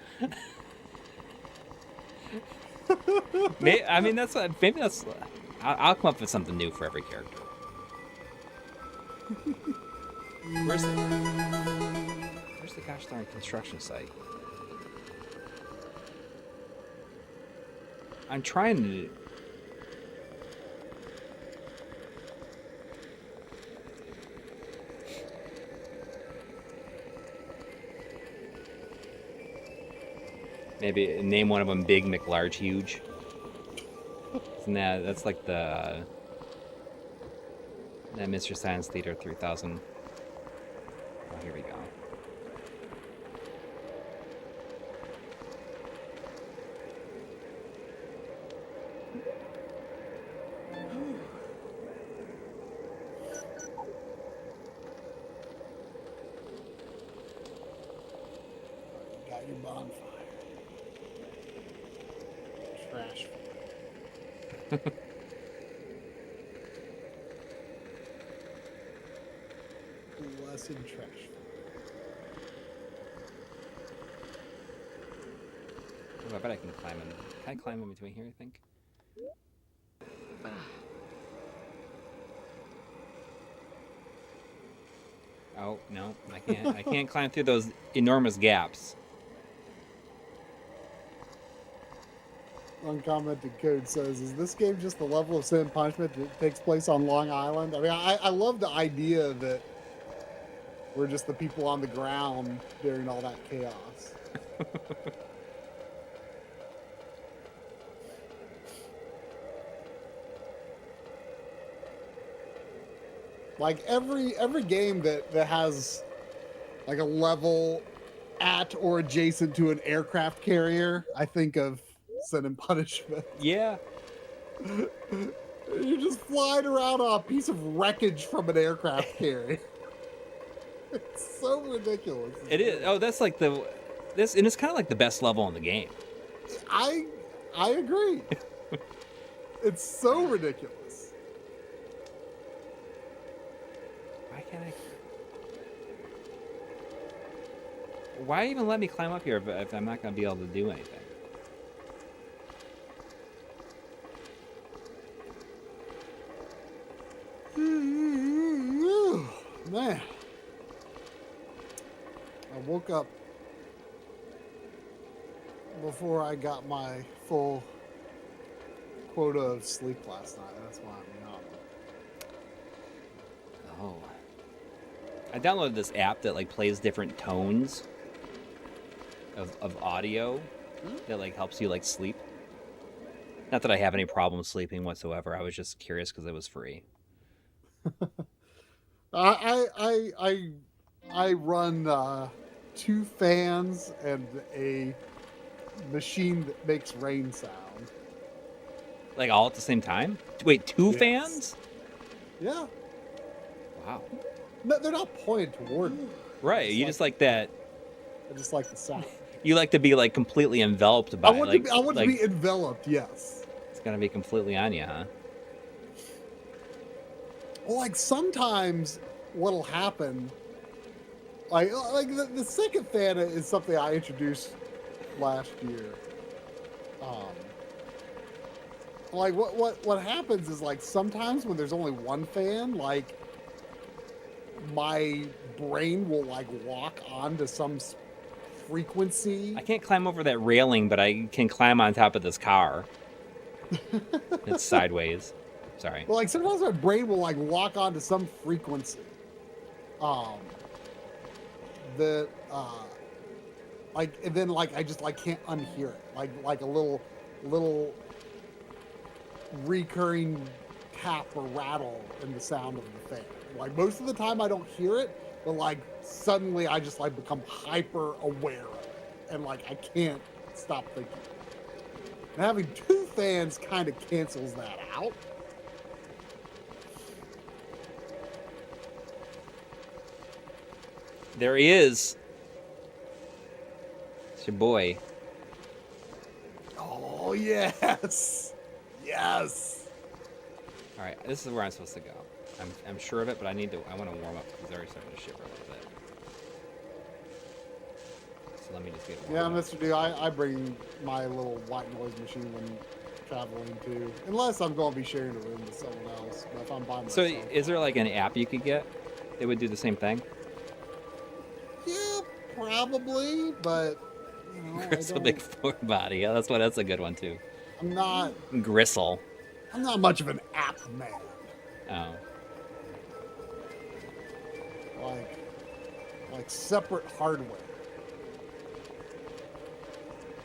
Maybe that's... I'll come up with something new for every character. Where's the gosh darn construction site? I'm trying to... Maybe name one of them Big McLarge Huge. That's like the... That Mr. Science Theater 3000. Oh, here we go. Got your bonfire. Trash. Blessed trash. Oh, I bet I can climb in. Can I climb in between here, I think? Oh, no, I can't. I can't climb through those enormous gaps. Uncommented code says, is this game just the level of sin and punishment that takes place on Long Island? I mean, I love the idea that we're just the people on the ground during all that chaos. Like every game that has like a level at or adjacent to an aircraft carrier, I think of Sin and Punishment. Yeah. You're just flying around on a piece of wreckage from an aircraft carrier. It's so ridiculous. It is. Oh, that's like and it's kind of like the best level in the game. I agree. It's so ridiculous. Why can't I? Why even let me climb up here if I'm not going to be able to do anything? Man. I woke up before I got my full quota of sleep last night. That's why I'm not. Oh. I downloaded this app that like plays different tones of audio that like helps you like sleep. Not that I have any problem sleeping whatsoever. I was just curious because it was free. I run 2 fans and a machine that makes rain sound. Like all at the same time? Wait, two Yes. fans? Yeah. Wow. No, they're not pointed toward me. Right. You just like that. I just like the sound. You like to be like completely enveloped by. I want, like, to be enveloped. Yes. It's gonna be completely on you, huh? Well, like sometimes what'll happen, like the second fan is something I introduced last year. Like what happens is like sometimes when there's only one fan, like my brain will like lock onto some frequency. I can't climb over that railing, but I can climb on top of this car. It's sideways. Sorry. Well, like sometimes my brain will like lock onto some frequency. Like and then like I just like can't unhear it. Like a little recurring tap or rattle in the sound of the fan. Like most of the time I don't hear it, but like suddenly I just like become hyper aware of it, and like I can't stop thinking. And having two fans kind of cancels that out. There he is. It's your boy. Oh yes, yes. All right, this is where I'm supposed to go. I'm sure of it, but I want to warm up because they're already starting to shiver a little bit. So let me just get warm up. Mr. D, I bring my little white noise machine when traveling too, unless I'm going to be sharing a room with someone else. But if I'm by myself. So is there like an app you could get that would do the same thing? Yeah, probably, but you know, It's a big body. Yeah, that's a good one too. I'm not Gristle. I'm not much of an app man. Oh. Like separate hardware.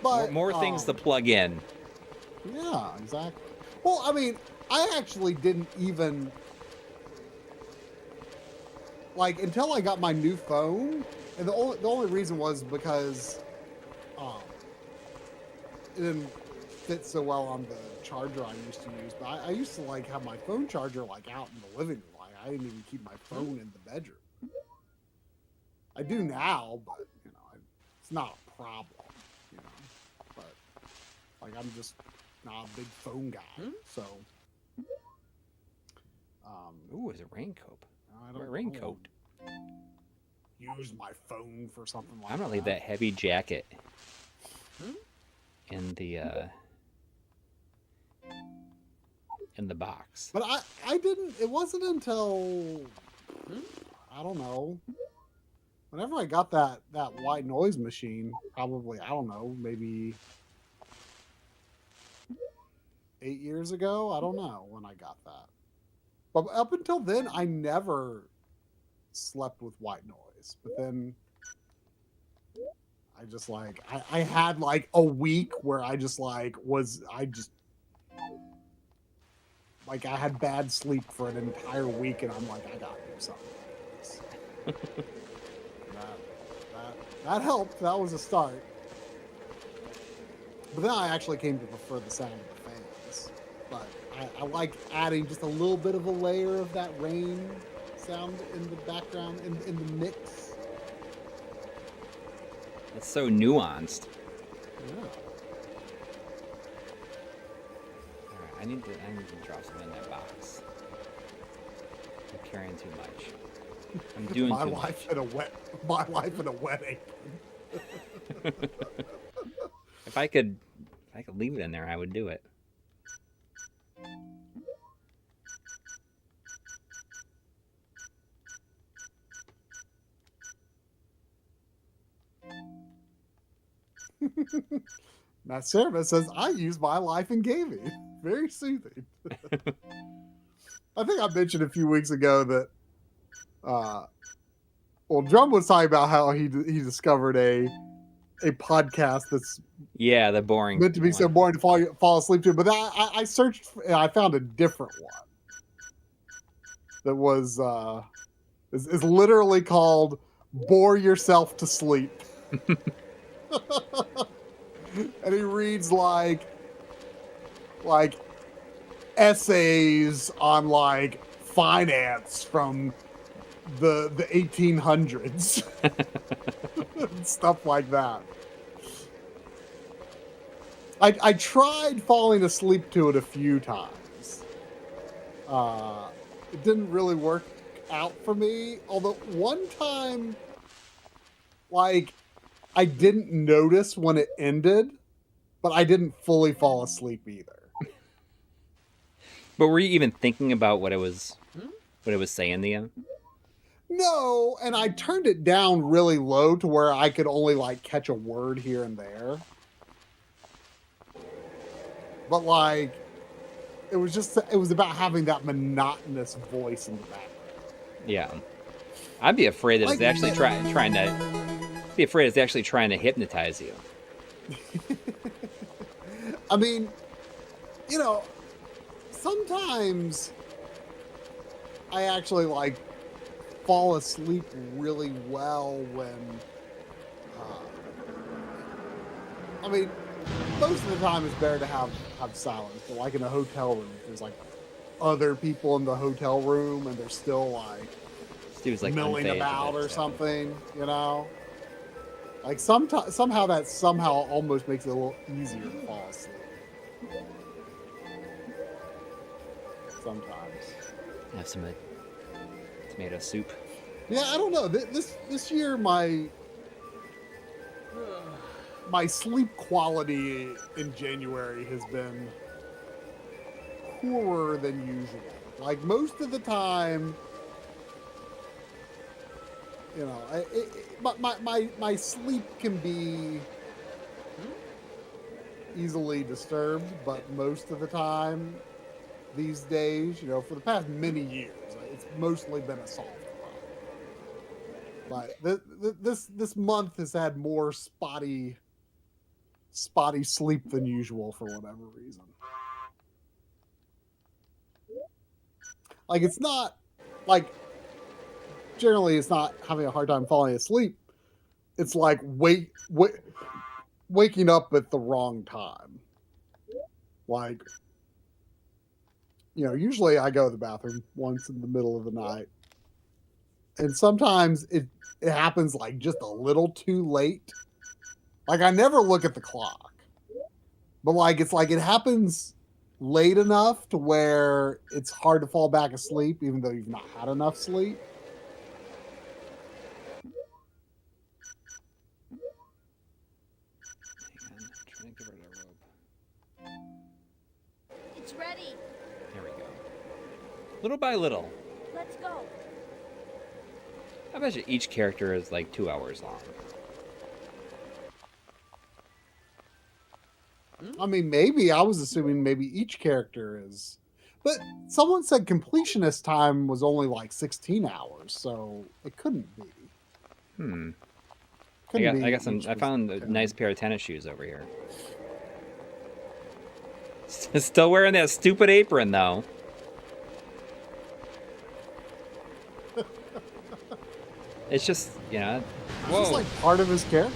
But More things to plug in. Yeah, exactly. Well, I mean, I actually didn't even like until I got my new phone, and the only reason was because it didn't fit so well on the charger I used to use. But I used to like have my phone charger like out in the living room. Like I didn't even keep my phone in the bedroom. I do now, but you know, it's not a problem. You know, but like I'm just not a big phone guy. So. Ooh, it's a raincoat. I don't raincoat. Use my phone for something like that. I'm gonna leave that heavy jacket in the box. But I didn't. It wasn't until I don't know. Whenever I got that white noise machine, probably I don't know, maybe 8 years ago. I don't know when I got that. But up until then, I never slept with white noise. But then I just like I had like a week where I had bad sleep for an entire week, and I'm like, I gotta do something with this. That helped. That was a start. But then I actually came to prefer the sound of the fans. But I like adding just a little bit of a layer of that rain sound in the background, in the mix. It's so nuanced. Yeah. All right, I need to drop some in that box. I'm carrying too much. I'm doing my too life much. My life in a wedding. If I could leave it in there, I would do it. Matt Serva says, I use my life in gaming. Very soothing. I think I mentioned a few weeks ago that Drum was talking about how he discovered a podcast that's the boring meant to be so boring to fall asleep to. But I searched and I found a different one that was is literally called "Bore Yourself to Sleep," and he reads like essays on like finance from the 1800s and stuff like that. I tried falling asleep to it a few times. It didn't really work out for me. Although one time, like, I didn't notice when it ended, but I didn't fully fall asleep either. But were you even thinking about what it was saying to you? No, and I turned it down really low to where I could only like catch a word here and there. But like, it was about having that monotonous voice in the background. Yeah, I'd be afraid that Like, it's actually trying to hypnotize you. I mean, you know, sometimes I actually like fall asleep really well when I mean, most of the time it's better to have silence, but like in a hotel room, there's like other people in the hotel room and they're still like Dude's like milling unfazed about of it, or so. something, you know? Like somehow that almost makes it a little easier to fall asleep. Sometimes. Have some tomato soup. Yeah, I don't know. This year my sleep quality in January has been poorer than usual. Like most of the time, you know, my sleep can be easily disturbed, but most of the time these days, you know, for the past many years, it's mostly been a soft ride. But this month has had more spotty sleep than usual for whatever reason. Like it's not like generally it's not having a hard time falling asleep. It's like waking up at the wrong time. Like, you know, usually I go to the bathroom once in the middle of the night. And sometimes it happens like just a little too late. Like I never look at the clock. But like it's like it happens late enough to where it's hard to fall back asleep even though you've not had enough sleep. Trying to get rid of the rope. It's ready. There we go. Little by little. Let's go. I bet you each character is like 2 hours long. I mean, maybe I was assuming maybe each character is, but someone said completionist time was only like 16 hours, so it couldn't be. I found a nice pair of tennis shoes over here. Still wearing that stupid apron though. It's just, you know. It's just like part of his character.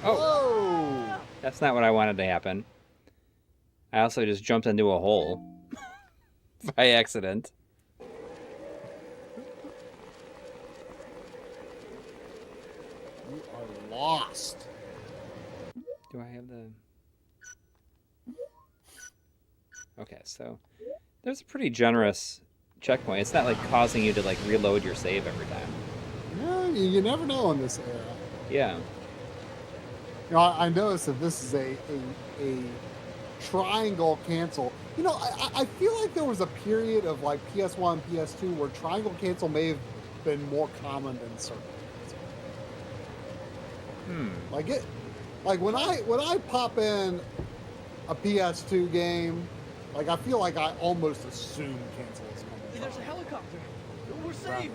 Oh, Whoa! That's not what I wanted to happen. I also just jumped into a hole by accident. You are lost. Do I have the... Okay, so there's a pretty generous checkpoint. It's not like causing you to like reload your save every time. Yeah, you never know in this era. Yeah. You know, I noticed that this is a triangle cancel. You know, I feel like there was a period of like PS1, PS2 where triangle cancel may have been more common than circle cancel. Like when I pop in a PS2 game, like I feel like I almost assume cancel is coming. Hey, there's a helicopter. We're safe.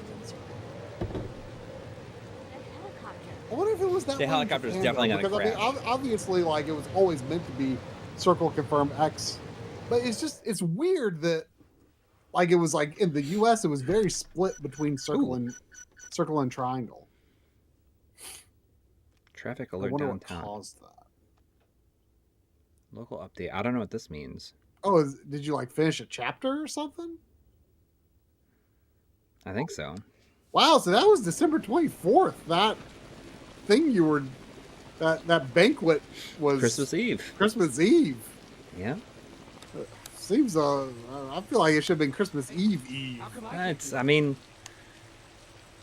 I wonder if it was that. The helicopter's definitely gonna crash. I mean, obviously, like it was always meant to be circle confirm X, but it's weird that like it was like in the U.S. it was very split between circle and triangle. Traffic I alert wonder downtown. what caused that. Local update. I don't know what this means. Oh, did you like finish a chapter or something? I think so. Wow, so that was December 24th. That thing you were, that banquet was Christmas Eve. Christmas Eve. Yeah. Seems I feel like it should have been Christmas Eve. I mean,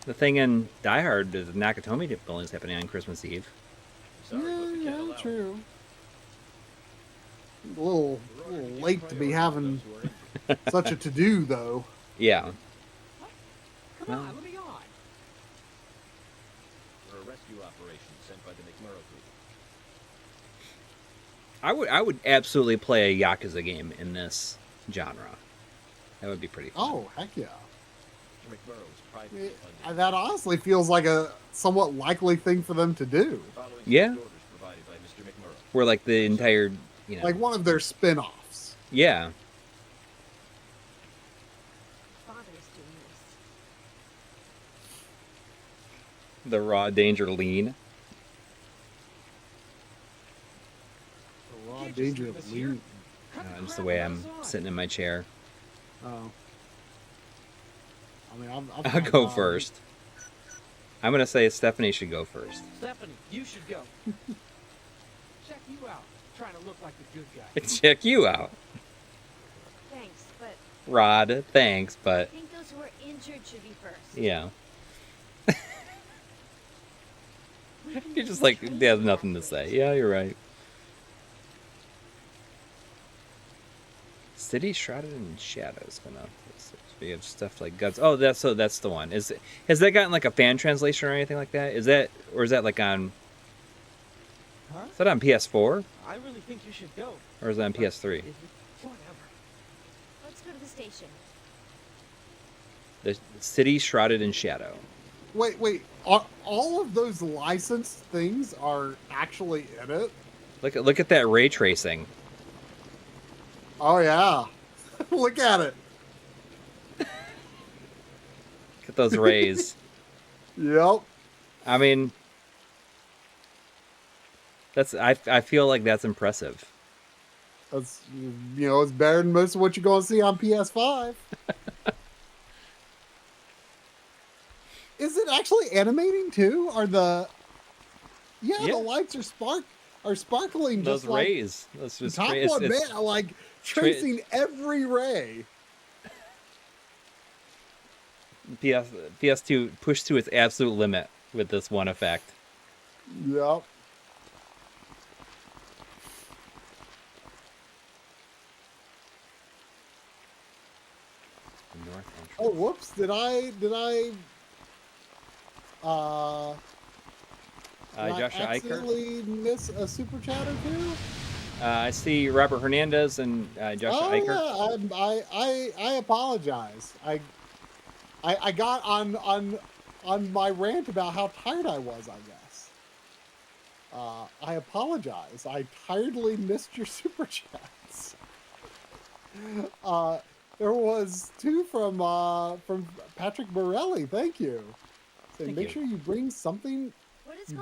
the thing in Die Hard, the Nakatomi building is happening on Christmas Eve. Yeah, true. A little late to be having such a to-do, though. Yeah. Come on, let me on. For a rescue operation sent by the McMurrow group. I would absolutely play a Yakuza game in this genre. That would be pretty fun. Oh, heck yeah. Mr. McMurrow's private That honestly feels like a somewhat likely thing for them to do. Yeah. orders provided by Mr. McMurrow. Where like the entire, Like one of their spin-offs. Yeah. Father's doing this. The Raw Danger Lean. The raw danger of lean. Just the way I'm sitting in my chair. Oh. I mean, I'll go first. I'm going to say Stephanie should go first. Stephanie, you should go. Check you out. Trying to look like the good guy. Check you out. Thanks, but Rod, thanks, I but think those who are injured should be first. yeah. You're just like, they have nothing to say. Yeah, you're right. City shrouded in shadows. We have stuff like guts. Oh, that's the one. Has that gotten like a fan translation or anything like that? Is that like on? Huh? Is that on PS4 I really think you should go. or is that on PS3? Whatever. Let's go to the station. The city shrouded in shadow. Wait. All of those licensed things are actually in it? Look at that ray tracing. Oh, yeah. Look at it. Look at those rays. Yep. I mean, I feel like that's impressive. That's, it's better than most of what you're going to see on PS5. Is it actually animating too? The lights are sparkling Those just rays. Those just top rays. one, man, like tracing every ray. PS2 pushed to its absolute limit with this one effect. Yep. North entrance. Oh, whoops! Did I Joshua Eicher. accidentally miss a super chat or two? I see Robert Hernandez and Joshua Eicher. Yeah, I apologize. I got on my rant about how tired I was, I guess. I apologize. I tiredly missed your super chats. There was two from Patrick Morelli. Thank you. Saying, make sure you bring something.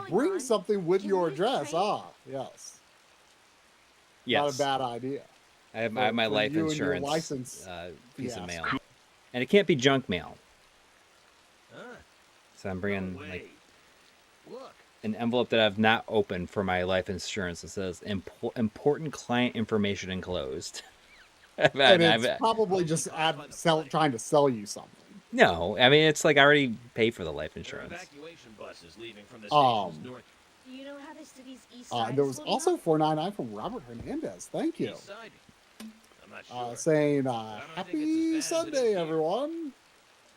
Bring something with your address. Yes. Yes. Not a bad idea. I have my life you and your insurance license. piece of Yes. mail, and it can't be junk mail. Huh? So I'm bringing like Look. an envelope that I've not opened for my life insurance. It says important client information enclosed. And it's probably just trying to sell you something. No, I mean it's like I already paid for the life insurance. Evacuation buses leaving from the Um, station's north Do you know how the city's east side There is was splitting also up? 499 from Robert Hernandez. Thank you. east side. I'm not sure. Saying don't think happy it's as bad as it Sunday, is here. everyone.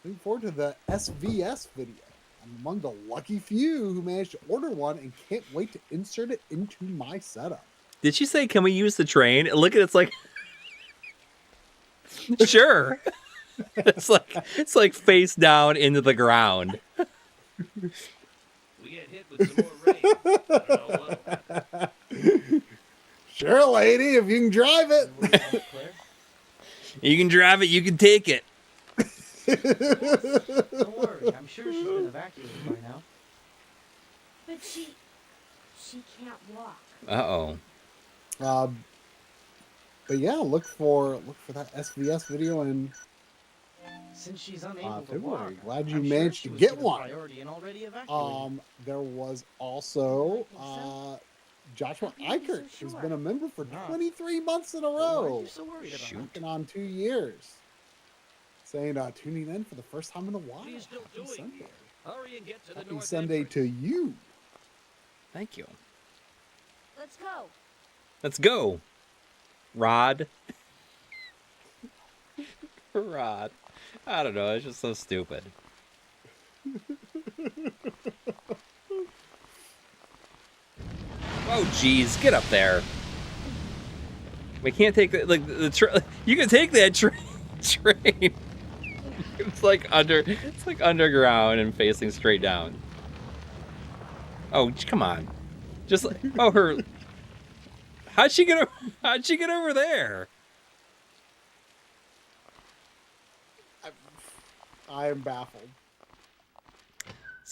Looking forward to the SVS video. I'm among the lucky few who managed to order one and can't wait to insert it into my setup. Did she say, "Can we use the train?" Look at it's like, sure. It's like face down into the ground. We get hit with some more rain. I don't know what about that. Sure, lady, if you can drive it. Claire? You can drive it. You can take it. Don't worry. I'm sure she's been evacuated by now. But she can't walk. Uh-oh. But yeah, look for that SVS video in Since she's unable to February. walk, Glad you I'm sure managed she to was get given one. priority and already evacuated. There was also Joshua Eichert, who's been a member for 23 months in a Why are row. you so worried about it? Working on 2 years. Saying tuning in for the first time in a while. What are you still Happy doing Sunday. here? Hurry and get to the Happy north Sunday entrance. to you. Thank you. Let's go. Let's go. Rod. Rod. I don't know. It's just so stupid. Oh, geez. Get up there. We can't take the, like, you can take that train. It's like underground and facing straight down. Oh, come on. Just like, oh, her. How'd she get over there? I am baffled.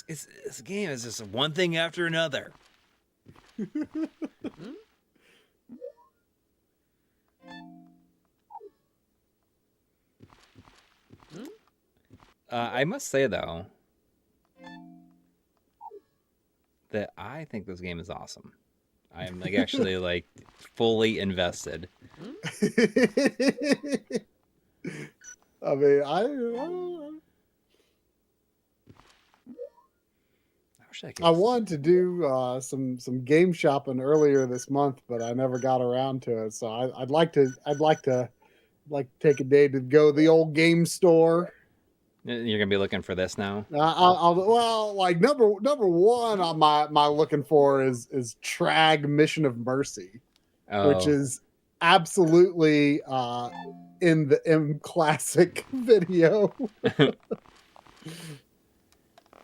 This game is just one thing after another. I must say, though, that I think this game is awesome. I am like actually like fully invested. I mean, I wanted to do some game shopping earlier this month, but I never got around to it. So I'd like to take a day to go to the old game store. You're gonna be looking for this now. Well, like number one on my looking for is Trag Mission of Mercy, which is absolutely in the M Classic video.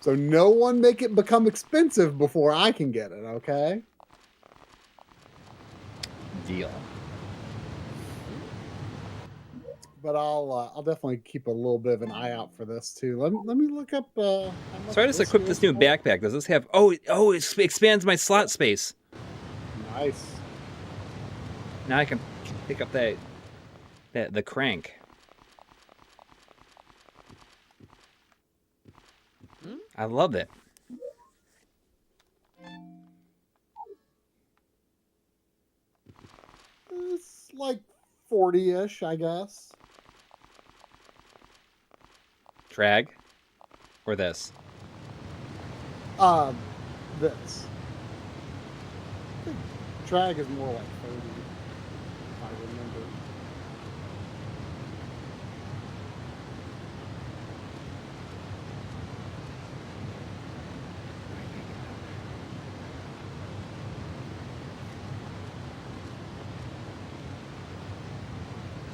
So no one make it become expensive before I can get it, okay? Deal. But I'll definitely keep a little bit of an eye out for this too. Let me look up. So I just equipped this new backpack. Does this have? Oh, it expands my slot space. Nice. Now I can pick up the crank. I love it. It's like 40-ish, I guess. Trag? Or this? This. I think Trag is more like 30, if I remember.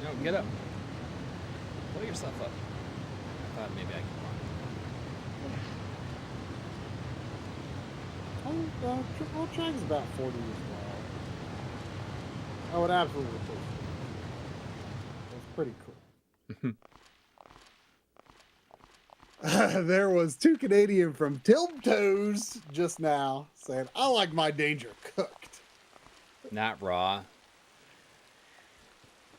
No, get up. Pull yourself up. I thought maybe I could walk. Well, Trag's about 40 as well. I would absolutely push it. It's pretty cool. There was 2 Canadian from Tiltoes just now saying, I like my danger cooked. Not raw.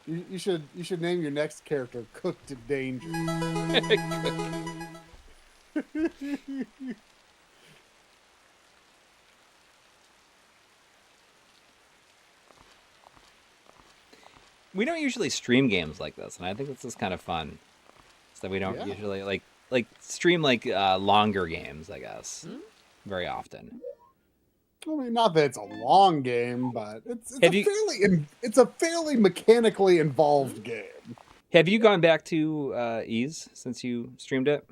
You should name your next character Cooked Danger. We don't usually stream games like this, and I think this is kind of fun. So we don't usually like stream longer games, I guess, very often. I mean, not that it's a long game, but it's a fairly mechanically involved game. Have you gone back to Ease since you streamed it?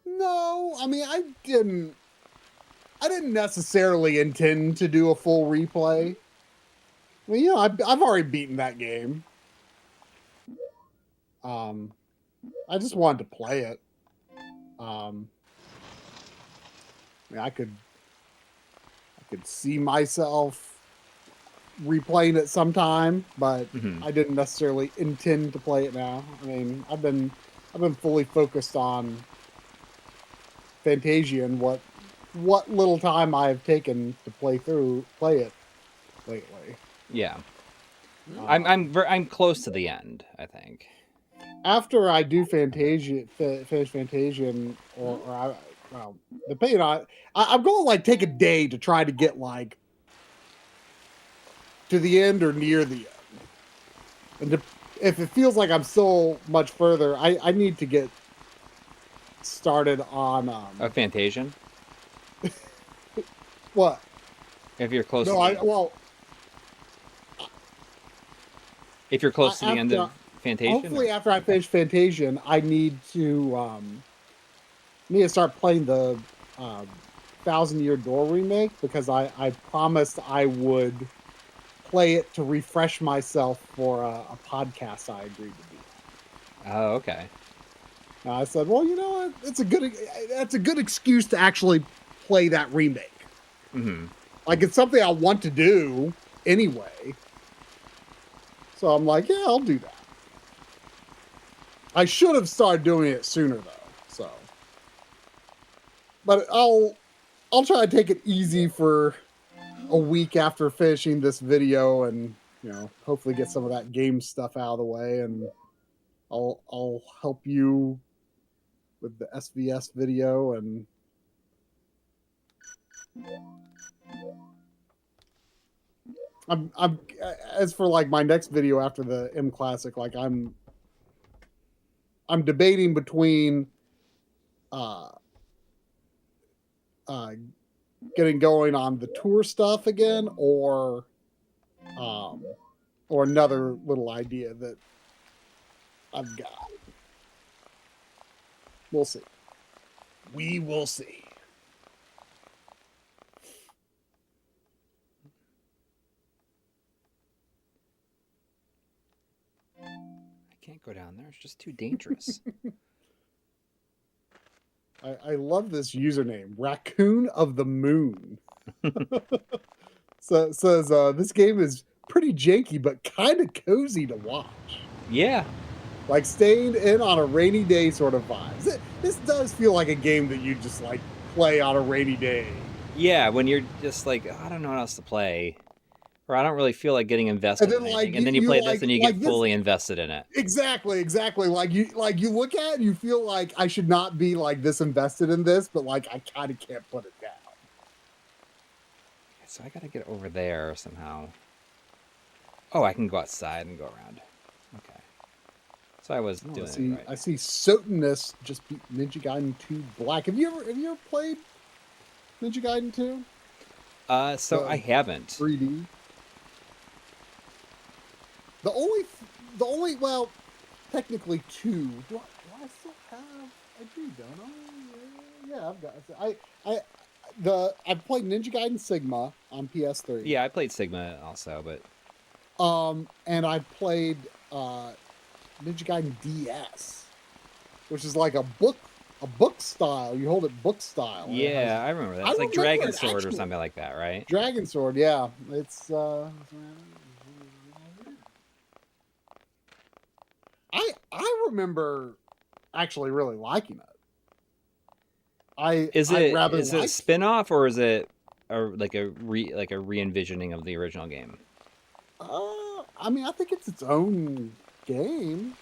No, I mean I didn't necessarily intend to do a full replay. I mean, I've already beaten that game. I just wanted to play it. I mean, I could see myself replaying it sometime, but I didn't necessarily intend to play it now. I mean, I've been fully focused on Fantasia and what little time I've taken to play it lately. Yeah. I'm close to the end, I think. After I do finish Fantasian, depending on, I'm going to like take a day to try to get like to the end or near the end. And if it feels like I'm still much further, I need to get started on Fantasian. What? If you're close. If you're close to the end of Fantasian. Hopefully, after I finish Fantasian, I need to start playing the 1,000-Year Door remake, because I promised I would play it to refresh myself for a podcast I agreed to do. Oh, okay. I said, well, you know what? That's a good excuse to actually play that remake. Mm-hmm. Like, it's something I want to do anyway. So I'm like, yeah, I'll do that. I should have started doing it sooner, though. So, but I'll try to take it easy for a week after finishing this video, and hopefully get some of that game stuff out of the way, and I'll help you with the SVS video. And I'm as for like my next video after the M Classic, like I'm debating between getting going on the tour stuff again, or another little idea that I've got. We'll see. We will see. I can't go down there. It's just too dangerous. I love this username, Raccoon of the Moon. So it says this game is pretty janky, but kind of cozy to watch. Yeah. Like staying in on a rainy day sort of vibes. This does feel like a game that you just like play on a rainy day. Yeah, when you're just like, I don't know what else to play. Or I don't really feel like getting invested in anything. And then you play this and you get fully invested in it. Exactly. Like you look at it and you feel like I should not be like this invested in this, but like I kind of can't put it down. So I gotta get over there somehow. Oh, I can go outside and go around. Okay. So I was doing it right. I see Sotinus just beat Ninja Gaiden 2 Black. Have you ever played Ninja Gaiden 2? I haven't. 3D. The only well, technically 2. Do I still have? I do, don't I? Yeah, I've got. I've played Ninja Gaiden Sigma on PS3. Yeah, I played Sigma also, but. And I played Ninja Gaiden DS, which is like a book style. You hold it book style. Yeah, I remember that. It's like Dragon Sword or something like that, right? Dragon Sword, yeah. It's I remember actually really liking it. Is it a spin-off, or is it like a re-envisioning of the original game? I mean, I think it's its own game.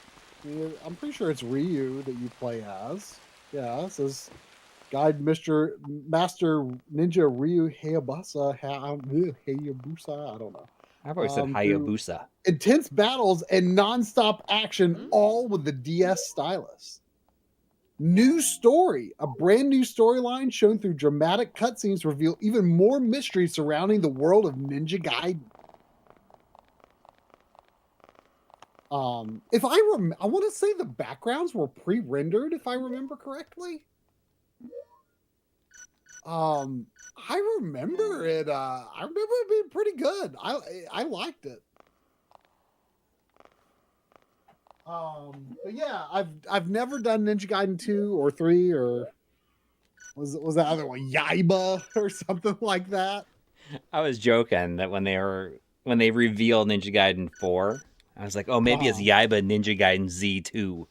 I mean, I'm pretty sure it's Ryu that you play as. Yeah, it says Guide Master Ninja Ryu Hayabusa. Hayabusa, I don't know. I've always said Hayabusa. Intense battles and non-stop action, all with the DS stylus. New story. A brand new storyline shown through dramatic cutscenes reveal even more mystery surrounding the world of Ninja Gaiden. I want to say the backgrounds were pre-rendered, if I remember correctly. I remember it being pretty good. I liked it. But yeah, I've never done Ninja Gaiden 2 or 3, or was that other one Yaiba or something like that? I was joking that when they revealed Ninja Gaiden 4, I was like, oh, maybe it's Yaiba Ninja Gaiden Z2.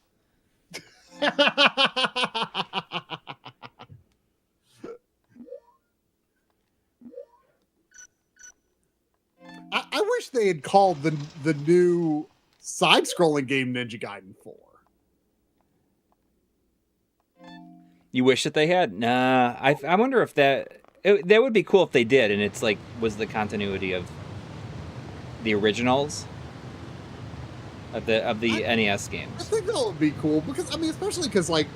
I wish they had called the new side-scrolling game Ninja Gaiden 4. You wish that they had? Nah, I wonder if that would be cool if they did, and it's like was the continuity of the originals of the NES games. I think that would be cool because I mean, especially because like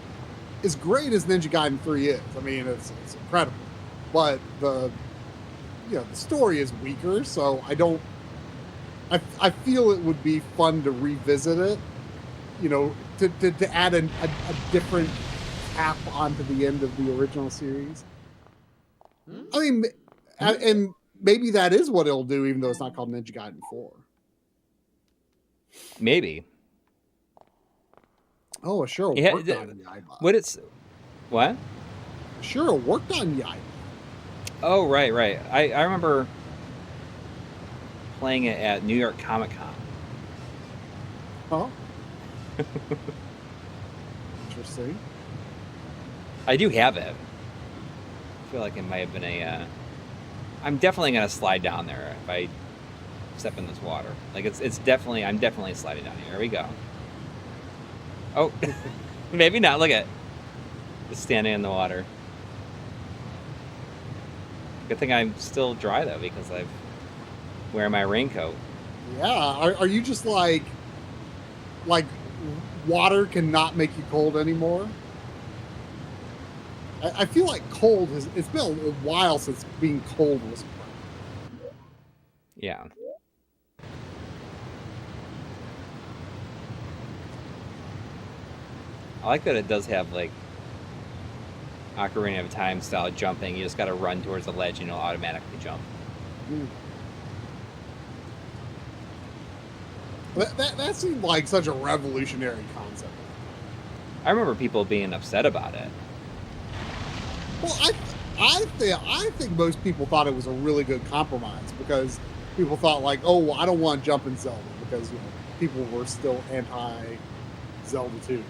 as great as Ninja Gaiden 3 is, I mean it's incredible, but the story is weaker, so I feel it would be fun to revisit it, to add a different tap onto the end of the original series. I mean, and maybe that is what it'll do, even though it's not called Ninja Gaiden 4. Maybe. Oh, sure. Yeah, Worked on Yaiba. What? Sure, worked on Yaiba. Oh, right. I remember playing it at New York Comic Con. Huh? Interesting. I do have it. I feel like it might have been I'm definitely gonna slide down there if I step in this water. Like I'm definitely sliding down here. Here we go. Oh, maybe not. Look at it. Just standing in the water. Good thing I'm still dry though, because I'm wearing my raincoat. Yeah. Are you just like water cannot make you cold anymore? I feel like cold it's been a while since being cold was fun. Yeah. I like that it does have like Ocarina of Time style jumping. You just gotta run towards the ledge and it'll automatically jump. That seemed like such a revolutionary concept. I remember people being upset about it. Well, I think most people thought it was a really good compromise because people thought like, oh, well, I don't want to jump in Zelda because people were still anti-Zelda 2.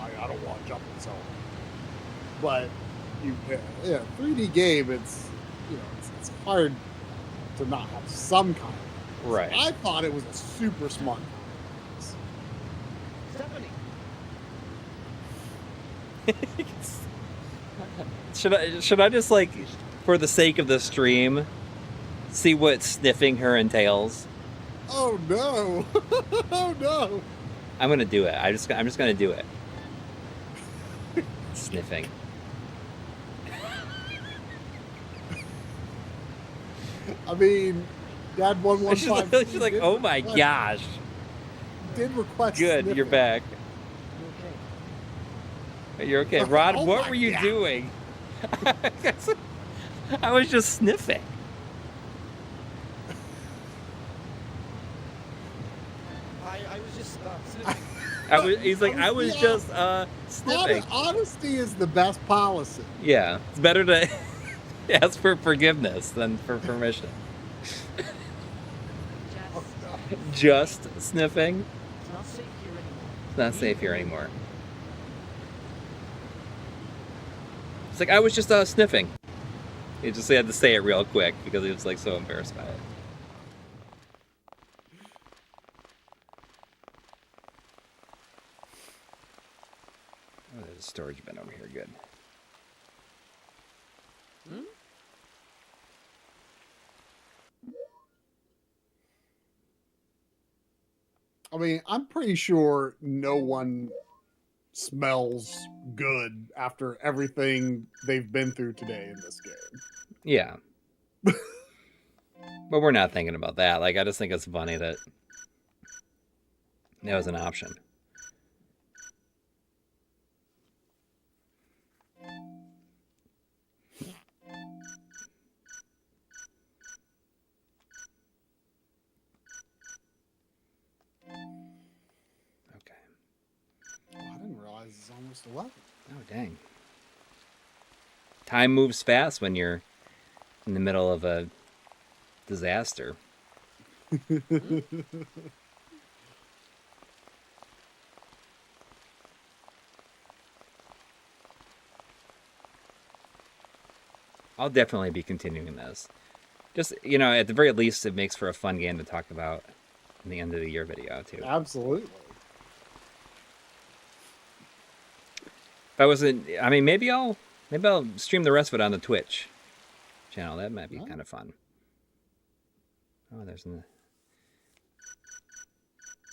I don't want to jump in Zelda. But 3D game, it's hard to not have some kind of. Right. I thought it was a super smart. Should I just like, for the sake of the stream, see what sniffing her entails? Oh no! Oh no! I'm gonna do it. I'm just gonna do it. Sniffing. I mean, Dad 115. She's like, oh my gosh. Did request. Good, sniffing. you're back. You're okay. Rod, Oh what my were you God. doing? I was just sniffing. I was just sniffing. He's like, I was just sniffing. Honesty is the best policy. Yeah, it's better to ask for forgiveness than for permission. Just sniffing. It's not safe here anymore. It's not safe here anymore. It's like, I was just sniffing. He just had to say it real quick because he was like so embarrassed by it. Oh, there's a storage bin over here. Good. I mean, I'm pretty sure no one smells good after everything they've been through today in this game. Yeah. But we're not thinking about that. Like, I just think it's funny that that was an option. I didn't realize it's almost 11. Oh, dang. Time moves fast when you're in the middle of a disaster. I'll definitely be continuing this. Just, you know, at the very least, it makes for a fun game to talk about in the end of the year video, too. Absolutely. If I wasn't, I mean, maybe I'll stream the rest of it on the Twitch channel. That might be kind of fun. Oh, there's an...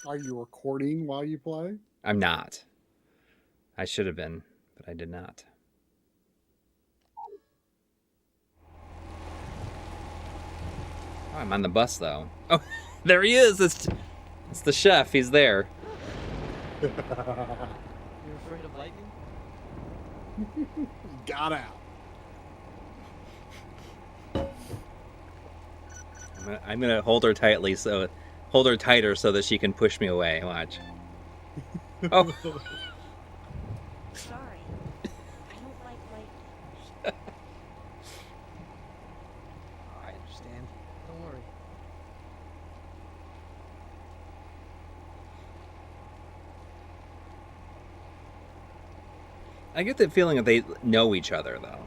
Are you recording while you play? I'm not. I should have been, but I did not. Oh, I'm on the bus, though. Oh, there he is. It's the chef. He's there. You're afraid of lightning? Got out. I'm gonna hold her tighter so that she can push me away. Watch. Oh. Sorry. I don't like lightning. I understand. Don't worry. I get the feeling that they know each other, though.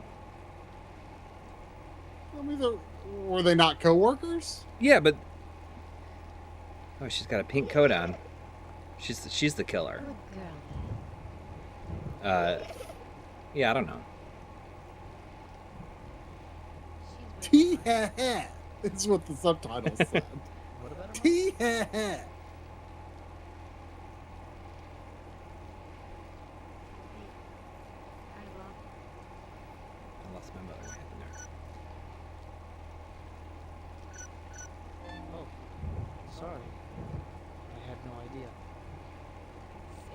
I mean, were they not co-workers? Yeah, but oh, she's got a pink coat on. She's the killer. Yeah, I don't know. Tee-ha-ha. It's what the subtitles said. Tee-ha-ha. I lost my mother. What happened there? Oh, sorry. I had no idea.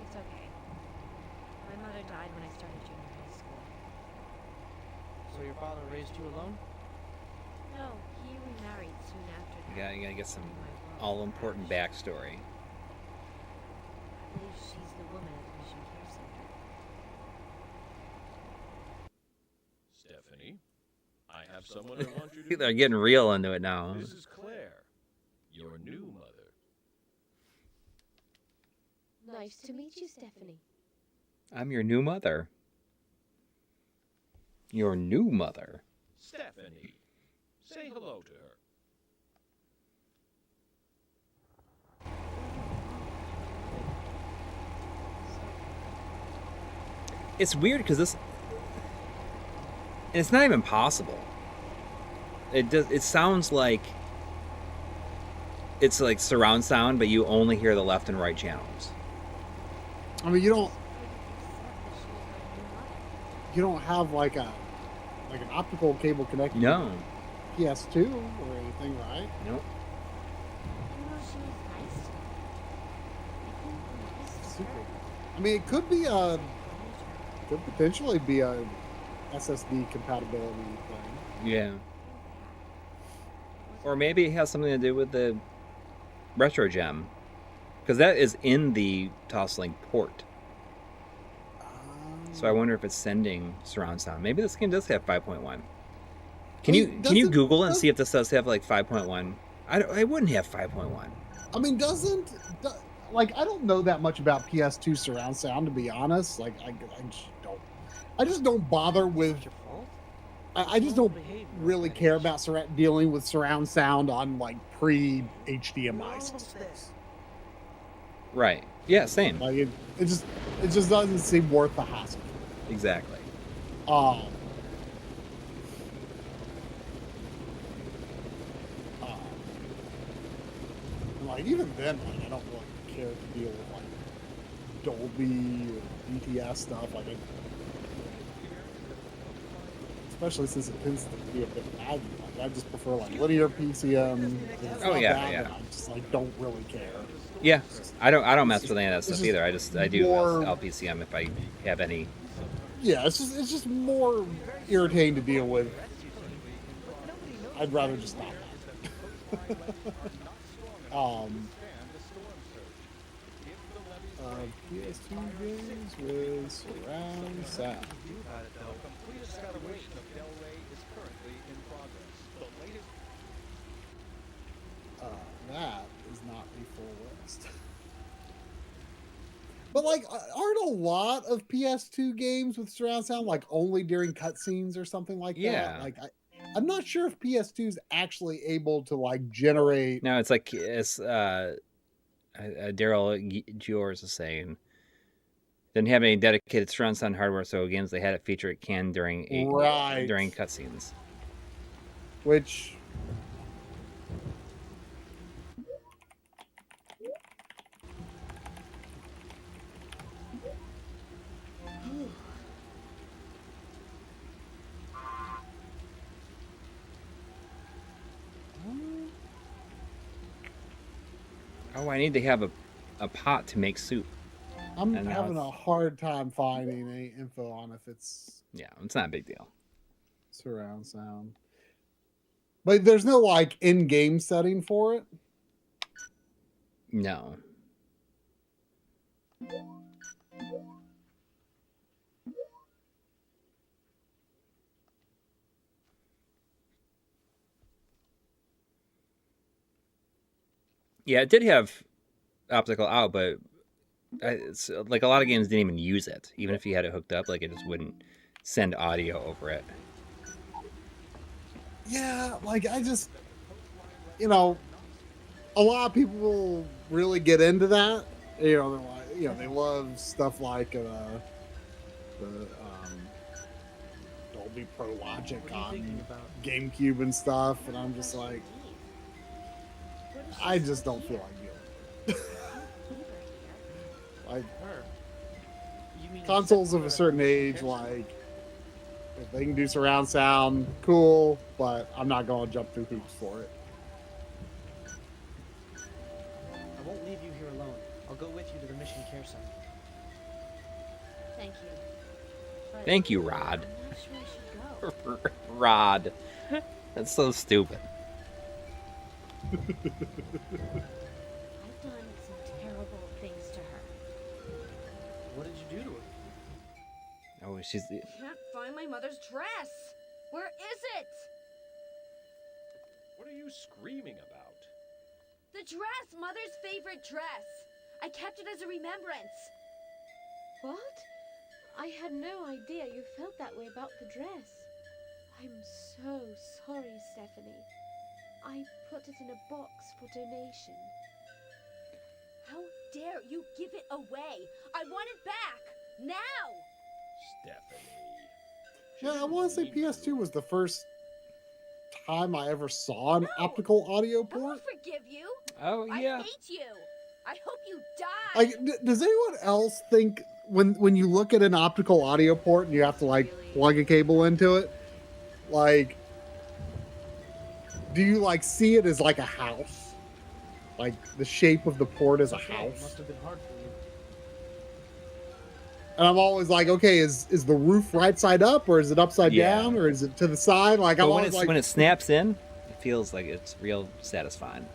It's okay. My mother died when I started junior high school. So your father raised you alone? No, he remarried soon after that. You gotta get some all-important backstory. I believe she's the woman at the Mission Care Center. Stephanie, I have someone I want you to They're getting real into it now. This is Claire, your new mother. Nice to meet you, Stephanie. I'm your new mother. Your new mother. Stephanie, say hello to her. It's weird because this... It's not even possible. It sounds like... It's like surround sound, but you only hear the left and right channels. I mean, you don't have like an optical cable connected No. to PS2 or anything, right? Nope. You know, she was nice to me. Super. I mean, it could potentially be a SSD compatibility thing. Yeah. Or maybe it has something to do with the retro gem, because that is in the Toslink port. So I wonder if it's sending surround sound. Maybe this game does have 5.1. Can you Google it and see if this does have like 5.1? I wouldn't have 5.1. I mean, I don't know that much about PS2 surround sound, to be honest. Like, I just don't bother with. I just don't really care about dealing with surround sound on like pre-HDMI systems. Right. Yeah. Same. Like it just doesn't seem worth the hassle. Exactly. Like even then, like I don't really care to deal with like Dolby or DTS stuff. Like, especially since it tends to be a bit laggy. Like I just prefer like linear PCM. Oh yeah. I just like don't really care. Yeah, I don't mess with any of that stuff either. I do more, LPCM if I have any. Yeah, it's just more irritating to deal with. I'd rather just not. PS2 games with surround sound. That is not a full list. But like, aren't a lot of PS2 games with surround sound like only during cutscenes or something like that? Yeah. Like, I'm not sure if PS2 is actually able to like generate. No, it's like Daryl Giors is saying. Didn't have any dedicated surround sound hardware, so games they had it feature it can during cutscenes. Which Oh, I need to have a pot to make soup. I'm having a hard time finding any info on if it's... Yeah, it's not a big deal. Surround sound. But there's no, like, in-game setting for it? No. Yeah, it did have optical out, but it's like a lot of games didn't even use it. Even if you had it hooked up, like it just wouldn't send audio over it. Yeah, like I just, you know, a lot of people really get into that. You know, they're like, you know, they love stuff like the Dolby Pro Logic on GameCube and stuff, and I'm just like, I just don't feel like doing it. Like consoles of a certain age, like if they can do surround sound, cool, but I'm not going to jump through hoops for it. I won't leave you here alone. I'll go with you to the Mission Care Center. Thank you. But Thank you, Rod. I'm not sure I should go. Rod. That's so stupid. I've done some terrible things to her. What did you do to her? Oh, she's the... Can't find my mother's dress. Where is it? What are you screaming about? The dress, Mother's favorite dress. I kept it as a remembrance. What? I had no idea you felt that way about the dress. I'm so sorry, Stephanie. I put it in a box for donation. How dare you give it away? I want it back. Now! Stephanie. Yeah, I want to say PS2 was the first time I ever saw an optical audio port. I won't forgive you. Oh, yeah. I hate you. I hope you die. Like, does anyone else think when you look at an optical audio port and you have to like plug a cable into it, like, do you like see it as like a house? Like the shape of the port is a house? Must have been hard for you. And I'm always like, okay, is the roof right side up, or is it upside down, or is it to the side? Like, But I'm when, always like, when it snaps in, it feels like it's real satisfying.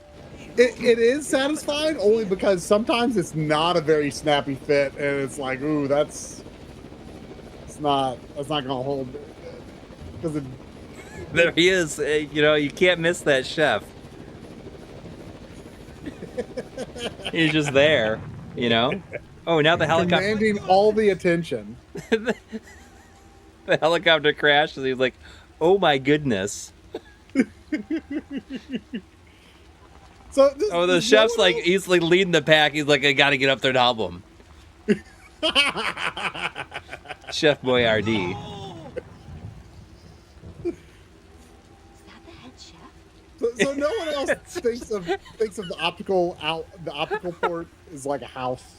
it is satisfying only because sometimes it's not a very snappy fit, and it's like, ooh, that's not gonna hold, because it. There he is. You know, you can't miss that chef. He's just there, you know? Oh, now the helicopter... Commanding all the attention. The helicopter crashes. He's like, oh my goodness. So the chef's like, he's like leading the pack. He's like, I gotta get up there to help him. Chef Boyardee. So no one else thinks of the optical port as like a house.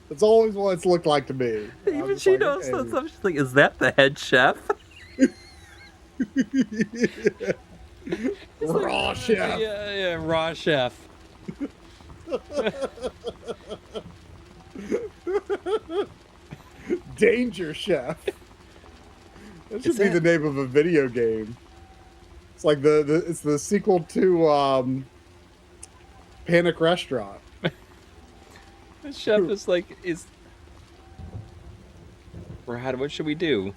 It's always what it's looked like to me. Even she knows that stuff. She's like, is that the head chef? Raw chef. Yeah, raw chef. Danger Chef. That should be the name of a video game. It's like it's the sequel to Panic Restaurant. The chef is like, Rod, what should we do?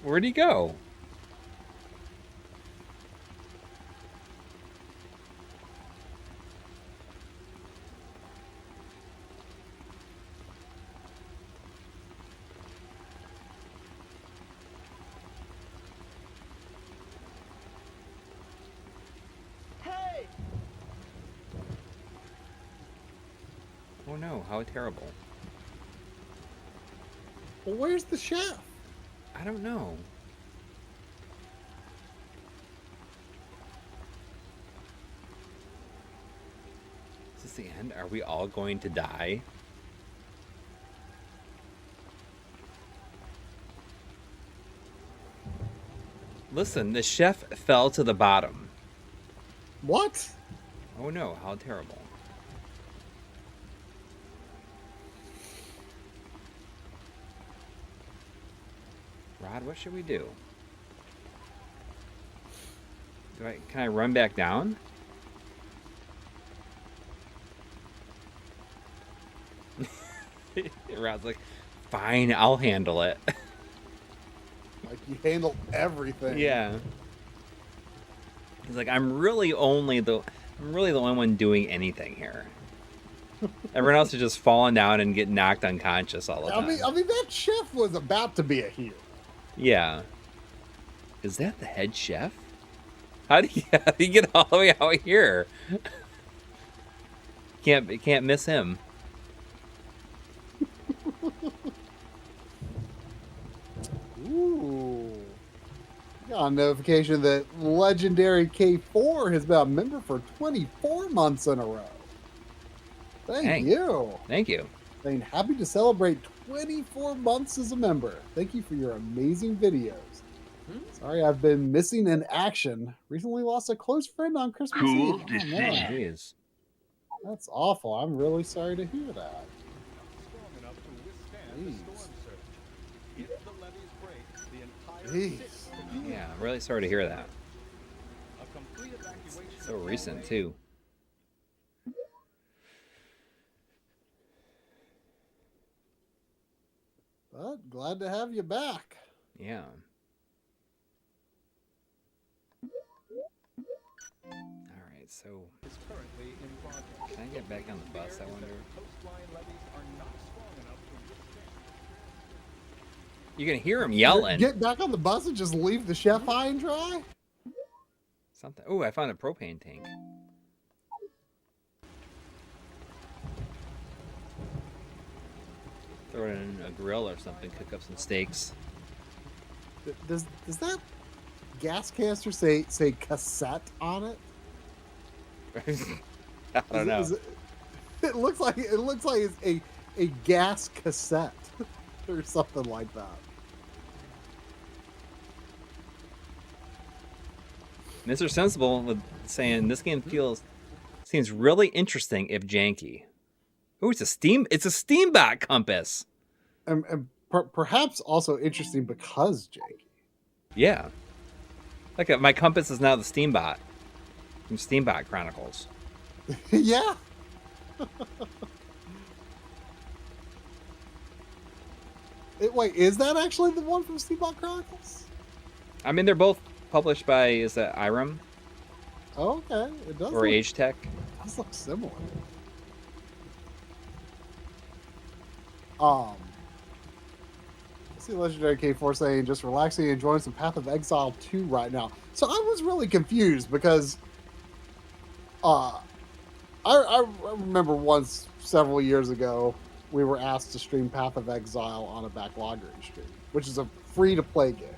Where'd he go? no, how terrible. Well, where's the chef? I don't know. Is this the end? Are we all going to die? Listen, the chef fell to the bottom. What? Oh no, how terrible. Rod, what should we do? Can I run back down? Rod's like, fine, I'll handle it. Like, you handle everything. Yeah. He's like, I'm really the only one doing anything here. Everyone else is just falling down and getting knocked unconscious all the time. I mean, that chef was about to be a hero. Yeah. Is that the head chef? How do you get all the way out here? Can't miss him. Ooh. Got a notification that legendary K4 has been a member for 24 months in a row. Thank you. Thank you. Saying happy to celebrate 24 months as a member. Thank you for your amazing videos. Sorry I've been missing in action. Recently lost a close friend on Christmas Cool Eve. decision. Jeez. That's awful. I'm really sorry to hear that. Jeez. Yeah, I'm really sorry to hear that. It's so recent too. But glad to have you back. Yeah. Alright, so can I get back on the bus, I wonder? You can hear him yelling. Get back on the bus and just leave the chef high and dry? Something. Oh, I found a propane tank. Throw it in a grill or something, cook up some steaks. Does that gas canister say cassette on it? I don't know. It looks like it's a gas cassette or something like that. Mr. Sensible with saying this game seems really interesting if janky. Oh, it's a steambot compass. And perhaps also interesting because janky. Yeah. Like my compass is now the steambot from Steambot Chronicles. Yeah. Wait, is that actually the one from Steambot Chronicles? I mean, they're both published by, is that Irem? Oh, okay. It does. Or Age Tech? It does look similar. I see Legendary K4 saying just relaxing and enjoying some Path of Exile 2 right now. So I was really confused because I remember once several years ago we were asked to stream Path of Exile on a Backloggery stream, which is a free-to-play game.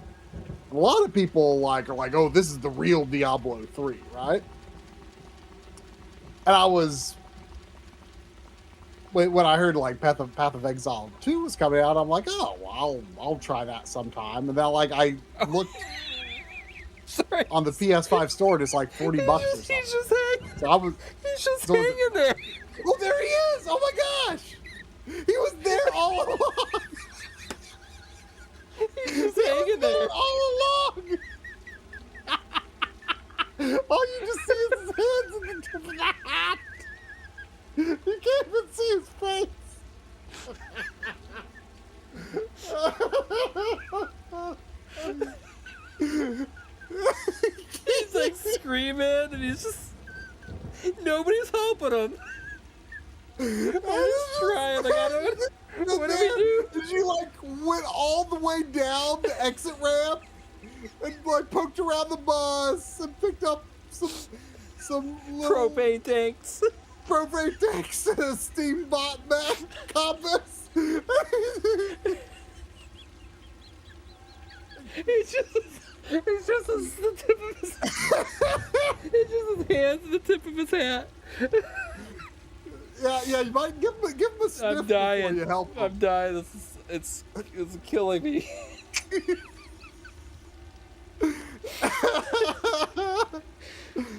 A lot of people are like, oh, this is the real Diablo 3, right? And I was, when I heard like Path of Exile 2 was coming out, I'm like, oh, well, I'll try that sometime. And then I looked on the PS5 store and it's like $40 or something. He's just hanging. So he's just hanging there. Oh, there he is! Oh my gosh! He was there all along. He's just hanging there all along. All you just see is his hands and the tip of the hat. You can't even see his face. He's like screaming and he's just... Nobody's helping him. I'm just trying. Like, what do we do? Did you went all the way down the exit ramp and poked around the bus and picked up some little propane tanks? Propane takes a steambot man compass. It's just the tip of his. It's just his hands, the tip of his hat. Yeah. You might give him a sniff I'm dying. before you help him. I'm dying. It's killing me.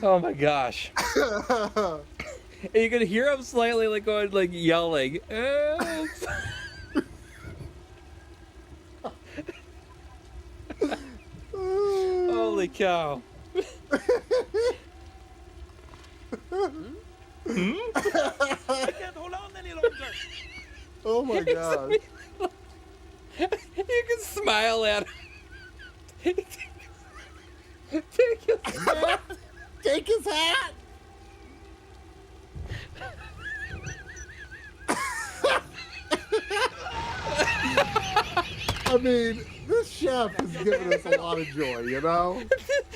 Oh my gosh. And you can hear him slightly like going, like yelling. Help! Holy cow. I can't hold on any longer. Oh my god. You can smile at him. Take his hat. Take his hat. I mean, this chef is giving us a lot of joy, you know?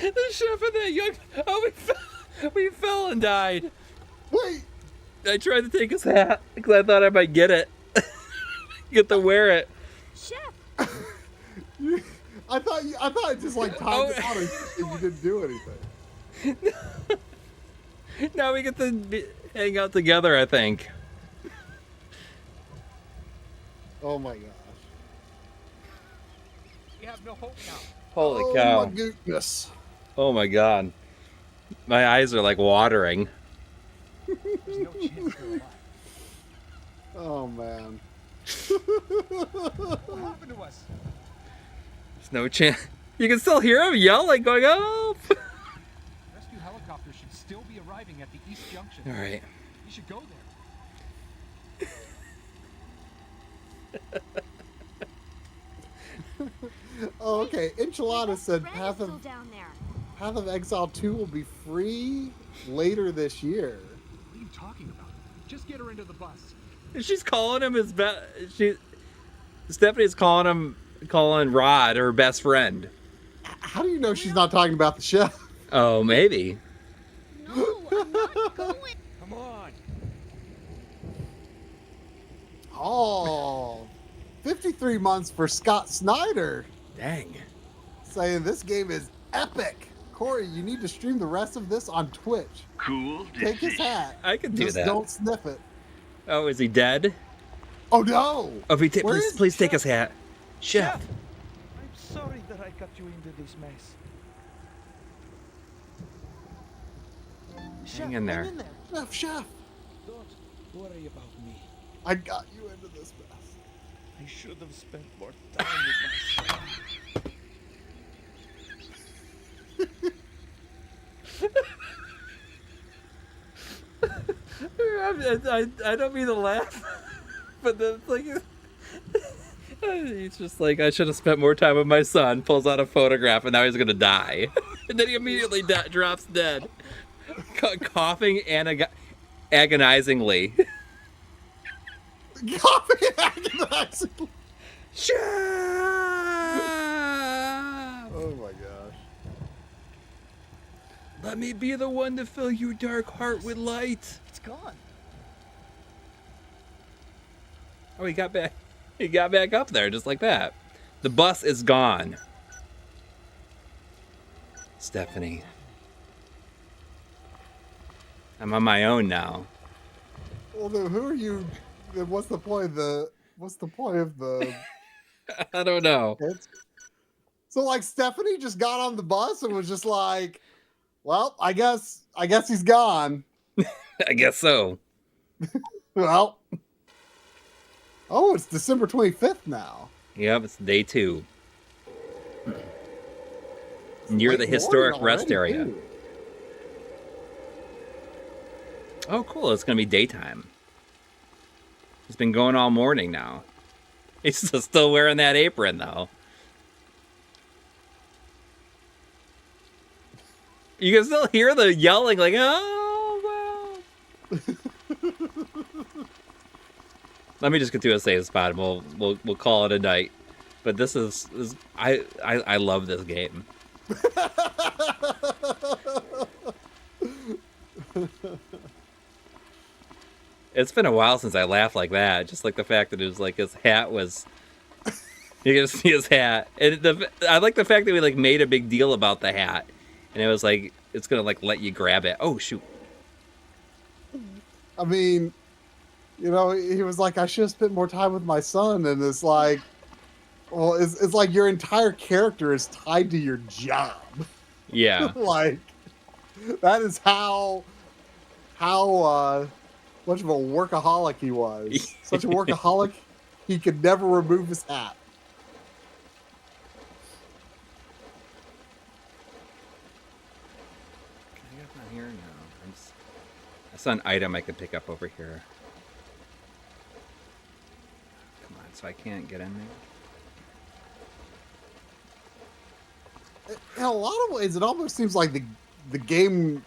The chef and that young... Oh, we fell and died. Wait. I tried to take his hat because I thought I might get it. Get to wear it. Chef! I thought I just like timed it out and you didn't do anything. Now we get to hang out together, I think. Oh my gosh. We have no hope now. Holy cow. Oh my goodness. Oh my god. My eyes are like watering. There's no chance they're alive. Oh man. What happened to us? There's no chance. You can still hear him yelling, going, "Oh!" Rescue helicopters should still be arriving at the East Junction. All right. You should go there. Oh, okay. Enchilada said Red is Path still of down there. Exile 2 will be free later this year. What are you talking about? Just get her into the bus. She's calling him his best. Stephanie's calling Rod her best friend. How do you know she's not talking about the chef? Oh, maybe. No, I'm not going. Come on. Oh, 53 months for Scott Snyder. Dang. Saying this game is epic. Coury, you need to stream the rest of this on Twitch. Cool Take his decision. hat. I can do Just that. don't sniff it. Oh, is he dead? Oh no! Oh, if he Where is please take Chef? his hat. Chef. I'm sorry that I got you into this mess. Hang in there. Chef. Don't worry about me. I got you into this mess. I should have spent more time with my son. I don't mean to laugh, but then it's like he's just like, I should have spent more time with my son. Pulls out a photograph, and now he's gonna die, and then he immediately drops dead, coughing and agonizingly. Coughing agonizingly. Chef! Oh my gosh. Let me be the one to fill your dark heart with light. It's gone. Oh, he got back. He got back up there just like that. The bus is gone. Stephanie. I'm on my own now. Well, then who are you? Then what's the point of the? I don't know. So like Stephanie just got on the bus and was just like, well, I guess he's gone. I guess so. Well. Oh, it's December 25th now. Yep, it's day 2. Near the historic rest area. Too. Oh, cool. It's going to be daytime. He's been going all morning now. He's still wearing that apron, though. You can still hear the yelling, like, oh, well. Let me just get to a save spot, and we'll call it a night. But this is I love this game. It's been a while since I laughed like that. Just like the fact that it was like his hat was. You can see his hat, and I like the fact that we like made a big deal about the hat, and it was like it's gonna like let you grab it. Oh shoot! I mean, you know, he was like, I should have spent more time with my son, and it's like, well, it's like your entire character is tied to your job. Yeah. Like that is how much of a workaholic he was. Such a workaholic, he could never remove his hat. Can I get up on here? No. I saw an item I could pick up over here. Come on, so I can't get in there. In a lot of ways, it almost seems like the game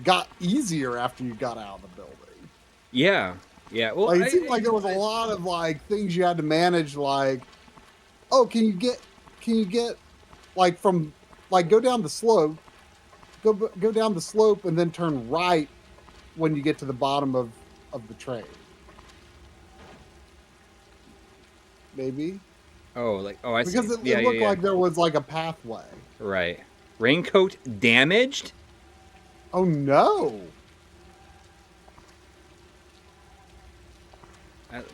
got easier after you got out of the building. Yeah, yeah. Well, Like, it seemed like there was a lot of like things you had to manage. Like, oh, can you get like from like go down the slope, go down the slope, and then turn right when you get to the bottom of the train. Maybe. Oh, like I see. Because it looked like there was like a pathway. Right. Raincoat damaged? Oh no.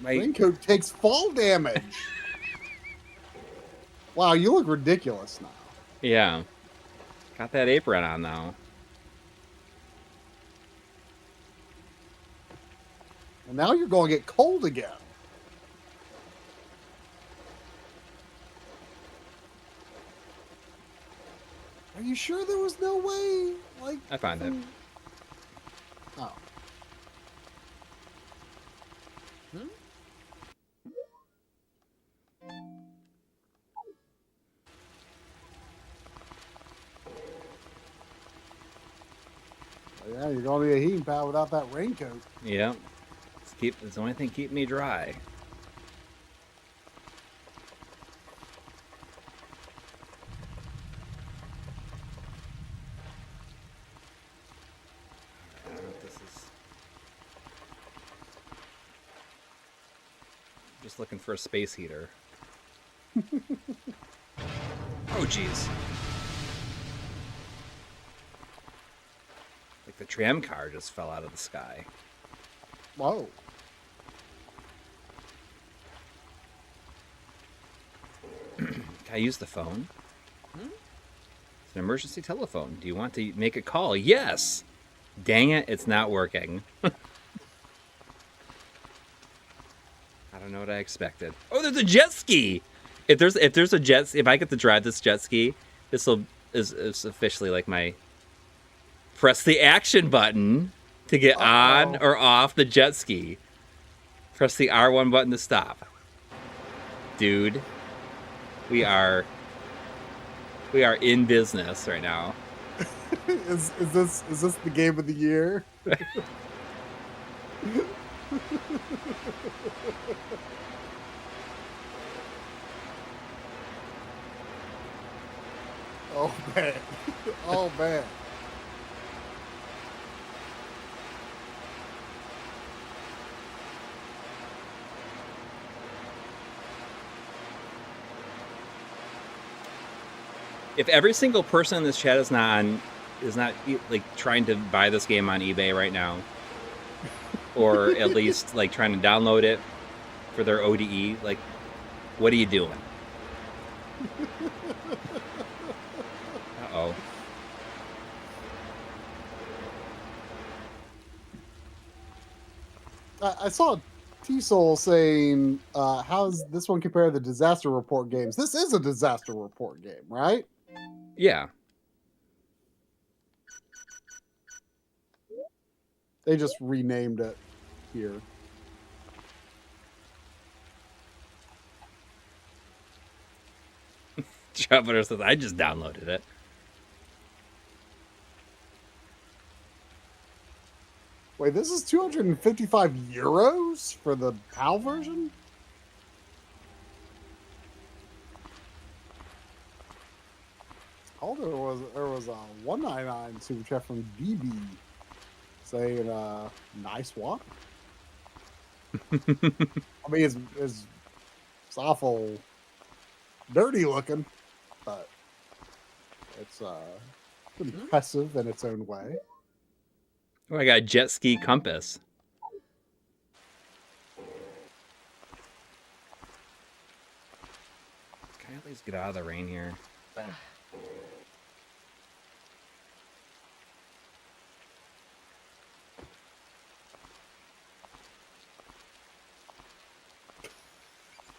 Raincoat takes fall damage. Wow, you look ridiculous now. Yeah. Got that apron on now. And now you're going to get cold again. Are you sure there was no way? Like, I find it. Oh. Yeah, you're going to be a heating pad without that raincoat. Yeah. It's the only thing keeping me dry. I don't know what this is. Just looking for a space heater. Oh, jeez. Like the tram car just fell out of the sky. Whoa. Can I use the phone? It's an emergency telephone. Do you want to make a call? Yes! Dang it, it's not working. I don't know what I expected. Oh, there's a jet ski! If I get to drive this jet ski, this is officially like my press the action button to get on or off the jet ski. Press the R1 button to stop. Dude, we are in business right now. Is this the game of the year? Oh man. Oh man. If every single person in this chat is not like trying to buy this game on eBay right now, or at least like trying to download it for their ODE, like, what are you doing? Uh-oh. I saw T-Soul saying, how's this one compare to the Disaster Report games? This is a Disaster Report game, right? Yeah. They just renamed it here. Traveler says, I just downloaded it. Wait, this is 255 euros for the PAL version? Oh, there was a 199 super chat from DB saying, nice water. I mean, it's awful dirty looking, but it's impressive in its own way. Oh, I got a jet ski compass. Can I at least get out of the rain here?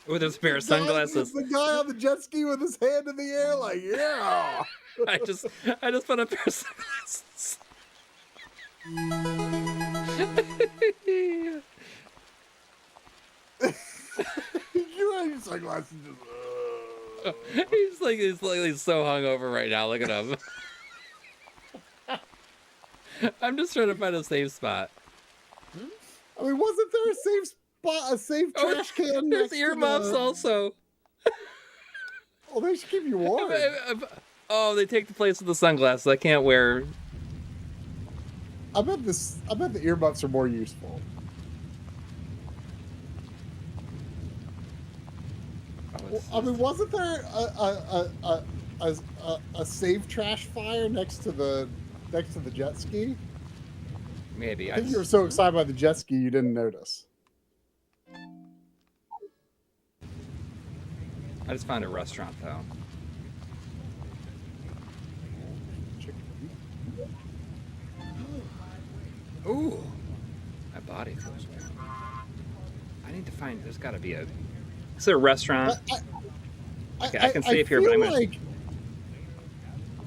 Oh, there's a pair of sunglasses. The guy on the jet ski with his hand in the air, like, yeah. I just put a pair of sunglasses. You have your sunglasses. He's so hungover right now. Look at him. I'm just trying to find a safe spot. I mean, wasn't there a safe spot, a safe trash can? There's earmuffs also. Well, they should keep you warm. Oh, they take the place of the sunglasses. I can't wear. I bet the earmuffs are more useful. I mean, wasn't there a safe trash fire next to the jet ski? Maybe. I think you were so excited by the jet ski you didn't notice. I just found a restaurant though. Ooh, my body feels warm. I need to find. There's got to be a. Is there a restaurant? Okay, I can save here, but I'm gonna.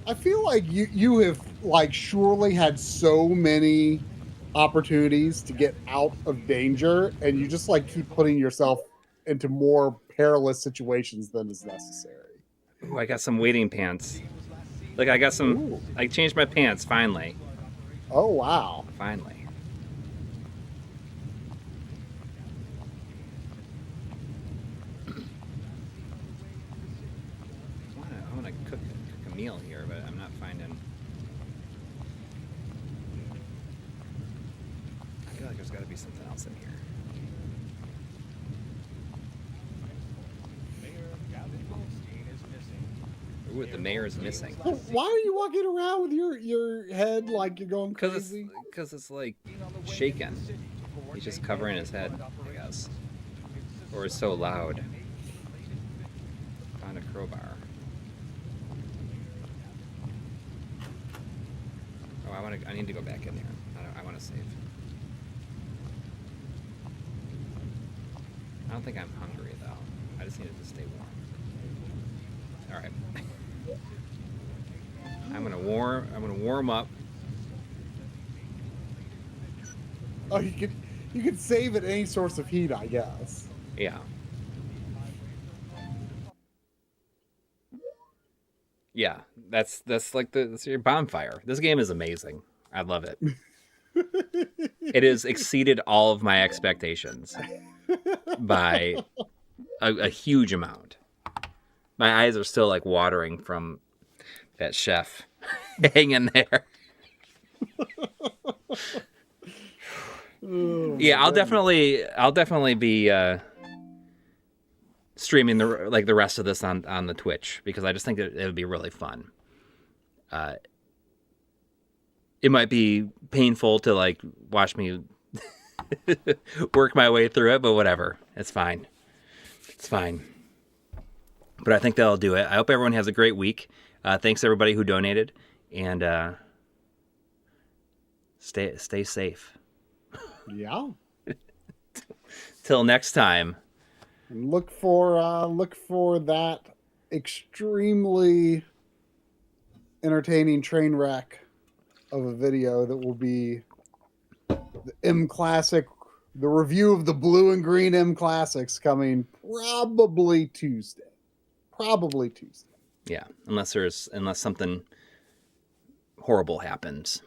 I feel like you have like surely had so many opportunities to get out of danger, and you just like keep putting yourself into more perilous situations than is necessary. Ooh, I got some wading pants. Like I got some. Ooh. I changed my pants finally. Oh wow! Finally. I want to cook a meal here, but I'm not finding. I feel like there's got to be something else in here. Ooh, the mayor is missing. Why are you walking around with your head like you're going crazy? Because it's like shaking. He's just covering his head, I guess. Or it's so loud. Found a crowbar. Oh, I need to go back in there. I want to save. I don't think I'm hungry though. I just needed to stay warm. All right. I'm gonna warm up. Oh, you could save at any source of heat, I guess. Yeah. Yeah, that's like that's your bonfire. This game is amazing. I love it. It has exceeded all of my expectations by a huge amount. My eyes are still like watering from that chef hanging there. Yeah, I'll definitely be streaming the rest of this on the Twitch because I just think it would be really fun. It might be painful to like watch me work my way through it, but whatever. It's fine. It's fine. But I think that'll do it. I hope everyone has a great week. Thanks everybody who donated, and stay safe. Yeah. Till next time. And look for that extremely entertaining train wreck of a video that will be the M Classic, the review of the blue and green M Classics coming probably Tuesday. Yeah, unless something horrible happens.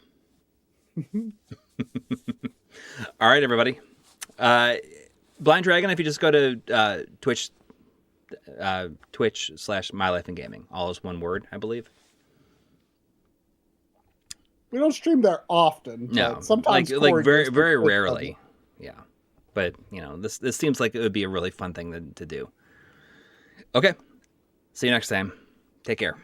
All right, everybody. Blind Dragon, if you just go to Twitch, Twitch/MyLifeInGaming. All is one word, I believe. We don't stream there often. No, sometimes like very rarely. Yeah, But, you know, this seems like it would be a really fun thing to do. Okay. See you next time. Take care.